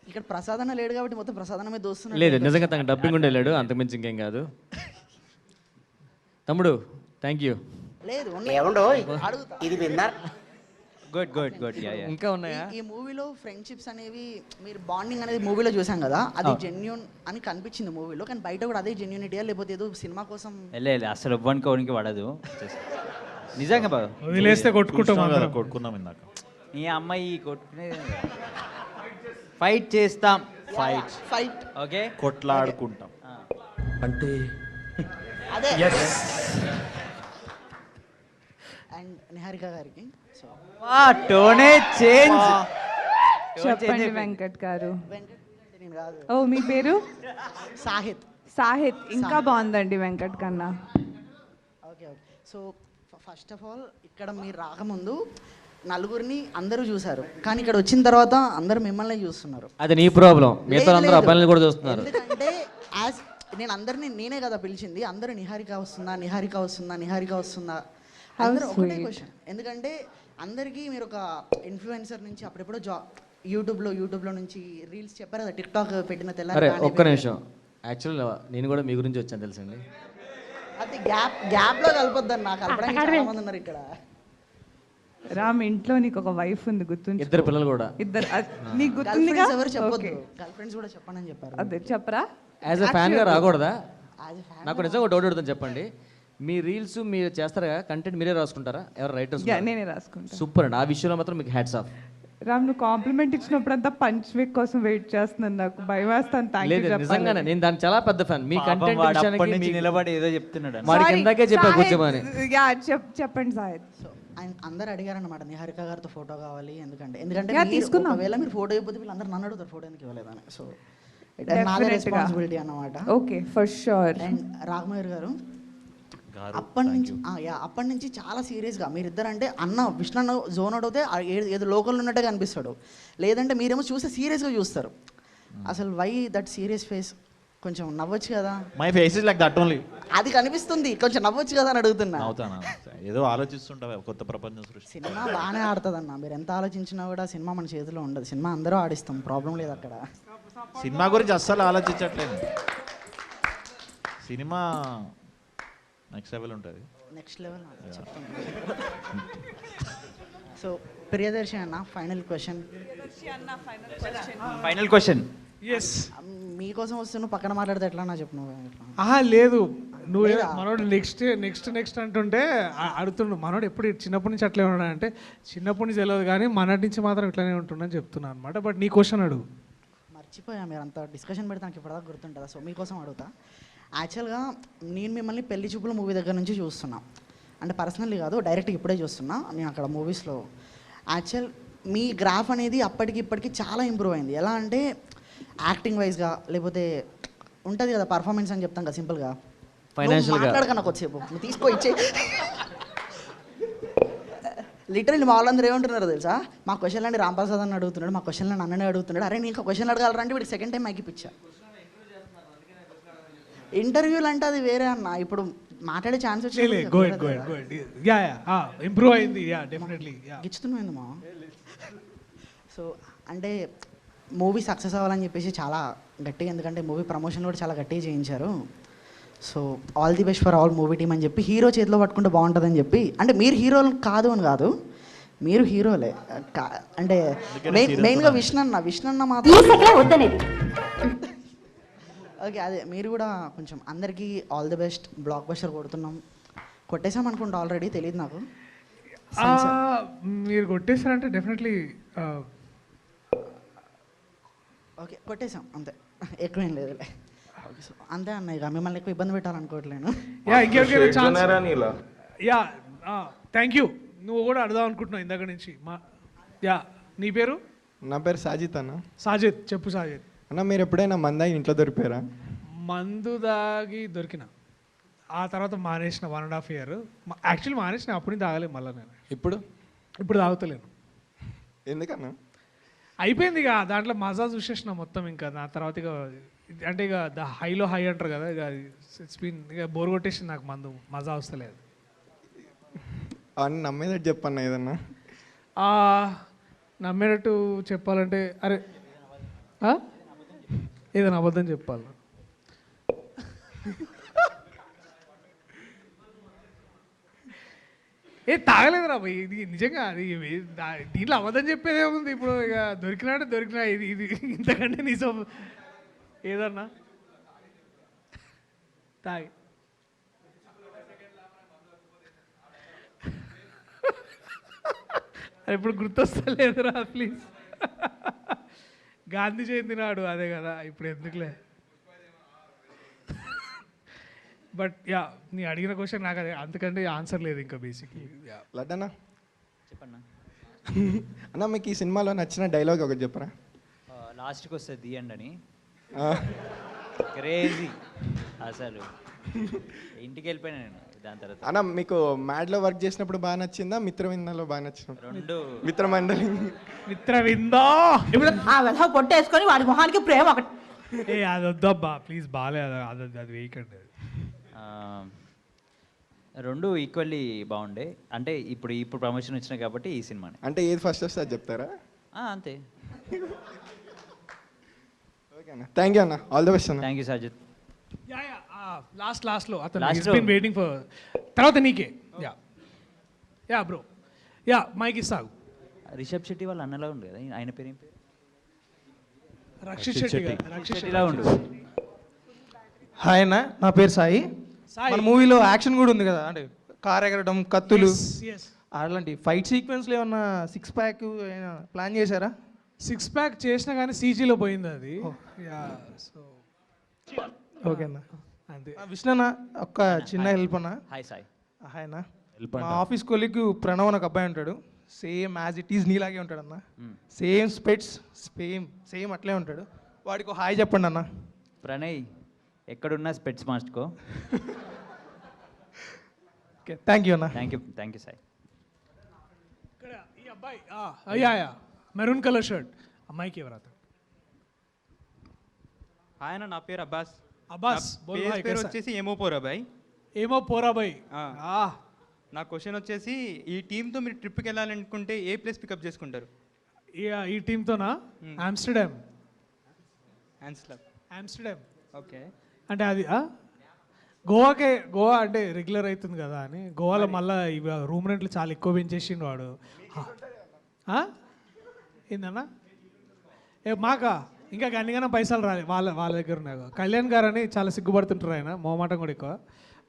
ఇక్కడ ప్రసాదన లేడు కాబట్టి మొత్తం ప్రసాదనమే దోస్తున్నాడు. లేదు నిజంగా తనకు డబ్బింగ్ ఉండే లేడు, అంతకుమించి ఇంకేం కాదు. తమ్ముడు థ్యాంక్ యూ. లేదు ఇది విన్నర్. Good good good. ఇంకా ఉన్నాయా? ఈ మూవీలో ఫ్రెండ్షిప్స్ అనేవి మీరు బాండింగ్ అనేది మూవీలో చూసాం కదా, అది జెన్యూన్ అని కనిపించింది మూవీలో, కానీ బయట కూడా అదే జెన్యూనిటీయా లేకపోతే ఏదో సినిమా కోసం? అసలు ఇవ్వడానికి పడదు నిజంగా బాగా. వదిలేస్తే కొట్టుకున్నాం ఇందాక. ఈ అమ్మాయి కొట్టుకునే ఫైట్ చేస్తాం. ఫైట్ ఓకే కొట్లాడుకుంటాం అంటే అదే. అండ్ నిహారిక గారికి టోనే చేంజ్. చెప్పండి వెంకట్ గారు. నేను కాదు. ఓ మీ పేరు? సాహిత్. సాహిత్ ఇంకా బాగుందండి వెంకట్ కన్నా. Okay okay. So first of all ఇక్కడ మీరు రాకముందు నలుగురిని అందరూ చూశారు, కానీ ఇక్కడ వచ్చిన తర్వాత అందరూ మిమ్మల్ని చూస్తున్నారు. అది నీ ప్రాబ్లం. మిగతా అందరూ అబ్బాయిలను కూడా చూస్తున్నారు. ఎందుకంటే నేను అందరినీ నేనే కదా పిలిచింది. అందరూ నిహారిక వస్తుందా, నిహారిక వస్తుందా, నిహారిక వస్తుందా, అందరూ ఒకటే క్వశ్చన్. ఎందుకంటే అందరికీ మీరు ఒక ఇన్ఫ్లుయెన్సర్ నుంచి అప్పుడెప్పుడో యూట్యూబ్లో నుంచి రీల్స్ చెప్పారు కదా, టిక్ టాక్ పెట్టిన అరే ఒక్క నిమిషం. యాక్చువల్ నేను కూడా మీ గురించి వచ్చాను తెలుసండి. అది గ్యాప్లో కలపొద్దని నాకు కలపడానికి చాలా మంది ఉన్నారు ఇక్కడ. రామ్ ఇంట్లో నీకు ఒక వైఫ్ ఉంది, గుర్తుంది? 2 పిల్లలు కూడా. ఇద్దరు నీకు గుర్తుందిగా? ఎవరు చెప్పొద్దు, గర్ల్ ఫ్రెండ్స్ కూడా చెప్పండి అని చెప్పారు. అదే చెప్పరా? యాజ్ ఎ ఫ్యాన్గా రాకూడదా? నాకు నిజంగా డౌట్ అడుగుతాను, చెప్పండి. మీ రీల్స్ మీరు చేస్తారా? కంటెంట్ మీరే రాసుకుంటారా? ఎవరు రైటర్స్? నేనే రాసుకుంటా. సూపర్ అండి, ఆ విషయంలో మాత్రం మీకు హ్యాట్స్ ఆఫ్. రామ్ నువ్వు కాంప్లిమెంట్ ఇచ్చినప్పుడు అంతా పంచ్ వీక్ కోసం వెయిట్ చేస్తున్నాను, నాకు భయం వేస్తాను. లేదు నిజంగానే నేను దానికి చాలా పెద్ద ఫ్యాన్. మీ కంటెంట్ విషయానికి నిలబడి ఏదో చెప్తున్నాడు. వాడికి ఇందాకే చెప్పా కూర్చోమని. చెప్పండి సాహిద్. అందరు అడిగారనమాట నిహారిక గారితో ఫోటో కావాలి, ఎందుకంటే ఒకవేళ మీరు ఫోటో అయిపోతే వీళ్ళందరూ నన్ను అడుగుతారు ఫోటో ఎందుకు ఇవ్వలేదని. సో నాదే రెస్పాన్సిబిలిటీ అన్నమాట. Okay for sure. అండ్ రాఘమయూర్ గారు అప్పటి నుంచి చాలా సీరియస్గా మీరిద్దరు అంటే అన్న విష్ణు జోన్ అడిగితే ఏదో లోకల్ ఉన్నట్టుగా అనిపిస్తాడు, లేదంటే మీరేమో చూస్తే సీరియస్గా చూస్తారు. అసలు వై దట్ సీరియస్ ఫేస్? కొంచెం నవ్వచ్చు కదా. My face is like that only. అది కనిపిస్తుంది, కొంచెం నవ్వచ్చు కదా అని అడుగుతున్నా. అవుతానా? ఏదో ఆలోచిస్తుంటావా కొత్త ప్రపంచం సృష్టి. సినిమా బాగానే ఆడుతుంది అన్న, మీరు ఎంత ఆలోచించినా కూడా సినిమా మన చేతిలో ఉండదు. సినిమా అందరూ ఆడిస్తాం, ప్రాబ్లం లేదు అక్కడ. సినిమా గురించి అస్సలు ఆలోచించట్లేదు. సినిమా నెక్స్ట్ లెవెల్ ఉంటుంది. నెక్స్ట్ లెవెల్ చెప్తాను. సో ప్రియదర్శి అన్న final question. Final question. Yes. మీకోసం వస్తే నువ్వు పక్కన మాట్లాడితే ఎట్లా నా చెప్పు. లేదు నువ్వు మనోడు నెక్స్ట్ అంటుంటే అడుగుతుండు. మనోడు ఎప్పుడు చిన్నప్పటి నుంచి అట్లే ఉన్నాడు అంటే చిన్నప్పటి నుంచి తెలియదు కానీ మనటి నుంచి మాత్రం ఇట్లానే ఉంటుండని చెప్తున్నాను అనమాట. బట్ నీ క్వశ్చన్ అడుగు. మర్చిపోయా, మీరు అంత డిస్కషన్ పెడితే నాకు ఇప్పటిదాకా గుర్తుంటుందా? సో మీకోసం అడుగుతా. యాక్చువల్గా నేను మిమ్మల్ని పెళ్లి చూపుల మూవీ దగ్గర నుంచి చూస్తున్నా, అంటే పర్సనల్లీ కాదు, డైరెక్ట్గా ఇప్పుడే చూస్తున్నా. నేను అక్కడ మూవీస్లో యాక్చువల్ మీ గ్రాఫ్ అనేది అప్పటికి ఇప్పటికి చాలా ఇంప్రూవ్ అయింది. ఎలా అంటే యాక్టింగ్ వైజ్గా, లేకపోతే ఉంటుంది కదా పర్ఫార్మెన్స్ అని చెప్తాం కదా సింపుల్గా, ఫైనాన్షియల్గా మాట్లాడక వచ్చేపు నువ్వు తీసుకో ఇచ్చే. లిటరల్లీ మా వాళ్ళందరూ ఏమంటున్నారు తెలుసా, మా క్వశ్చన్లు అండి రాంప్రసాద్ అని అడుగుతున్నాడు, మా క్వశ్చన్లు అన్ననే అడుగుతున్నాడు. అరే నేను ఇంకా క్వశ్చన్ అడగాలంటే వీడికి సెకండ్ టైం ఎక్కిపించా. ఇంటర్వ్యూలు అంటే అది వేరే అన్న, ఇప్పుడు మాట్లాడే ఛాన్స్ ఇంప్రూవ్ అయింది. డెఫినెట్లీ గిచ్చుతున్నాయింది మా. సో అంటే మూవీ సక్సెస్ అవ్వాలని చెప్పేసి చాలా గట్టిగా, ఎందుకంటే మూవీ ప్రమోషన్ కూడా చాలా గట్టిగా చేయించారు. So all the best for all movie team అని చెప్పి, హీరో చేతిలో పట్టుకుంటే బాగుంటుందని చెప్పి. అంటే మీరు హీరోలు కాదు అని కాదు, మీరు హీరోలే. అంటే మెయిన్గా విష్ణన్న మాత్రం ఓకే. అదే మీరు కూడా కొంచెం అందరికీ all the best. Blockbuster కొడుతున్నాం, కొట్టేసాం అనుకుంటా ఆల్రెడీ, తెలియదు నాకు. మీరు కొట్టేసారంటే డెఫినెట్లీ ఓకే కొట్టేసాం అంతే, ఎక్కువేం లేదులే. ఓకే సో అంతే అన్న, ఇక మిమ్మల్ని ఎక్కువ ఇబ్బంది పెట్టాలనుకోవట్లేను. Thank you. నువ్వు కూడా అడదాం అనుకుంటున్నావు ఇందాక నుంచి. నీ పేరు? నా పేరు సాజిత్ అన్న. సాజిద్, చెప్పు సాజిద్. అన్న మీరు ఎప్పుడైనా మందాగి ఇంట్లో దొరికారా? మందు దాగి దొరికిన, ఆ తర్వాత మానేసిన 1.5 year. యాక్చువల్లీ మానేసిన, అప్పుడు తాగలేదు మళ్ళీ నేను. ఇప్పుడు తాగుతలేను. ఎందుకన్నా? అయిపోయింది ఇక దాంట్లో మజా చూసేసిన మొత్తం. ఇంకా దాని తర్వాత ఇక అంటే ఇక ద హైలో హై అంటారు కదా, ఇక ఇట్స్ బీన్, ఇక బోర్ కొట్టేసింది నాకు, మందు మజా వస్తలేదు. అని నమ్మేదట్టు చెప్పన్నా ఏదన్నా. నమ్మేటట్టు చెప్పాలంటే అరే ఏదైనా అబద్ధం చెప్పాలి. తాగలేదురా భయ్, ఇది నిజంగా. అది దీంట్లో అబద్ధం చెప్పేదే ఉంది. ఇప్పుడు ఇక దొరికినా ఇది ఇంతకంటే నిజం ఏదన్నా తాగి. ఇప్పుడు గుర్తొస్తలేదురా ప్లీజ్. గాంధీ జయంతి నాడు అదే కదా, ఇప్పుడు ఎందుకులే. బట్ నీ అడిగిన క్వశ్చన్ నాకు అదే, అంతకంటే ఆన్సర్ లేదు ఇంకా బేసిక్లీ. లడ్డన్నా చెప్పన్నా. అన్న మీకు ఈ సినిమాలో నచ్చిన డైలాగ్ ఒకటి చెప్పరా? లాస్ట్కి వస్తుంది దియండి అని, క్రేజీ అసలు. ఇంటికి వెళ్ళిపోయినా నేను దాని తర్వాత. అన్న మీకు మ్యాడ్లో వర్క్ చేసినప్పుడు బాగా నచ్చిందా, మిత్రవిందలో బాగా నచ్చినప్పుడు? రెండు. మిత్రమండలి. మిత్రవిందా ఇప్పుడు ఆ వెధవ పొట్టేసుకొని వాడి మొహానికి ప్రేమ ఒకటి. అది వద్దబ్బా ప్లీజ్, బాగాలేదు అది వేయకండి. రెండు ఈక్వల్లీ బాగుండే. అంటే ఇప్పుడు ప్రమోషన్ వచ్చినాయి కాబట్టి ఈ సినిమాని. అంటే ఏది ఫస్ట్ వస్తే అది చెప్తారా? అంతే. ఓకే అన్న, థ్యాంక్ యూ అన్న, ఆల్ ది బెస్ట్ అన్న. Thank you Sajid. లాస్ట్లో అతను వెయిటింగ్ ఫర్ తర్వాత నీకే. బ్రో మైక్ ఇస్తాగు. రిషబ్ శెట్టి వాళ్ళ అన్నలా ఉండు కదా, ఆయన పేరు ఏం పేరు? రక్షిత్ శెట్టిలా ఉండు. హాయ్ అన్న, నా పేరు సాయి. మన మూవీలో యాక్షన్ కూడా ఉంది కదా, అంటే కార్ ఎగరడం, కత్తులు, అలాంటి ఫైట్ సీక్వెన్స్లో ఏమన్నా 6 pack ప్లాన్ చేశారా? 6 pack చేసినా కానీ సీజీలో పోయింది అది. సో ఓకే అన్న. అంతే. విష్ణు అన్న ఒక్క చిన్న హెల్ప్ అన్న. హాయ్ సాయి. హాయ్ అన్న. మా ఆఫీస్ కొలీగ్ ప్రణవ్ అని ఒక అబ్బాయి ఉంటాడు, సేమ్ యాజ్ ఇట్ ఈజ్ నీలాగే ఉంటాడు అన్న. సేమ్ స్పెట్స్, సేమ్ అట్లే ఉంటాడు. వాడికి హాయ్ చెప్పండి అన్న. ప్రణయ్ ఎక్కడున్నా స్పెట్స్ మార్చుకో. ఓకే థ్యాంక్ యూ అన్న. Thank you Sai. ఇక్కడ ఈ అబ్బాయి మెరూన్ కలర్ షర్ట్ అమ్మాయికి ఎవరు అతను? ఆయన నా పేరు అబ్బాస్. పేరు వచ్చేసి ఏమో పోరాబాయ్. నా క్వశ్చన్ వచ్చేసి, ఈ టీంతో మీరు ట్రిప్కి వెళ్ళాలనుకుంటే ఏ ప్లేస్ పికప్ చేసుకుంటారు? ఈ టీంతోనా? ఆమ్స్టర్డామ్. ఓకే. అంటే అది గోవా అంటే రెగ్యులర్ అవుతుంది కదా అని, గోవాలో మళ్ళీ ఇవి రూమ్ రెంట్లు చాలా ఎక్కువ పెంచేసిండు వాడు. ఏందన్నా మాకా ఇంకా గన్నిగానే పైసలు రాలి వాళ్ళ దగ్గర ఉన్నాయి. కళ్యాణ్ గారు అని చాలా సిగ్గుపడుతుంటారు, ఆయన మోమాటం కూడా ఎక్కువ.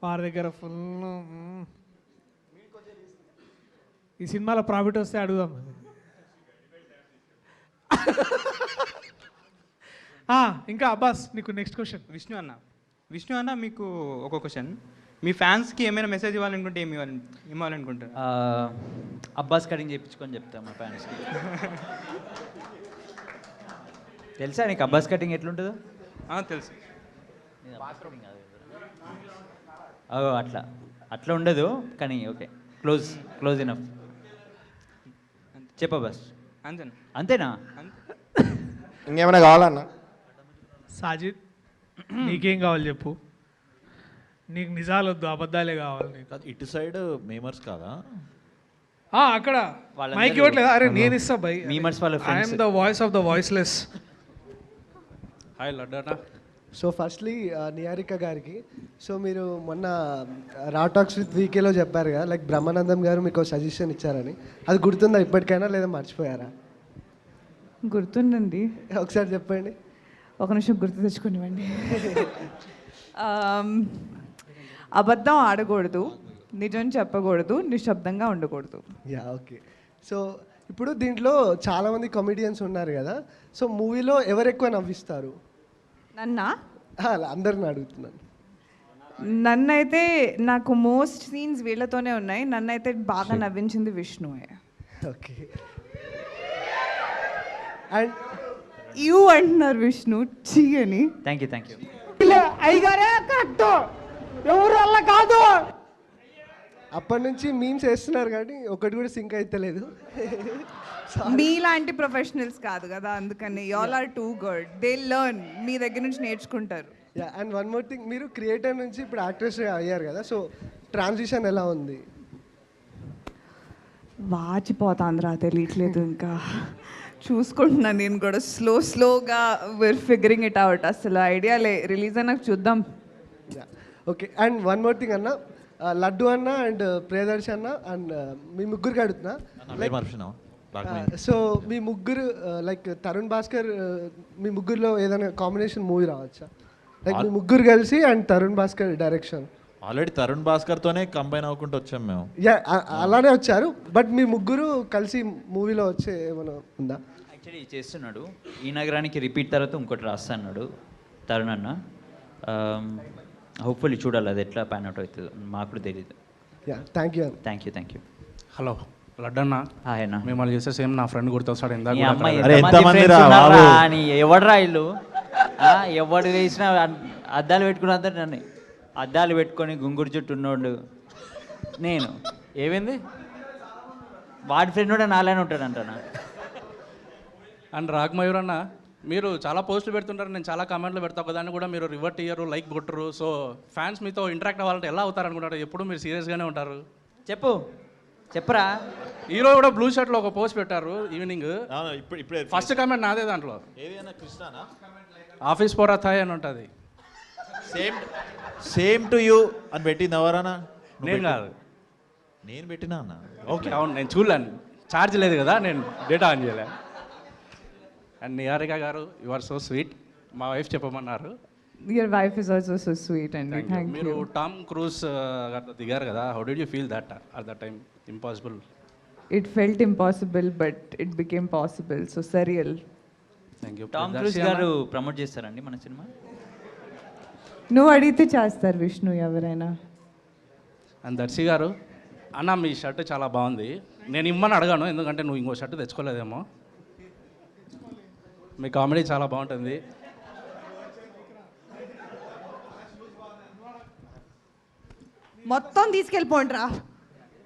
వారి దగ్గర ఫుల్. ఈ సినిమాలో ప్రాఫిట్ వస్తే అడుగుదాం. ఇంకా అబ్బాస్ నీకు నెక్స్ట్ క్వశ్చన్. విష్ణు అన్న, విష్ణు అన్న మీకు ఒక క్వశ్చన్, మీ ఫ్యాన్స్కి ఏమైనా మెసేజ్ ఇవ్వాలనుకుంటే ఇవ్వాలనుకుంటారు? అబ్బాస్ కటింగ్ చేయించుకొని చెప్తా మా ఫ్యాన్స్కి. తెలుసా నీకు అబ్బాస్ కటింగ్ ఎట్లుంటుందో? తెలుసు. అట్లా అట్లా ఉండదు కానీ ఓకే, క్లోజ్ ఇనఫ్. చెప్ప బస్. అంతేనా? ఇంకేమైనా కావాలన్నా? సాజిద్ నీకేం కావాలి చెప్పు. నీకు నిజాలు వద్దు, అబద్ధాలే కావాలి నీకు. ఇటు సైడ్ మేమర్స్ కాదా? అక్కడ మైక్ ఇవ్వట్లేదా? అరే నేను ఇస్తా బై. మీమర్స్ వాళ్ళ I'm the voice of the voiceless. Hi లడ్డానా. సో ఫస్ట్లీ నిహారిక గారికి, సో మీరు మొన్న రా టాక్స్ విత్ వీకేలో చెప్పారు కదా, లైక్ బ్రహ్మానందం గారు మీకు సజెషన్ ఇచ్చారని, అది గుర్తుందా ఇప్పటికైనా లేదా మర్చిపోయారా? గుర్తుందండి. ఒకసారి చెప్పండి. ఒక నిమిషం గుర్తు తెచ్చుకునివ్వండి. అబద్ధం ఆడకూడదు, నిజం చెప్పకూడదు, నిశ్శబ్దంగా ఉండకూడదు. Yeah okay. సో ఇప్పుడు దీంట్లో చాలామంది కామెడియన్స్ ఉన్నారు కదా, సో మూవీలో ఎవరు ఎక్కువ నవ్విస్తారు? నన్నా? అందరిని అడుగుతున్నాను. నన్నైతే నాకు మోస్ట్ సీన్స్ వీళ్ళతోనే ఉన్నాయి. నన్నైతే బాగా నవ్వించింది విష్ణువే. ఓకే. అండ్ యూ అంటున్నారు విష్ణు చీ అని. Thank you. అయ్యగారే కరెక్ట్, ఎవరు అలా కాదు. అప్పటి నుంచి మీమ్స్ వేస్తున్నారు కానీ ఒకటి కూడా సింక్ అయితలేదు. మీలాంటి ప్రొఫెషనల్స్ కాదు కదా, అందుకని all are too good. They learn, మీ దగ్గర నుంచి నేర్చుకుంటారు. Ya and one more thing, మీరు క్రియేటర్ నుంచి ఇప్పుడు యాక్ట్రెస్ అయ్యారు కదా, సో ట్రాన్సిషన్ ఎలా ఉంది? వాచిపోతాందిరా, తెలియట్లేదు ఇంకా. చూసుకుంటున్నాను నేను కూడా స్లోగా. We're figuring it out. అసలు ఐడియా రిలీజ్ అయినాక చూద్దాం. Okay. And one more thing అన్న, లడ్డు అన్న అండ్ ప్రియదర్శి అన్న అండ్ మీ ముగ్గురికి అడుగుతున్నా, సో మీ ముగ్గురు లైక్ తరుణ్ భాస్కర్, మీ ముగ్గురులో ఏదైనా కాంబినేషన్ మూవీ రావచ్చా? లైక్ మీ ముగ్గురు కలిసి and Tarun Bhaskar direction. Already Tarun భాస్కర్తోనే కంబైన్ అవ్వకుండా వచ్చాం మేము. యా అలానే వచ్చారు, బట్ మీ ముగ్గురు కలిసి మూవీలో వచ్చే ఏమైనా ఉందా? యాక్చువల్లీ చేస్తున్నాడు. ఈ నగరానికి రిపీట్ తర్వాత ఇంకోటి రాస్తున్నాడు తరుణ్ అన్న. హోప్ఫుల్లీ చూడాలి అది ఎట్లా ప్యాన్ అవుట్ అవుతుంది, మాకు కూడా తెలియదు. Ya thank you. హలో లడ్డన్న. హాయ్ అన్న. మిమ్మల్ని చూస్తే సేమ్ నా ఫ్రెండ్ గుర్తొస్తాడు. ఎవడరా ఇల్లు ఎవడు వేసిన అద్దాలు పెట్టుకున్న అందరు నన్ను అద్దాలు పెట్టుకొని గుంగురు చుట్టూ ఉన్నోడు నేను. ఏమైంది వాడి ఫ్రెండ్ కూడా నాలానే ఉంటాడు అంటానా. అండ్ రాగ్మయూర్ అన్న, మీరు చాలా పోస్టులు పెడుతుంటారు, నేను చాలా కామెంట్లు పెడతా, ఒకదాన్ని కూడా మీరు రివర్ట్ ఇయ్యరు, లైక్ కొట్టరు. సో ఫ్యాన్స్ మీతో ఇంటరాక్ట్ అవ్వాలంటే ఎలా అవుతారు అనుకుంటారు? ఎప్పుడు మీరు సీరియస్గానే ఉంటారు. చెప్పరా. ఈరోజు కూడా బ్లూ షర్ట్లో ఒక పోస్ట్ పెట్టారు ఈవినింగ్. ఫస్ట్ కామెంట్ నాదే దాంట్లో. ఆఫీస్ పోరా థాయ్ అని ఉంటుంది. సేమ్ టు యూ అని పెట్టింది ఎవరన్నా? నేను కాదు, నేను పెట్టినా అన్న. ఓకే అవును, నేను చూడలేను, ఛార్జ్ లేదు కదా, నేను డేటా ఆన్ చేయలే. అండ్ నిహారిక గారు, యు ఆర్ సో స్వీట్. మా వైఫ్ చెప్పమన్నారు. Your wife is also so sweet and thank you. మీరు టామ్ క్రూజ్ గారితో దిగారు కదా, how did you feel that at that time? Impossible. It felt impossible but it became possible, so surreal. Thank you. Tom cruise గారు promote చేస్తారండి మన cinema? నువ్వు అడిగితే చేస్తారు విష్ణు ఎవరైనా. అండ్ దర్శి గారు, అన్న మీ షర్ట్ చాలా బాగుంది. నేను ఇమ్మని అడగాను, ఎందుకంటే నువ్వు ఇంకో షర్ట్ తెచ్చుకోలేదేమో. మీ కామెడీ చాలా బాగుంటుంది. మొత్తం తీసుకెళ్ళిపోండిరా,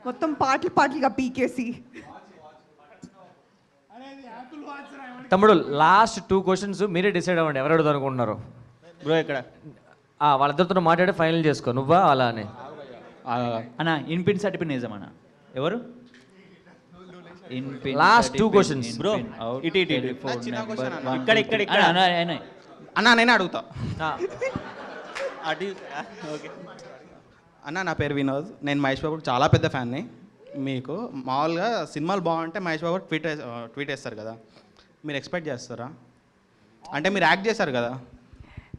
మొత్తం పాటలుగా పీకేసి. తమ్ముడు లాస్ట్ 2 క్వశ్చన్స్ మీరే డిసైడ్ అవ్వండి ఎవరు అడుగుతారు అనుకుంటున్నారు. బ్రో ఇక్కడ వాళ్ళిద్దరితో మాట్లాడి ఫైనల్ చేసుకో. నువ్వా అలా అని అన్న ఇన్పిన్ సర్టిఫికేట్ నిజమన్నా? ఎవరు? Last 2 questions bro. ఇటు ఇక్కడ అన్న నేనే అడుగుతా. ఓకే అన్న, నా పేరు వినోద్. నేను మహేష్ బాబు చాలా పెద్ద ఫ్యాన్ని. మీకు మామూలుగా సినిమాలు బాగుంటే మహేష్ బాబు ట్వీట్ వేస్తారు కదా, మీరు ఎక్స్పెక్ట్ చేస్తారా? అంటే మీరు యాక్ట్ చేశారు కదా.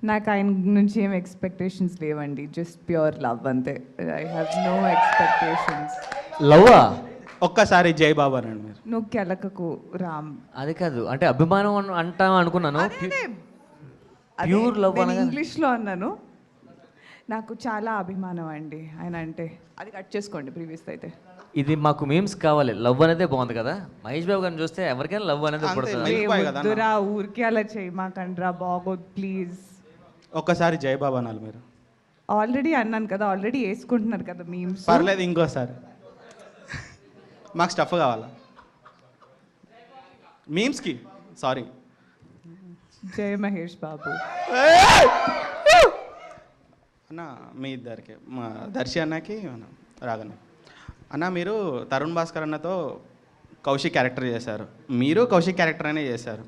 నాకు ఆయన నుంచి ఏం ఎక్స్పెక్టేషన్స్ లేవండి, జస్ట్ ప్యూర్ లవ్ అంతే. I have no expectations. లవ్వా? ఒక్కసారి జై బాబా రండి మీరు. నువ్వు కెలకకు రామ్. అది కాదు, అంటే అభిమానం అంటాం అనుకున్నాను. ప్యూర్ లవ్ ఇంగ్లీష్లో అన్నాను. నాకు చాలా అభిమానం అండి ఆయన అంటే. అది కట్ చేసుకోండి ప్రీవియస్ అయితే. ఇది మాకు మీమ్స్ కావాలి. లవ్ అనేదే బాగుంది కదా. మహేష్ బాబు గారిని చూస్తే ఎవరికైనా లవ్ అనేది పుడుతుంది. వద్దురా ఊరికే అలా చేయమాకండ్రా బాగోదు ప్లీజ్. ఒక్కసారి జయబాబు అనాలి మీరు. ఆల్రెడీ అన్నాను కదా, ఆల్రెడీ వేసుకుంటున్నారు కదా మీమ్స్. పర్లేదు ఇంకోసారి. మాకు స్టఫ్ కావాలా మీమ్స్కి. సారీ. జయ మహేష్ బాబు. అన్న మీ ఇద్దరికి మా దర్శి అన్నకి రాగన్న అన్న, మీరు తరుణ్ భాస్కర్ అన్నతో కౌశిక్ క్యారెక్టర్ చేశారు. మీరు కౌశిక్ క్యారెక్టర్ అనే చేశారు.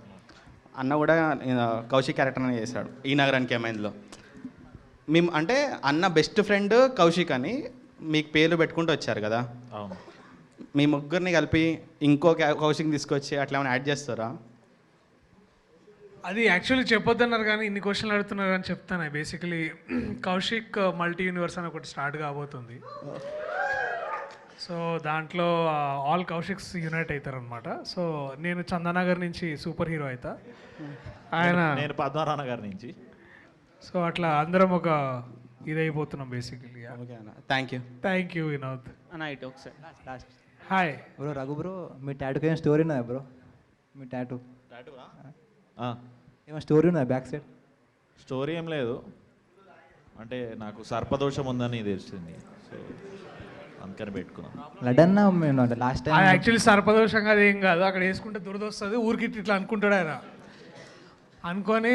అన్న కూడా కౌశిక్ క్యారెక్టర్ అనే చేశాడు ఈ నగరానికి ఏమైందిలో. మేము అంటే అన్న బెస్ట్ ఫ్రెండ్ కౌశిక్ అని మీకు పేర్లు పెట్టుకుంటూ వచ్చారు కదా. అవును. మీ ముగ్గురిని కలిపి ఇంకో కౌశిక్ తీసుకొచ్చి అట్లా ఏమైనా యాడ్ చేస్తారా? అది యాక్చువల్లీ చెప్పొద్దన్నారు కానీ ఇన్ని క్వశ్చన్లు అడుగుతున్నారు అని చెప్తాను. బేసికలీ కౌశిక్ మల్టీ యూనివర్స్ అని ఒకటి స్టార్ట్ కాబోతుంది. సో దాంట్లో ఆల్ కౌశిక్స్ యునైట్ అవుతారనమాట. సో నేను చందనగర్ నుంచి సూపర్ హీరో అవుతా, ఆయన నేను పద్మనాభ గారి నుంచి. సో అట్లా అందరం ఒక ఇదైపోతున్నాం బేసికలీ. ఓకే అన్న, thank you. Thank you Vinod. అన్న ఇటు ఒకసారి last. Hi bro. Raghu bro, మీ టాటూకి ఏమైనా స్టోరీ ఉన్నదా బ్రో? మీ టాటూ ఏమైనా స్టోరీ ఉన్నదా బ్యాక్ సైడ్? స్టోరీ ఏం లేదు, అంటే నాకు సర్పదోషం ఉందని తెలిసింది, సో అందుకని పెట్టుకున్నాను. లడన్నా అంటే లాస్ట్ టైం యాక్చువల్లీ సర్పదోషంగా అది ఏం కాదు, అక్కడ వేసుకుంటే దురదొస్తుంది, ఊరికి ఇట్లా అనుకుంటాడు ఆయన. అనుకొని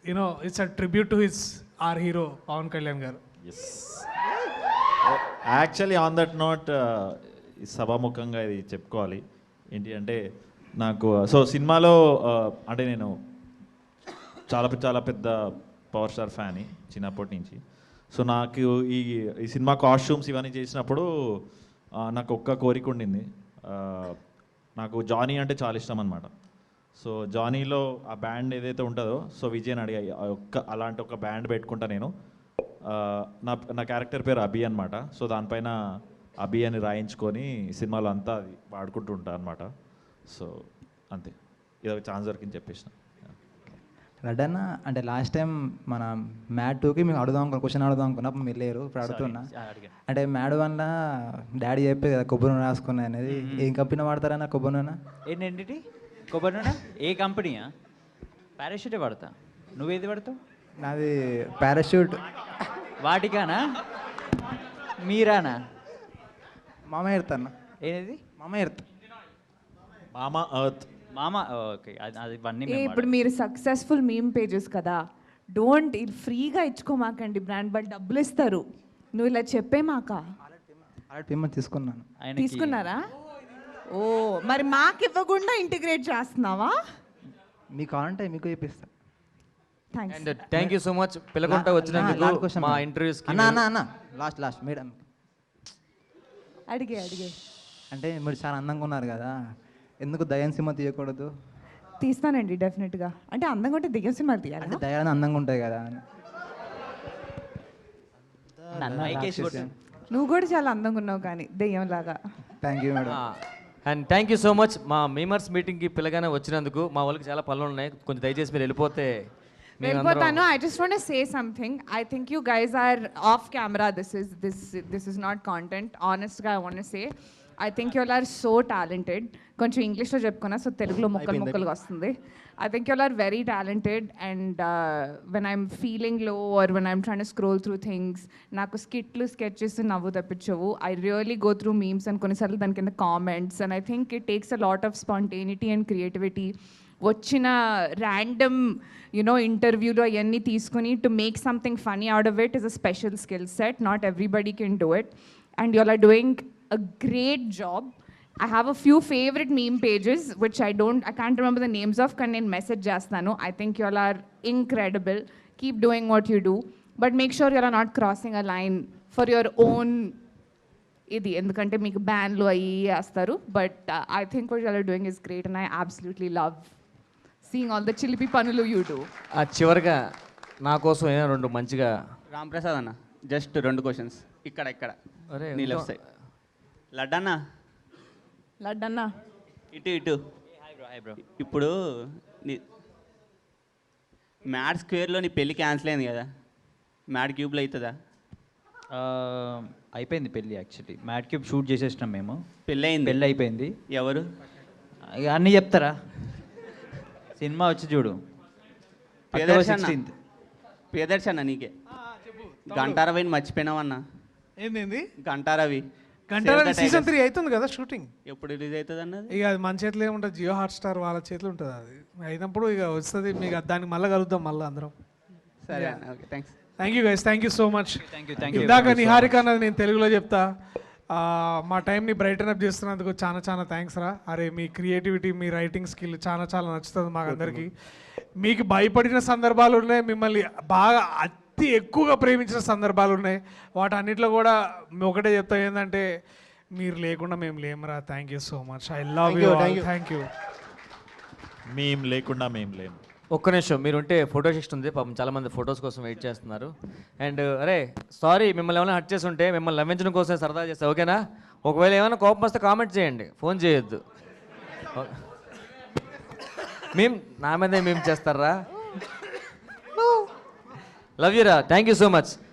you know it's a tribute to his or hero Pawan Kalyan garu. Actually on that note సభాముఖంగా ఇది చెప్పుకోవాలి ఏంటి అంటే, నాకు సో సినిమాలో అంటే నేను చాలా పెద్ద పవర్ స్టార్ ఫ్యాన్ చిన్నప్పటి నుంచి. సో నాకు ఈ సినిమా కాస్ట్యూమ్స్ ఇవన్నీ చేసినప్పుడు నాకు ఒక్క కోరిక ఉండింది. నాకు జానీ అంటే చాలా ఇష్టం అనమాట. సో జానీలో ఆ బ్యాండ్ ఏదైతే ఉంటుందో, సో విజయ్ అడిగా అలాంటి ఒక బ్యాండ్ పెట్టుకుంటా నేను. నా క్యారెక్టర్ పేరు అభి అనమాట. సో దానిపైన అభి అని రాయించుకొని సినిమాలో అంతా అది వాడుకుంటూ ఉంటా అనమాట. సో అంతే, ఇది ఒక ఛాన్స్ దొరికింది చెప్పేసిన. లడన్నా అంటే లాస్ట్ టైం మన మ్యాడ్ 2కి మేము క్వశ్చన్ అడుగుదాం అనుకున్నప్పుడు మీరు లేరు, ఇప్పుడు అడుగుతున్నా. అంటే మ్యాడ్ 1లో డాడీ చెప్పే కదా కొబ్బరి నూనె రాసుకున్నా అనేది, ఏం కంపెనీ వాడతారన్నా కొబ్బరి నూనె? ఏంటి కొబ్బరి నూనె? ఏ కంపెనీయా? పారాషూటే వాడతా. నువ్వేది వాడతావు? నాది పారాషూట్. వాటికానా మీరానా? మామ ఎర్త్ అన్న. ఏది? మామ ఎర్త్. మామా ఎర్త్. మామా ఓకే. అది ఇవన్నీ ఇప్పుడు మీరు సక్సెస్ఫుల్ మీమ్ పేజెస్ కదా, డోంట్ ఫ్రీగా ఇచ్చుకోమాకండి, బ్రాండ్ వాళ్ళు డబ్బులు ఇస్తారు. నువ్వు ఇలా చెప్పేమాక. పేమెంట్ తీసుకున్నాను. తీసుకున్నారా? ఓ మరి మాకు ఇవ్వకుండా ఇంటిగ్రేట్ చేస్తున్నావా? మీకు కావాలంటే మీకు చెప్పిస్తా. థ్యాంక్ యూ సో మచ్ పిల్లకుంట వచ్చినందుకు మా ఇంటర్వ్యూస్. అన్న లాస్ట్ మేడం అడిగే అంటే మీరు చాలా అందంగా ఉన్నారు కదా, ఎందుకు దయ్యం సినిమా తీయకూడదు? తీస్తానండి డెఫినెట్గా. అంటే అందంగా ఉంటే దయ్యం సినిమా తీయాలి. అంటే దయ్యాలు అందంగా ఉంటాయి కదా. నువ్వు కూడా చాలా అందంగా ఉన్నావు కానీ దెయ్యం లాగా. Thank you madam. And thank you so much మా మీమర్స్ మీటింగ్కి పిల్లగానే వచ్చినందుకు. మా వాళ్ళకి చాలా పనులు ఉన్నాయి, కొంచెం దయచేసి మీరు వెళ్ళిపోతాను. I just want to say something. I think you guys are off camera. This is not content. Honestly, I want to say, I think you all are so talented. కొంచెం ఇంగ్లీష్లో చెప్పుకున్నా, సో తెలుగులో ముక్కలుగా వస్తుంది. I think you all are very talented, and when I'm feeling low or when I'm trying to scroll through things, నాకు స్కిట్లు sketches నవ్వు తప్పించవు. I really go through memes and కొన్నిసార్లు దాని కింద comments, and I think it takes a lot of spontaneity and creativity. వచ్చిన random ఇంటర్వ్యూలో అవన్నీ తీసుకుని to make something funny out of it is a special skill set. Not everybody can do it, and you are doing a great job. I have a few favorite meme pages which I can't remember the names of, కానీ నేను message చేస్తాను. I think you all are incredible. Keep doing what you do, but make sure you all are not crossing a line for your own ఇది, ఎందుకంటే మీకు బ్యాన్లు అయ్యి వేస్తారు. But I think what you all are doing is great, and I absolutely love seeing all the చిలిపి పనులు you do. చివరిగా నా కోసం ఏమైనా రెండు మంచిగా. రామ్ ప్రసాద్ అన్న, జస్ట్ 2 క్వశ్చన్స్. ఇక్కడ నీ లెఫ్ట్ సైడ్. లడ్డన్నా ఇటు. ఇప్పుడు నీ మ్యాడ్ స్క్వేర్లో నీ పెళ్ళి క్యాన్సిల్ అయింది కదా, మ్యాడ్ క్యూబ్లో అవుతుందా? అయిపోయింది పెళ్ళి యాక్చువల్లీ. మ్యాడ్ క్యూబ్ షూట్ చేసేసినాం మేము. పెళ్ళి అయింది. పెళ్ళి అయిపోయింది. ఎవరు? ఇక అన్నీ చెప్తారా? సినిమా వచ్చి చూడు. ప్రియదర్శన నీకే గంటారవిని మర్చిపోయినావన్నా. ఏంది గంటారవి గంటారవి సీజన్ 3 అవుతుంది కదా షూటింగ్. ఎప్పుడు రిలీజ్ అవుతుంది అన్నది? ఇక అది మన చేతిలో ఏముంటుంది, జియో హాట్స్టార్ వాళ్ళ చేతిలో ఉంటుంది. అది అయినప్పుడు ఇక వస్తుంది మీకు, దానికి మళ్ళీ కలుద్దాం మళ్ళీ అందరం. సరే అన్న, okay, thanks. Thank you guys, thank you so much. Thank you. ఇందాక నిహారిక అన్నది నేను తెలుగులో చెప్తా. మా టైంని బ్రైటన్ అప్ చేస్తున్నందుకు చాలా చాలా థ్యాంక్స్ రా. అరే మీ క్రియేటివిటీ, మీ రైటింగ్ స్కిల్ చాలా చాలా నచ్చుతుంది మాకందరికీ. మీకు భయపడిన సందర్భాలు ఉన్నాయి, మిమ్మల్ని బాగా అతి ఎక్కువగా ప్రేమించిన సందర్భాలు ఉన్నాయి. వాటన్నిటిలో కూడా ఒకటే చెప్తా ఏంటంటే మీరు లేకుండా మేము లేమురా. Thank you so much. I love you. Thank you. మేము లేకుండా మేము లేము. ఒక్క నిమిషం మీరు ఉంటే ఫోటో సెక్షన్ ఉంది, పాపం చాలామంది ఫొటోస్ కోసం వెయిట్ చేస్తున్నారు. అండ్ అరే సారీ, మిమ్మల్ని ఏమైనా హర్ట్ చేసి ఉంటే మిమ్మల్ని నవ్వించడం కోసం సరదా చేస్తా, ఓకేనా? ఒకవేళ ఏమైనా కోపం వస్తే కామెంట్ చేయండి, ఫోన్ చేయొద్దు. మేము నా మీదే మేము చేస్తారా? లవ్ యూ రా. Thank you so much.